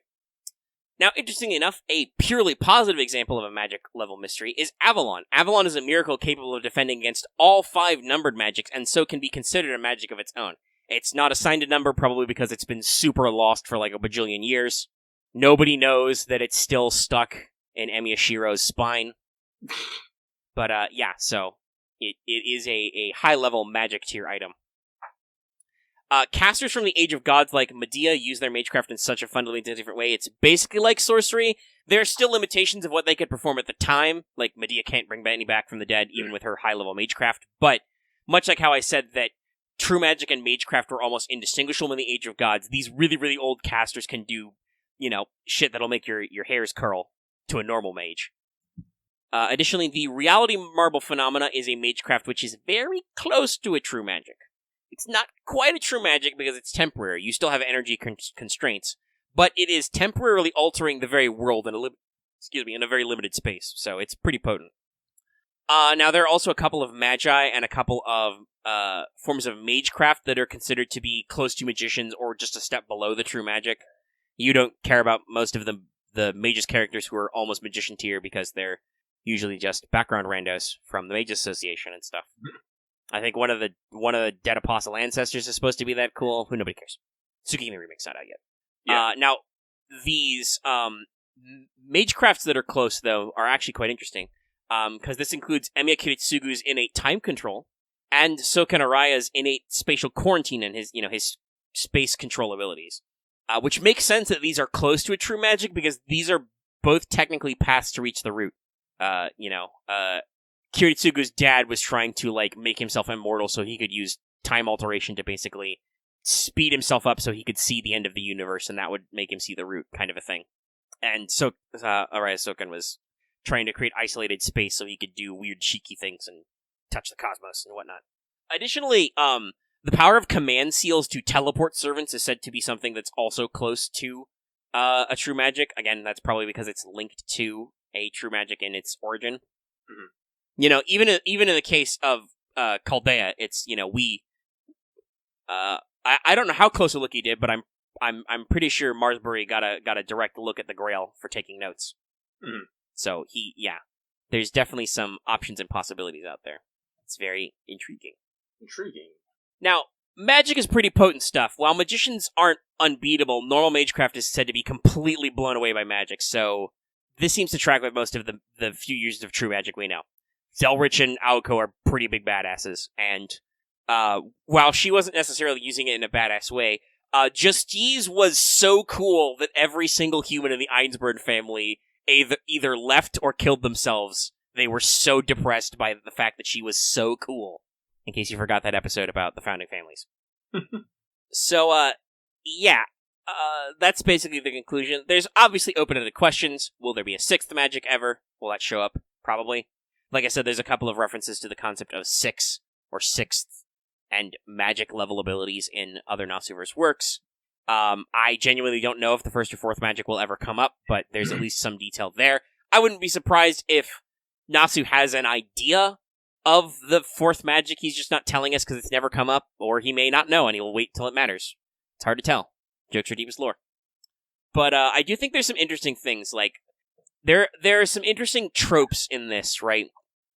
Now, interestingly enough, a purely positive example of a magic level mystery is Avalon. Avalon is a miracle capable of defending against all 5 numbered magics, and so can be considered a magic of its own. It's not assigned a number, probably because it's been super lost for a bajillion years. Nobody knows that it's still stuck in Emiyashiro's spine. But yeah, so it is a high-level magic tier item. Casters from the Age of Gods like Medea use their magecraft in such a fundamentally different way. It's basically like sorcery. There are still limitations of what they could perform at the time. Medea can't bring any back from the dead, even with her high-level magecraft. But much like how I said that true magic and magecraft were almost indistinguishable in the Age of Gods, these really, really old casters can do, shit that'll make your hairs curl to a normal mage. Additionally, the reality marble phenomena is a magecraft which is very close to a true magic. It's not quite a true magic because it's temporary. You still have energy constraints, but it is temporarily altering the very world in a very limited space. So it's pretty potent. Now there are also a couple of magi and a couple of forms of magecraft that are considered to be close to magicians or just a step below the true magic. You don't care about most of the mages characters who are almost magician tier because they're usually just background randos from the Mages Association and stuff. I think one of the Dead Apostle Ancestors is supposed to be that cool. Who nobody cares. Tsukihime Remake's not out yet. Yeah. Now, these magecrafts that are close, though, are actually quite interesting. Because this includes Emiya Kiritsugu's innate time control and Soken Araya's innate spatial quarantine and his space control abilities. Which makes sense that these are close to a true magic because these are both technically paths to reach the root. Kiritsugu's dad was trying to make himself immortal so he could use time alteration to basically speed himself up so he could see the end of the universe, and that would make him see the root, kind of a thing. And so Araya Soken was trying to create isolated space so he could do weird cheeky things and touch the cosmos and whatnot. Additionally, the power of command seals to teleport servants is said to be something that's also close to a true magic. Again, that's probably because it's linked to a true magic in its origin. Mm-hmm. Even in the case of Chaldea, it's I don't know how close a look he did, but I'm pretty sure Marsbury got a direct look at the Grail for taking notes. Mm-hmm. So there's definitely some options and possibilities out there. It's very intriguing. Now, magic is pretty potent stuff. While magicians aren't unbeatable, normal magecraft is said to be completely blown away by magic. So this seems to track with most of the few uses of true magic we know. Zelrich and Aoko are pretty big badasses, and while she wasn't necessarily using it in a badass way, Justice was so cool that every single human in the Einsberg family either left or killed themselves. They were so depressed by the fact that she was so cool. In case you forgot that episode about the founding families. So, that's basically the conclusion. There's obviously open-ended questions. Will there be a sixth magic ever? Will that show up? Probably. Like I said, there's a couple of references to the concept of six or sixth and magic level abilities in other Nasuverse works. I genuinely don't know if the first or fourth magic will ever come up, but there's at least some detail there. I wouldn't be surprised if Nasu has an idea of the fourth magic. He's just not telling us because it's never come up, or he may not know and he'll wait till it matters. It's hard to tell. Jokes are deepest lore. But I do think there's some interesting things. Like, there are some interesting tropes in this, right?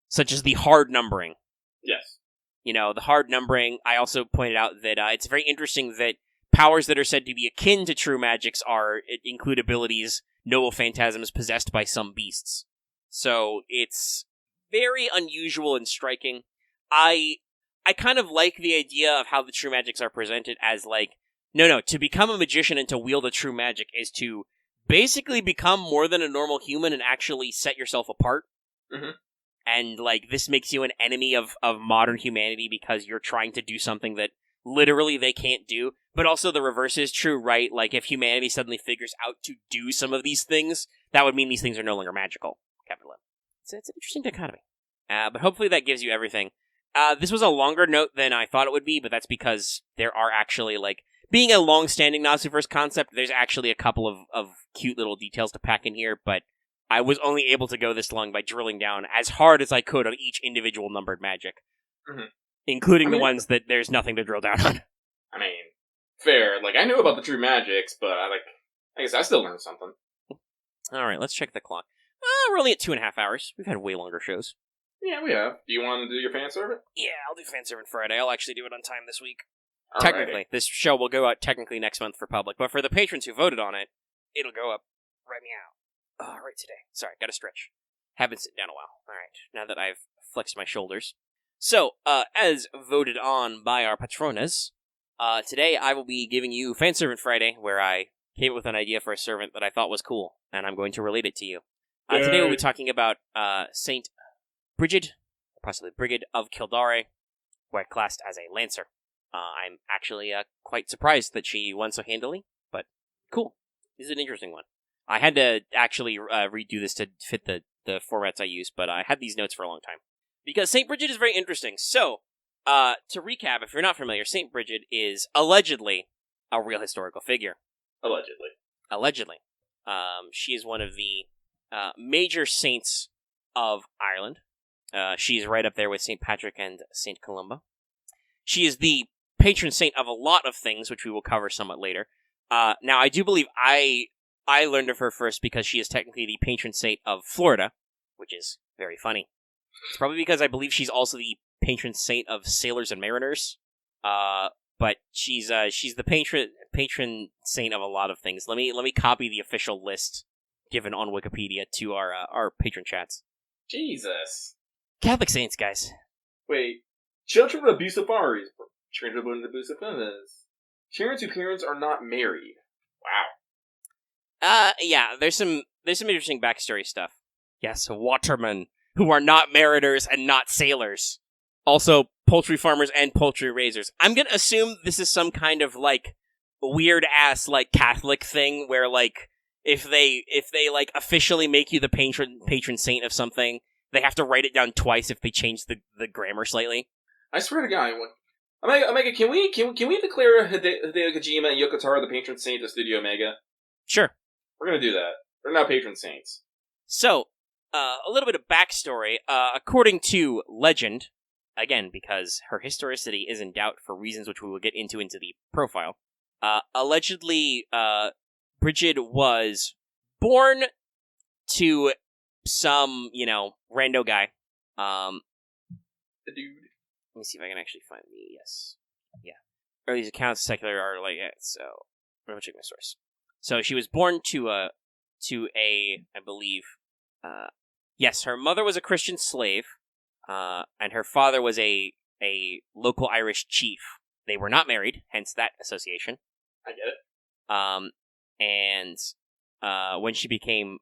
Such as the hard numbering. Yes. You know, the hard numbering. I also pointed out that it's very interesting that powers that are said to be akin to true magics include abilities, noble phantasms possessed by some beasts. So it's very unusual and striking. I kind of like the idea of how the true magics are presented as like, no, to become a magician and to wield a true magic is to basically become more than a normal human and actually set yourself apart. Mm-hmm. And, like, this makes you an enemy of modern humanity because you're trying to do something that literally they can't do. But also the reverse is true, right? Like, if humanity suddenly figures out to do some of these things, that would mean these things are no longer magical. Capital M. It's an interesting dichotomy. But hopefully that gives you everything. This was a longer note than I thought it would be, but that's because there are actually, like, being a long-standing Nasuverse concept, there's actually a couple of cute little details to pack in here, but I was only able to go this long by drilling down as hard as I could on each individual numbered magic. Mm-hmm. Including the ones that there's nothing to drill down on. I mean, fair. Like, I knew about the true magics, but I guess I still learned something. Alright, let's check the clock. We're only at 2.5 hours. We've had way longer shows. Yeah, we have. Do you want to do your fan servant? Yeah, I'll do Fan Servant Friday. I'll actually do it on time this week. All technically. right. This show will go out technically next month for public, but for the patrons who voted on it, it'll go up right meow. Oh, right today. Sorry, gotta stretch. Haven't sit down a while. Alright, now that I've flexed my shoulders. So, as voted on by our patrones, today I will be giving you Fan Servant Friday, where I came up with an idea for a servant that I thought was cool, and I'm going to relate it to you. Today we'll be talking about Saint Brigid, possibly Brigid of Kildare, who I classed as a Lancer. I'm actually quite surprised that she won so handily, but cool. This is an interesting one. I had to actually redo this to fit the formats I use, but I had these notes for a long time. Because Saint Brigid is very interesting. So, to recap, if you're not familiar, Saint Brigid is allegedly a real historical figure. Allegedly. She is one of the major saints of Ireland. She's right up there with St. Patrick and St. Columba. She is the patron saint of a lot of things, which we will cover somewhat later. Now, I do believe I learned of her first because she is technically the patron saint of Florida, which is very funny. It's probably because I believe she's also the patron saint of sailors and mariners. But she's the patron saint of a lot of things. Let me copy the official list given on Wikipedia to our patron chats. Jesus. Catholic saints, guys. Wait. Children of abusive fathers. Children of abusive fathers. Parents whose parents are not married. Wow. Yeah, there's some interesting backstory stuff. Yes, watermen who are not mariners and not sailors. Also, poultry farmers and poultry raisers. I'm gonna assume this is some kind of, like, weird-ass, like, Catholic thing where, like, if they like, officially make you the patron saint of something, they have to write it down twice if they change the grammar slightly. I swear to God, Omega, can we declare Hideo Kojima and Yoko Taro the patron saint of Studio Omega? Sure. We're gonna do that. They're now patron saints. So, a little bit of backstory. According to legend, again, because her historicity is in doubt for reasons which we will get into the profile, allegedly, Brigid was born to some, rando guy. The dude. Let me see if I can actually find yes. Yeah. Or these accounts, secular, are like that, so I'm gonna check my source. So she was born to a, I believe, yes, her mother was a Christian slave, and her father was a local Irish chief. They were not married, hence that association. I get it. And when she became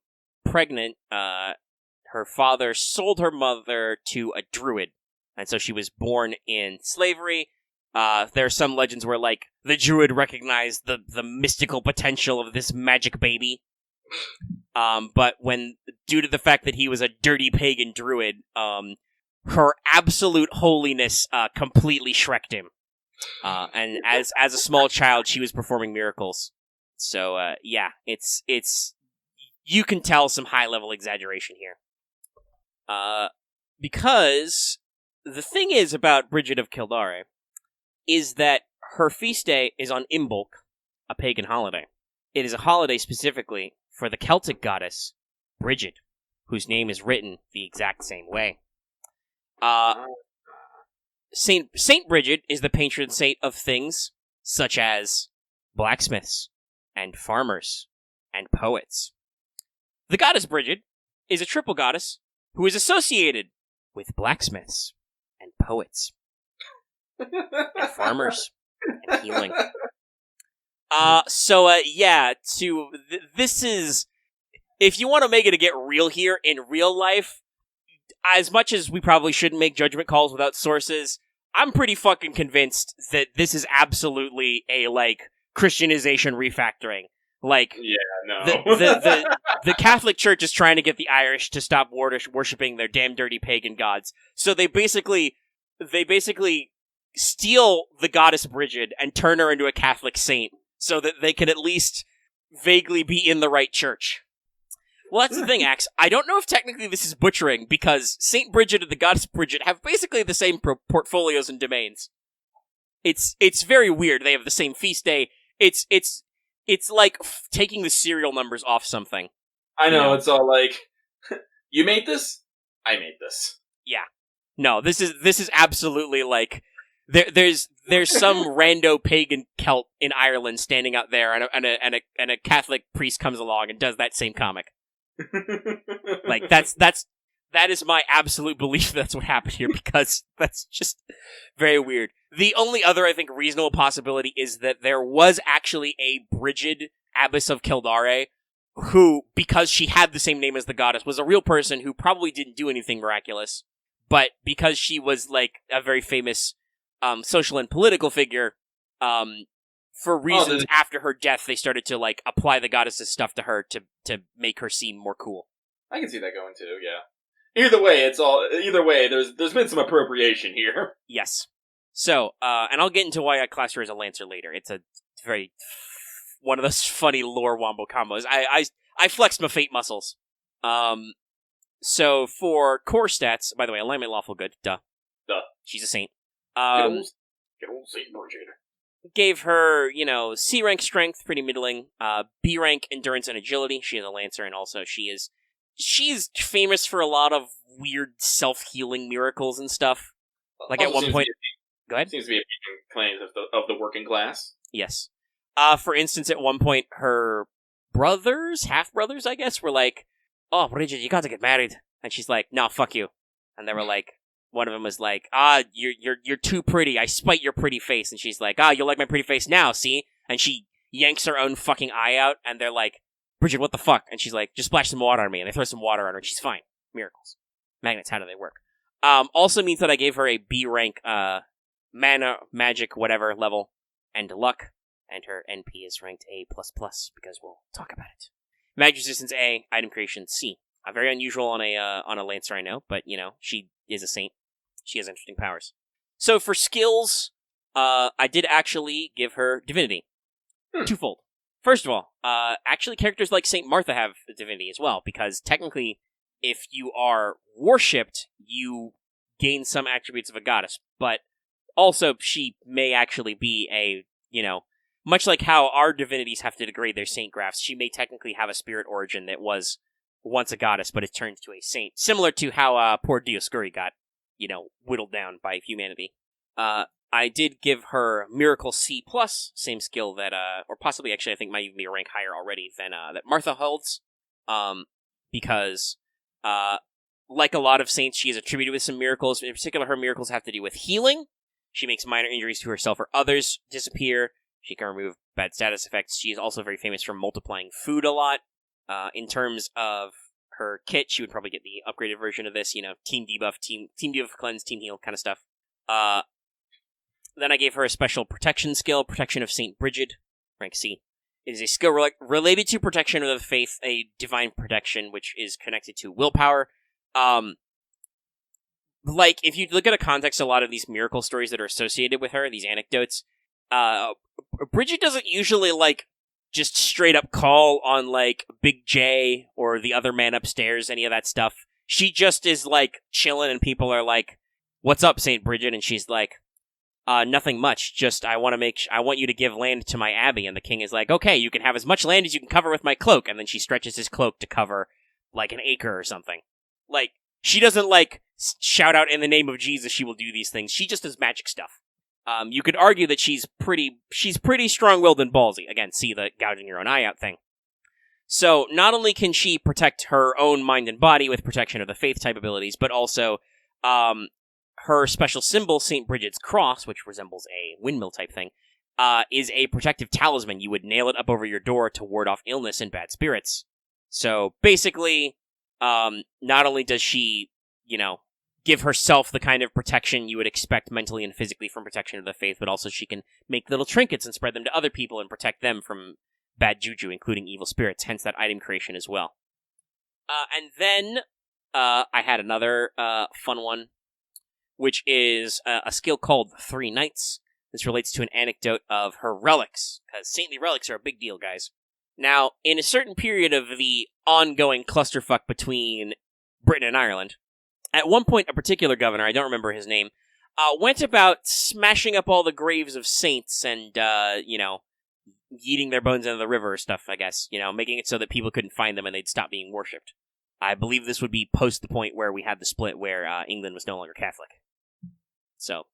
pregnant, her father sold her mother to a druid, and so she was born in slavery, There are some legends where, like, the druid recognized the mystical potential of this magic baby. But due to the fact that he was a dirty pagan druid, her absolute holiness completely shreked him. And as a small child, she was performing miracles. So, yeah, it's you can tell some high-level exaggeration here. Because the thing is about Brigid of Kildare is that her feast day is on Imbolc, a pagan holiday. It is a holiday specifically for the Celtic goddess Brigid, whose name is written the exact same way. Saint Brigid is the patron saint of things such as blacksmiths and farmers and poets. The goddess Brigid is a triple goddess who is associated with blacksmiths and poets and farmers and healing. This is, if you want to make it to get real here in real life, as much as we probably shouldn't make judgment calls without sources, I'm pretty fucking convinced that this is absolutely a, like, Christianization refactoring. Like, yeah, no. the Catholic Church is trying to get the Irish to stop worshipping their damn dirty pagan gods. So they basically steal the goddess Brigid and turn her into a Catholic saint so that they can at least vaguely be in the right church. Well, that's the thing, Axe. I don't know if technically this is butchering, because Saint Brigid and the goddess Brigid have basically the same portfolios and domains. It's very weird. They have the same feast day. It's like taking the serial numbers off something. I know, it's all like, you made this? I made this. Yeah. No, this is absolutely like, there's some rando pagan Celt in Ireland standing out there, and a Catholic priest comes along and does that same comic. Like, that is my absolute belief that's what happened here, because that's just very weird. The only other, I think, reasonable possibility is that there was actually a Brigid, Abbess of Kildare, who, because she had the same name as the goddess, was a real person who probably didn't do anything miraculous, but because she was, like, a very famous social and political figure, for reasons after her death, they started to, like, apply the goddess's stuff to her to make her seem more cool. I can see that going too, yeah. Either way, there's been some appropriation here. Yes. So, and I'll get into why I class her as a Lancer later. It's a very, one of those funny lore wombo combos. I flexed my fate muscles. So for core stats, by the way, alignment lawful good, duh. She's a saint. Get old Saint Brigid. Gave her, C rank strength, pretty middling. B rank endurance and agility. She is a Lancer, and also she's famous for a lot of weird self-healing miracles and stuff. Like at one point, go ahead. Seems to be a claims of the working class. Yes. For instance, at one point, her half-brothers, I guess, were like, "Oh, Brigid, you got to get married," and she's like, "No, fuck you," and they were like. One of them was like, you're too pretty. I spite your pretty face. And she's like, you'll like my pretty face now, see? And she yanks her own fucking eye out, and they're like, Brigid, what the fuck? And she's like, just splash some water on me. And they throw some water on her, and she's fine. Miracles. Magnets, how do they work? Also means that I gave her a B rank, mana, magic, whatever level, and luck. And her NP is ranked A++, because we'll talk about it. Magic resistance A, item creation C. Very unusual on a Lancer, I know, but, she is a saint. She has interesting powers. So for skills, I did actually give her divinity. Twofold. First of all, actually characters like Saint Martha have divinity as well, because technically, if you are worshipped, you gain some attributes of a goddess, but also she may actually be a, much like how our divinities have to degrade their saint graphs, she may technically have a spirit origin that was once a goddess, but it turned to a saint. Similar to how poor Dioscuri got, whittled down by humanity. I did give her Miracle C+, same skill that, or possibly actually I think might even be a rank higher already than that Martha holds, because, like a lot of saints, she is attributed with some miracles. In particular, her miracles have to do with healing. She makes minor injuries to herself or others disappear. She can remove bad status effects. She is also very famous for multiplying food a lot. In terms of her kit, she would probably get the upgraded version of this, team debuff, team debuff cleanse, team heal kind of stuff. Then I gave her a special protection skill, Protection of Saint Brigid, rank C. It is a skill related to protection of the faith, a divine protection, which is connected to willpower. Like, if you look at a context, a lot of these miracle stories that are associated with her, these anecdotes, Brigid doesn't usually, like, just straight up call on, like, Big J or the other man upstairs, any of that stuff. She just is, like, chilling, and people are like, "What's up, Saint Brigid?" And she's like, "Nothing much, just I want you to give land to my abbey." And the king is like, "Okay, you can have as much land as you can cover with my cloak." And then she stretches his cloak to cover, like, an acre or something. Like, she doesn't, like, shout out in the name of Jesus she will do these things. She just does magic stuff. You could argue that she's pretty strong-willed and ballsy. Again, see the gouging your own eye out thing. So, not only can she protect her own mind and body with protection of the faith type abilities, but also, her special symbol, St. Brigid's Cross, which resembles a windmill type thing, is a protective talisman. You would nail it up over your door to ward off illness and bad spirits. So, basically, not only does she, give herself the kind of protection you would expect mentally and physically from protection of the faith, but also she can make little trinkets and spread them to other people and protect them from bad juju, including evil spirits, hence that item creation as well. And then, I had another fun one, which is a skill called 3 Knights. This relates to an anecdote of her relics, because saintly relics are a big deal, guys. Now, in a certain period of the ongoing clusterfuck between Britain and Ireland, at one point, a particular governor, I don't remember his name, went about smashing up all the graves of saints and, yeeting their bones into the river or stuff, I guess, making it so that people couldn't find them and they'd stop being worshipped. I believe this would be post the point where we had the split where England was no longer Catholic. So,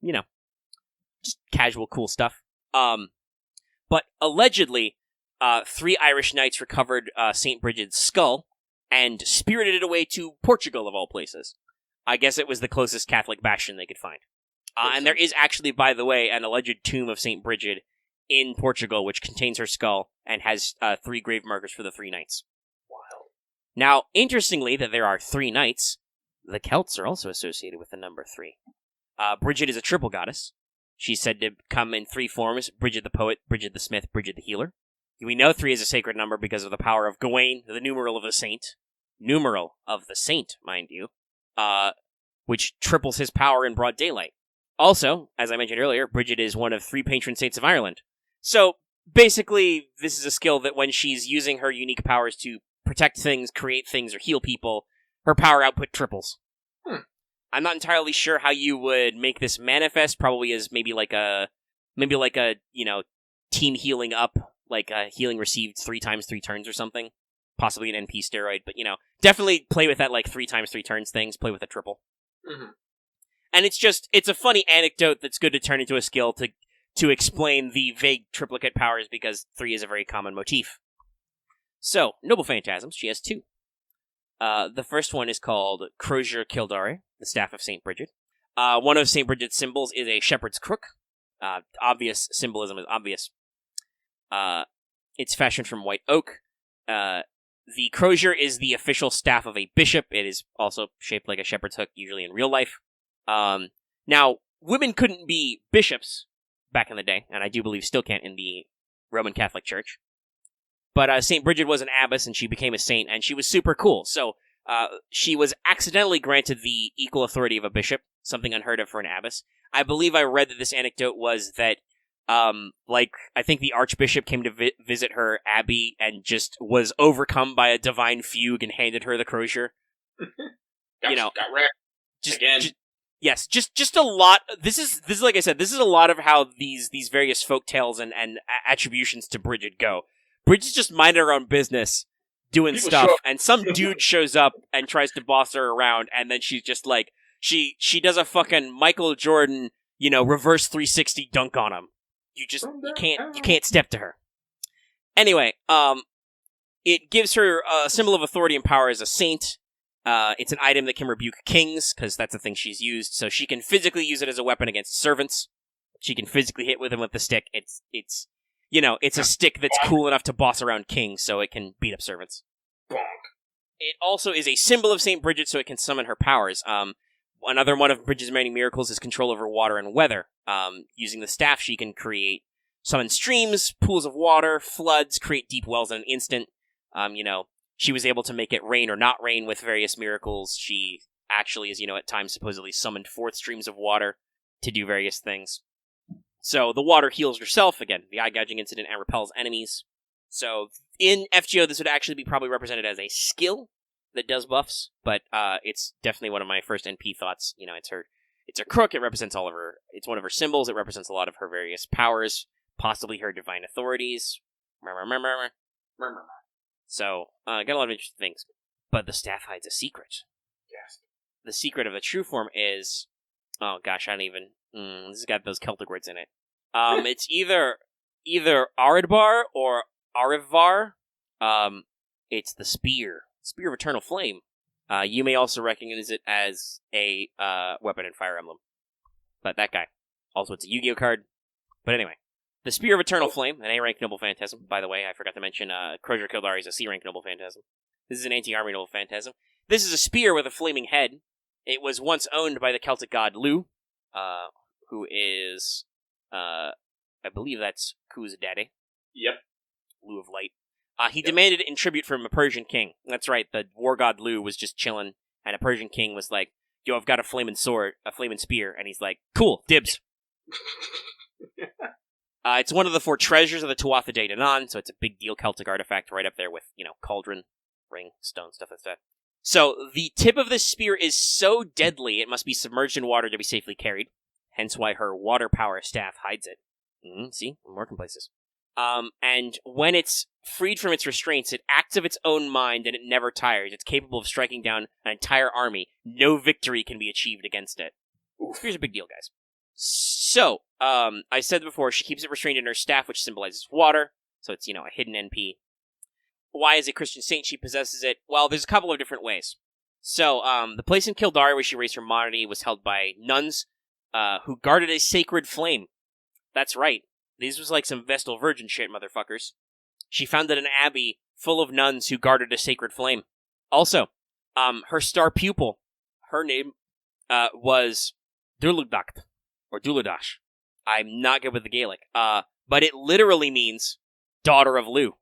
just casual cool stuff. But allegedly, 3 Irish knights recovered St. Brigid's skull and spirited it away to Portugal, of all places. I guess it was the closest Catholic bastion they could find. And there is actually, by the way, an alleged tomb of St. Brigid in Portugal, which contains her skull and has 3 grave markers for the 3 knights. Wow. Now, interestingly, that there are 3 knights, the Celts are also associated with the number 3. Brigid is a triple goddess. She's said to come in 3 forms: Brigid the poet, Brigid the smith, Brigid the healer. We know 3 is a sacred number because of the power of Gawain, the numeral of the saint. Numeral of the saint, mind you. Which triples his power in broad daylight. Also, as I mentioned earlier, Brigid is one of 3 patron saints of Ireland. So, basically, this is a skill that when she's using her unique powers to protect things, create things, or heal people, her power output triples. I'm not entirely sure how you would make this manifest, probably as maybe like a, team healing up, like healing received 3 times 3 turns or something. Possibly an NP steroid, but, definitely play with that, like, 3 times 3 turns things, play with a triple. Mm-hmm. And it's a funny anecdote that's good to turn into a skill to explain the vague triplicate powers, because 3 is a very common motif. So, Noble Phantasms, she has 2. The first one is called Crozier Kildare, the Staff of St. Brigid. One of St. Brigid's symbols is a shepherd's crook. Obvious symbolism is obvious. It's fashioned from white oak. The crozier is the official staff of a bishop. It is also shaped like a shepherd's hook, usually in real life. Now, women couldn't be bishops back in the day, and I do believe still can't in the Roman Catholic Church. But St. Brigid was an abbess, and she became a saint, and she was super cool. So, she was accidentally granted the equal authority of a bishop, something unheard of for an abbess. I believe I read that this anecdote was that I think the archbishop came to visit her abbey and just was overcome by a divine fugue and handed her the crozier. Got wrecked. Just a lot. This is like I said, this is a lot of how these various folk tales and attributions to Brigid go. Brigid's just minding her own business, doing stuff, and some dude shows up and tries to boss her around, and then she's just like, she does a fucking Michael Jordan, reverse 360 dunk on him. You can't step to her. Anyway, it gives her a symbol of authority and power as a saint. It's an item that can rebuke kings, because that's the thing she's used, so she can physically use it as a weapon against servants. She can physically hit with them with the stick. It's a stick that's cool enough to boss around kings, so it can beat up servants. Bonk. It also is a symbol of St. Brigid, so it can summon her powers. Another one of Brigid's many miracles is control over water and weather. Using the staff, she can summon streams, pools of water, floods, create deep wells in an instant. She was able to make it rain or not rain with various miracles. She actually, as at times supposedly summoned forth streams of water to do various things. So the water heals herself, again, the eye-gouging incident, and repels enemies. So in FGO, this would actually be probably represented as a skill that does buffs, but it's definitely one of my first NP thoughts. It's a crook, it represents it's one of her symbols, it represents a lot of her various powers, possibly her divine authorities. So, got a lot of interesting things. But the staff hides a secret. Yes. The secret of the true form is... Oh gosh, I don't even... this has got those Celtic words in it. It's either Aridbar or Arivar. It's the spear. Spear of Eternal Flame. You may also recognize it as a weapon in Fire Emblem. But that guy. Also, it's a Yu-Gi-Oh card. But anyway. The Spear of Eternal Flame, an A-rank Noble Phantasm. By the way, I forgot to mention, Crozier Kildare is a C-rank Noble Phantasm. This is an anti-army Noble Phantasm. This is a spear with a flaming head. It was once owned by the Celtic god Lu, who is, I believe that's Ku's daddy. Yep. Lu of Light. He demanded it in tribute from a Persian king. That's right, the war god Lu was just chilling, and a Persian king was like, yo, I've got a flaming sword, a flaming spear, and he's like, cool, dibs. It's one of the 4 treasures of the Tuatha De Danann, so it's a big deal Celtic artifact right up there with, cauldron, ring, stone, stuff like that. So, the tip of this spear is so deadly, it must be submerged in water to be safely carried. Hence why her water power staff hides it. See? I'm working places. And when it's freed from its restraints, it acts of its own mind and it never tires. It's capable of striking down an entire army. No victory can be achieved against it. Spear's a big deal, guys. So, I said before, she keeps it restrained in her staff, which symbolizes water. So it's, a hidden NP. Why, as a Christian saint, she possesses it? Well, there's a couple of different ways. So, the place in Kildare where she raised her monarchy was held by nuns, who guarded a sacred flame. That's right. These was like some Vestal Virgin shit, motherfuckers. She founded an abbey full of nuns who guarded a sacred flame. Also, her star pupil, her name, was Durludacht. Or Duladash. I'm not good with the Gaelic. But it literally means daughter of Lu.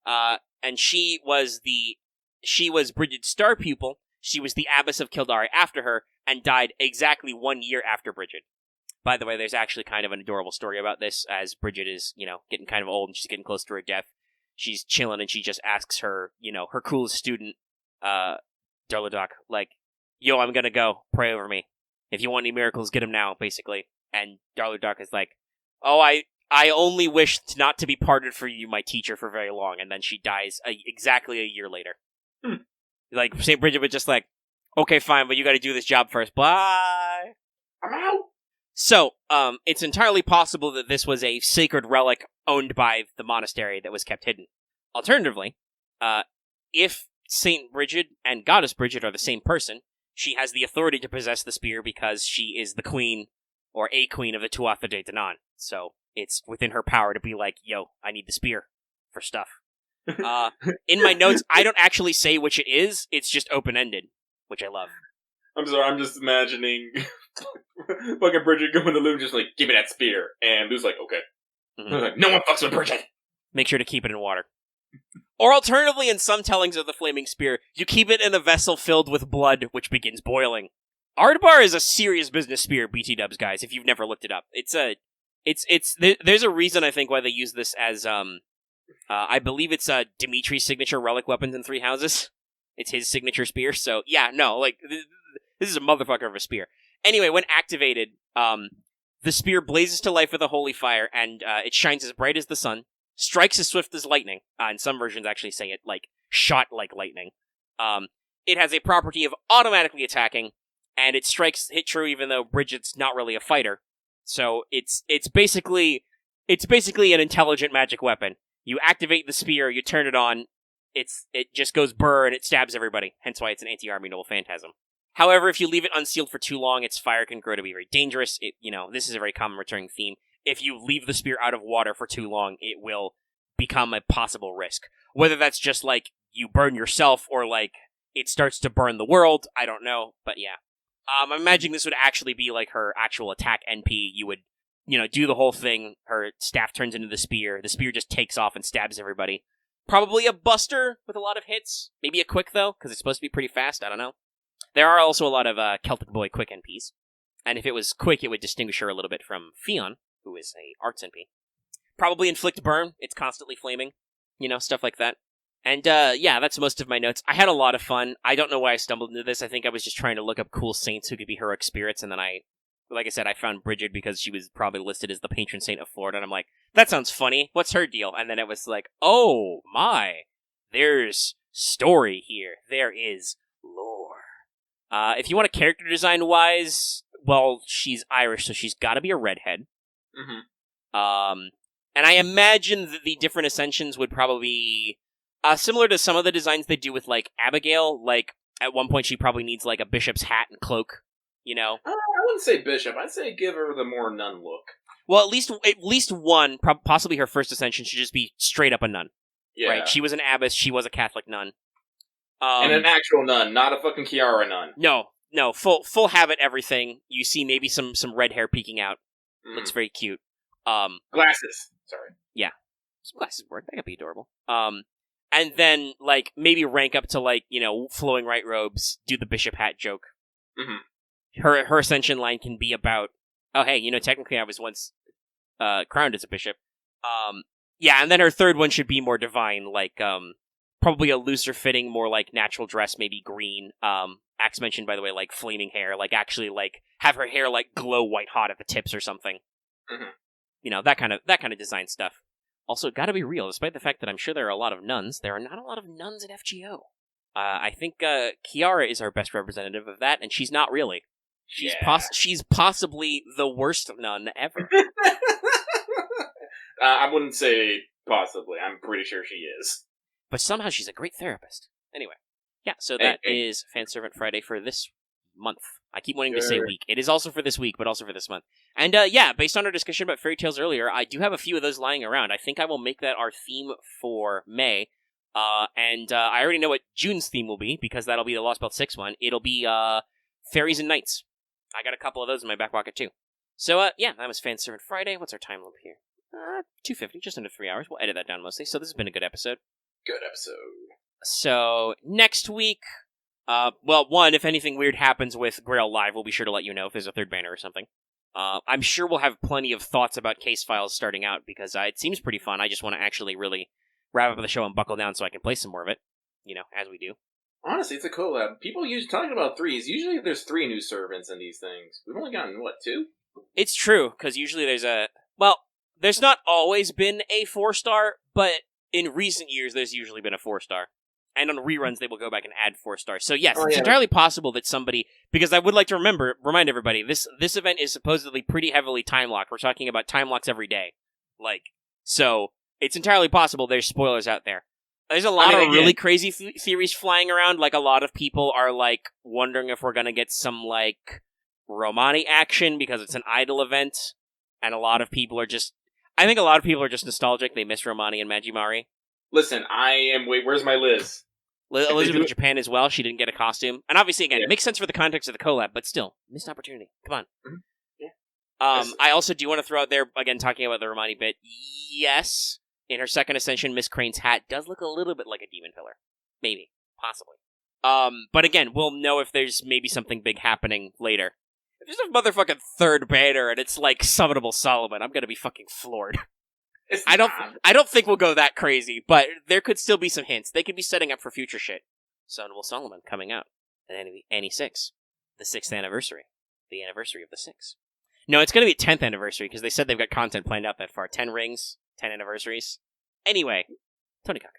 And she was Brigid's star pupil. She was the abbess of Kildare after her, and died exactly 1 year after Brigid. By the way, there's actually kind of an adorable story about this, as Brigid is, getting kind of old and she's getting close to her death. She's chilling and she just asks her, her coolest student, Darladoc, like, yo, I'm gonna go, pray over me. If you want any miracles, get them now, basically. And Darladoc is like, oh, I only wish not to be parted for you, my teacher, for very long. And then she dies exactly a year later. Like, Saint Brigid was just like, okay, fine, but you gotta do this job first. Bye! I'm out! So, it's entirely possible that this was a sacred relic owned by the monastery that was kept hidden. Alternatively, if Saint Brigid and Goddess Brigid are the same person, she has the authority to possess the spear because she is the queen, or a queen of the Tuatha De Danann. So, it's within her power to be like, yo, I need the spear for stuff. In my notes, I don't actually say which it is, it's just open-ended, which I love. I'm sorry, I'm just imagining fucking Brigid going to Lu, just like, give me that spear. And Lu's like, okay. Mm-hmm. Like, no one fucks with Brigid! Make sure to keep it in water. Or alternatively, in some tellings of the Flaming Spear, you keep it in a vessel filled with blood, which begins boiling. Ardbar is a serious business spear, BT dubs, guys, if you've never looked it up. There's a reason, I think, why they use this as, I believe it's Dimitri's signature relic weapons in Three Houses. It's his signature spear, so, yeah, no, like, this is a motherfucker of a spear. Anyway, when activated, the spear blazes to life with a holy fire, and it shines as bright as the sun, strikes as swift as lightning, and some versions actually say it, like, shot like lightning. It has a property of automatically attacking, and it strikes hit true even though Brigid's not really a fighter. So it's basically an intelligent magic weapon. You activate the spear, you turn it on, it just goes burr and it stabs everybody. Hence why it's an anti-army noble phantasm. However, if you leave it unsealed for too long, its fire can grow to be very dangerous. This is a very common returning theme. If you leave the spear out of water for too long, it will become a possible risk. Whether that's just like you burn yourself or like it starts to burn the world, I don't know, but yeah. I'm imagining this would actually be like her actual attack NP. You would, do the whole thing. Her staff turns into the spear just takes off and stabs everybody. Probably a buster with a lot of hits. Maybe a quick, though, because it's supposed to be pretty fast. I don't know. There are also a lot of Celtic Boy quick NPs. And if it was quick, it would distinguish her a little bit from Fion, who is a arts NP. Probably inflict burn. It's constantly flaming. Stuff like that. And, that's most of my notes. I had a lot of fun. I don't know why I stumbled into this. I think I was just trying to look up cool saints who could be heroic spirits, and then I found Brigid because she was probably listed as the patron saint of Florida, and I'm like, that sounds funny. What's her deal? And then it was like, oh my, there's story here. There is lore. If you want a character design-wise, well, she's Irish, so she's gotta be a redhead. Mm-hmm. And I imagine that the different ascensions would probably be similar to some of the designs they do with, like, Abigail. Like, at one point she probably needs, like, a bishop's hat and cloak, I wouldn't say bishop. I'd say give her the more nun look. Well, at least one, possibly her first ascension, should just be straight up a nun. Yeah. Right? She was an abbess, she was a Catholic nun. And an actual nun, not a fucking Kiara nun. No, full habit, everything. You see maybe some red hair peeking out. Looks very cute. Glasses. Sorry. Yeah. Some glasses work. That could be adorable. And then, like, maybe rank up to, like, flowing white robes, do the bishop hat joke. Mm-hmm. Her ascension line can be about, oh, hey, technically I was once crowned as a bishop. And then her third one should be more divine, like, probably a looser fitting, more like natural dress, maybe green. Axe mentioned, by the way, like flaming hair, like actually like have her hair like glow white hot at the tips or something. Mm-hmm. That kind of design stuff. Also, gotta be real, despite the fact that I'm sure there are a lot of nuns, there are not a lot of nuns at FGO. I think Kiara is our best representative of that, and she's not really. She's possibly the worst nun ever. I wouldn't say possibly. I'm pretty sure she is. But somehow she's a great therapist. Anyway. Yeah, so that is Fan Servant Friday for this month. I keep wanting to say week. It is also for this week, but also for this month. And based on our discussion about fairy tales earlier, I do have a few of those lying around. I think I will make that our theme for May. And I already know what June's theme will be, because that'll be the Lost Belt 6 one. It'll be Fairies and Knights. I got a couple of those in my back pocket, too. So, that was Fan Servant Friday. What's our time limit here? 2:50, just under 3 hours. We'll edit that down mostly. So this has been a good episode. Good episode. So, next week, one, if anything weird happens with Grail Live, we'll be sure to let you know if there's a third banner or something. I'm sure we'll have plenty of thoughts about case files starting out, because it seems pretty fun. I just want to actually really wrap up the show and buckle down so I can play some more of it, as we do. Honestly, it's a collab. People talking about threes. Usually there's 3 new servants in these things. We've only gotten, 2? It's true, because usually there's not always been a 4-star, but in recent years there's usually been a 4-star. And on reruns, they will go back and add 4 stars. So yes, it's entirely possible that somebody, because I would like to remind everybody, this event is supposedly pretty heavily time locked. We're talking about time locks every day. So it's entirely possible there's spoilers out there. There's a lot of really crazy theories flying around. Like, a lot of people are, wondering if we're gonna get some, Romani action because it's an idol event. And a lot of people are just nostalgic. They miss Romani and Magimari. Listen, where's my Liz? Elizabeth in Japan as well. She didn't get a costume. And obviously, again, it makes sense for the context of the collab, but still, missed opportunity. Come on. Mm-hmm. Yeah. I also do want to throw out there, again, talking about the Romani bit, yes, in her second ascension, Miss Crane's hat does look a little bit like a demon pillar. Maybe. Possibly. But again, we'll know if there's maybe something big happening later. If there's a motherfucking third banner and it's Summonable Solomon, I'm gonna be fucking floored. I don't think we'll go that crazy, but there could still be some hints. They could be setting up for future shit. Summonable Solomon coming out at Annie 6, the 6th anniversary, the anniversary of the 6. No, it's going to be 10th anniversary because they said they've got content planned out that far. 10 rings, 10 anniversaries. Anyway, Tony Kaka.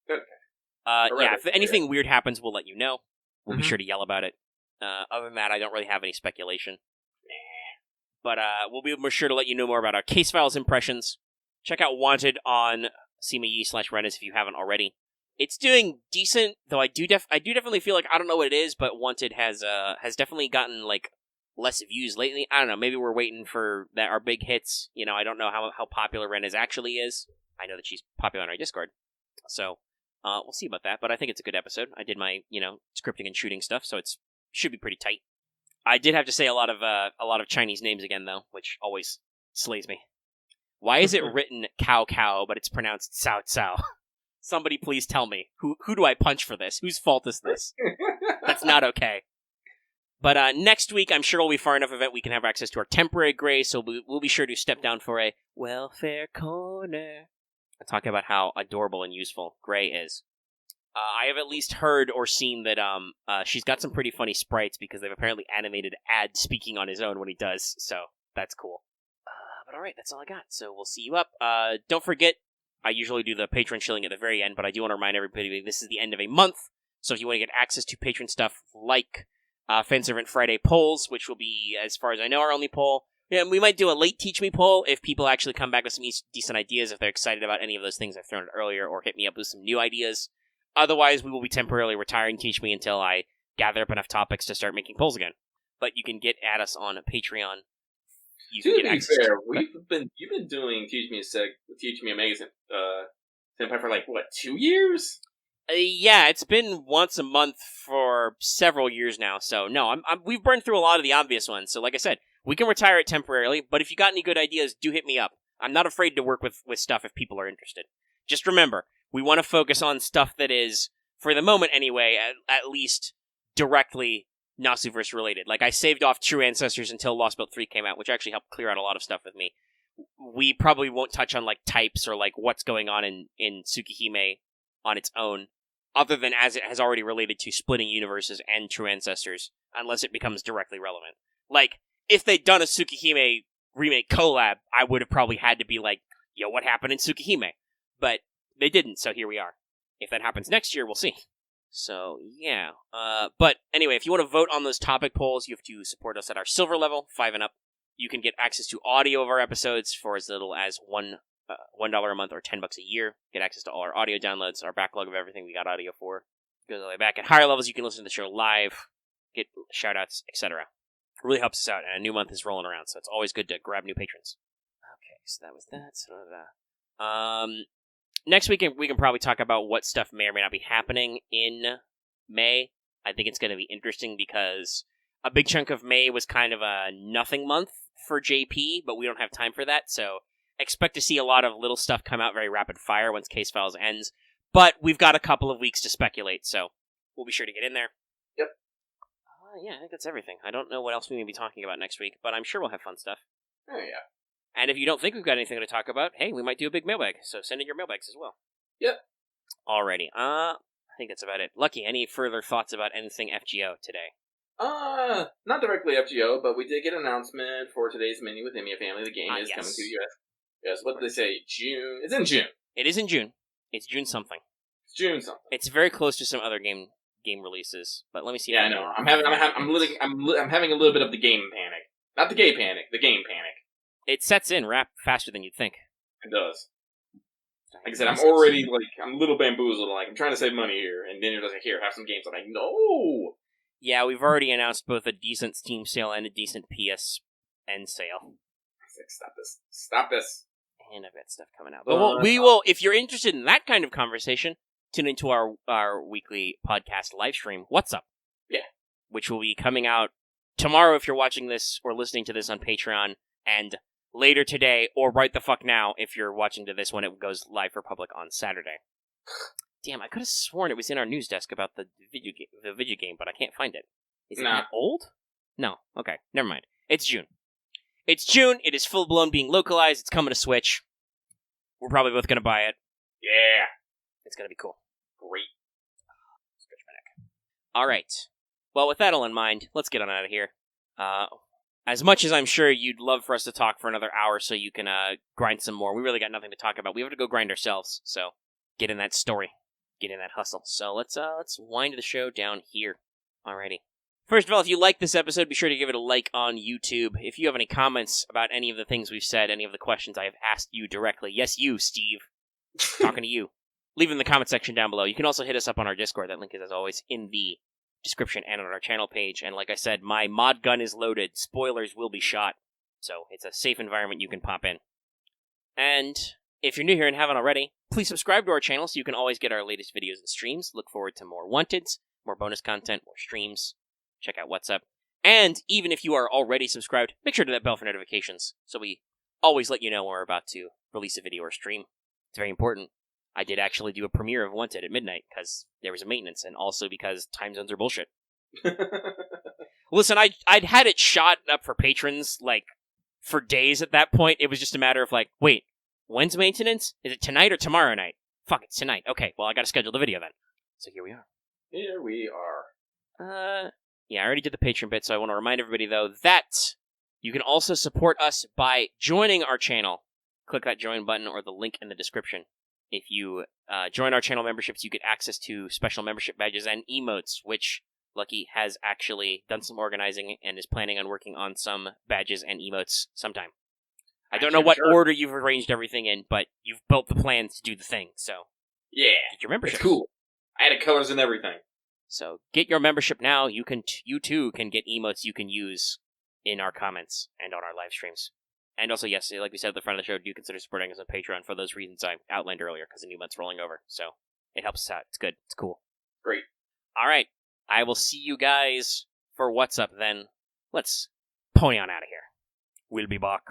Okay. If anything weird happens, we'll let you know. We'll be sure to yell about it. Other than that, I don't really have any speculation. But we'll be sure to let you know more about our case files impressions. Check out Wanted on SMUG/REINES if you haven't already. It's doing decent, though I do definitely feel I don't know what it is, but Wanted has definitely gotten less views lately. I don't know, maybe we're waiting for our big hits. I don't know how popular REINES actually is. I know that she's popular on our Discord. So, we'll see about that, but I think it's a good episode. I did my, scripting and shooting stuff, so it should be pretty tight. I did have to say a lot of Chinese names again, though, which always slays me. Why is it written cow cow, but it's pronounced Cao Cao? Somebody please tell me. Who do I punch for this? Whose fault is this? That's not okay. But next week, I'm sure we'll be far enough event we can have access to our temporary gray, so we'll be sure to step down for a welfare corner and talk about how adorable and useful Gray is. I have at least heard or seen that she's got some pretty funny sprites because they've apparently animated Ad speaking on his own when he does, so that's cool. But alright, that's all I got, so we'll see you up. Don't forget, I usually do the patron shilling at the very end, but I do want to remind everybody this is the end of a month, so if you want to get access to patron stuff like Fanservant Friday polls, which will be, as far as I know, our only poll. Yeah, we might do a late Teach Me poll if people actually come back with some decent ideas, if they're excited about any of those things I've thrown out earlier, or hit me up with some new ideas. Otherwise, we will be temporarily retiring Teach Me until I gather up enough topics to start making polls again. But you can get at us on Patreon. You to be fair, you've been doing Teach Me Omega Senpai for like, what, 2 years? Yeah, it's been once a month for several years now, so no, we've burned through a lot of the obvious ones, so like I said, we can retire it temporarily, but if you got any good ideas, do hit me up. I'm not afraid to work with stuff if people are interested. Just remember, we want to focus on stuff that is, for the moment anyway, at least directly Nasuverse related. Like, I saved off True Ancestors until Lost Belt 3 came out, which actually helped clear out a lot of stuff with me. We probably won't touch on, like, types or, like, what's going on in Tsukihime on its own, other than as it has already related to splitting universes and True Ancestors, unless it becomes directly relevant. Like, if they'd done a Tsukihime remake collab, I would have probably had to be like, yo, what happened in Tsukihime? But they didn't, so here we are. If that happens next year, we'll see. So, yeah. But anyway, if you want to vote on those topic polls, you have to support us at our silver level, 5 and up. You can get access to audio of our episodes for as little as $1 a month or $10 a year. Get access to all our audio downloads, our backlog of everything we got audio for. Goes all the way back. At higher levels, you can listen to the show live, get shoutouts, etc. It really helps us out, and a new month is rolling around, so it's always good to grab new patrons. Okay, so that was that. Next week, we can probably talk about what stuff may or may not be happening in May. I think it's going to be interesting because a big chunk of May was kind of a nothing month for JP, but we don't have time for that, so expect to see a lot of little stuff come out very rapid fire once Case Files ends. But we've got a couple of weeks to speculate, so we'll be sure to get in there. Yep. Yeah, I think that's everything. I don't know what else we may be talking about next week, but I'm sure we'll have fun stuff. Oh, yeah. And if you don't think we've got anything to talk about, hey, we might do a big mailbag, so send in your mailbags as well. Yep. Alrighty. I think that's about it. Lucky, any further thoughts about anything FGO today? Not directly FGO, but we did get an announcement for today's menu with Emiya Family. The game is yes. coming to the US. Yes, what did they say? June? It's in June. It is in June. It's June something. It's June something. It's very close to some other game releases, but let me see. Yeah, I know. I'm having a little bit of the game panic. Not the gay panic, the game panic. It sets in faster than you'd think. It does. Like I said, I'm already, I'm a little bamboozled. Like, I'm trying to save money here, and then you're just like, here, have some games. I'm like, no! Yeah, we've already announced both a decent Steam sale and a decent PSN sale. Stop this. And I've got stuff coming out. But we will, if you're interested in that kind of conversation, tune into our weekly podcast live stream, What's Up? Yeah. Which will be coming out tomorrow if you're watching this or listening to this on Patreon, and later today, or right the fuck now if you're watching to this when it goes live for public on Saturday. Damn, I could have sworn it was in our news desk about the video game, but I can't find it. Is it that old? No. Okay, never mind. It's June. It's June. It is full-blown being localized. It's coming to Switch. We're probably both going to buy it. Yeah. It's going to be cool. Great. Stretch my neck. All right. Well, with that all in mind, let's get on out of here. As much as I'm sure you'd love for us to talk for another hour so you can grind some more, we really got nothing to talk about. We have to go grind ourselves, so get in that story. Get in that hustle. So let's wind the show down here. Alrighty. First of all, if you like this episode, be sure to give it a like on YouTube. If you have any comments about any of the things we've said, any of the questions I have asked you directly, yes, you, Steve, talking to you, leave them in the comment section down below. You can also hit us up on our Discord. That link is, as always, in the description and on our channel page. And like I said, my mod gun is loaded. Spoilers will be shot. So it's a safe environment you can pop in. And if you're new here and haven't already, please subscribe to our channel so you can always get our latest videos and streams. Look forward to more Wanteds, more bonus content, more streams. Check out What's Up. And even if you are already subscribed, make sure to hit that bell for notifications, so we always let you know when we're about to release a video or stream. It's very important. I did actually do a premiere of Wanted at midnight, because there was a maintenance, and also because time zones are bullshit. Listen, I'd had it shot up for patrons, like, for days at that point. It was just a matter of, like, wait, when's maintenance? Is it tonight or tomorrow night? Fuck, it's tonight. Okay, well, I gotta schedule the video then. So here we are. Here we are. Yeah, I already did the Patreon bit, so I want to remind everybody, though, that you can also support us by joining our channel. Click that join button or the link in the description. If you join our channel memberships, you get access to special membership badges and emotes, which Lucky has actually done some organizing and is planning on working on some badges and emotes sometime. I don't know what order you've arranged everything in, but you've built the plans to do the thing, so... Yeah, get your membership. It's cool. I added colors and everything. So get your membership now. You too can get emotes you can use in our comments and on our live streams. And also, yes, like we said at the front of the show, do consider supporting us on Patreon for those reasons I outlined earlier, because the new month's rolling over. So it helps us out. It's good. It's cool. Great. All right. I will see you guys for What's Up then. Let's pony on out of here. We'll be back.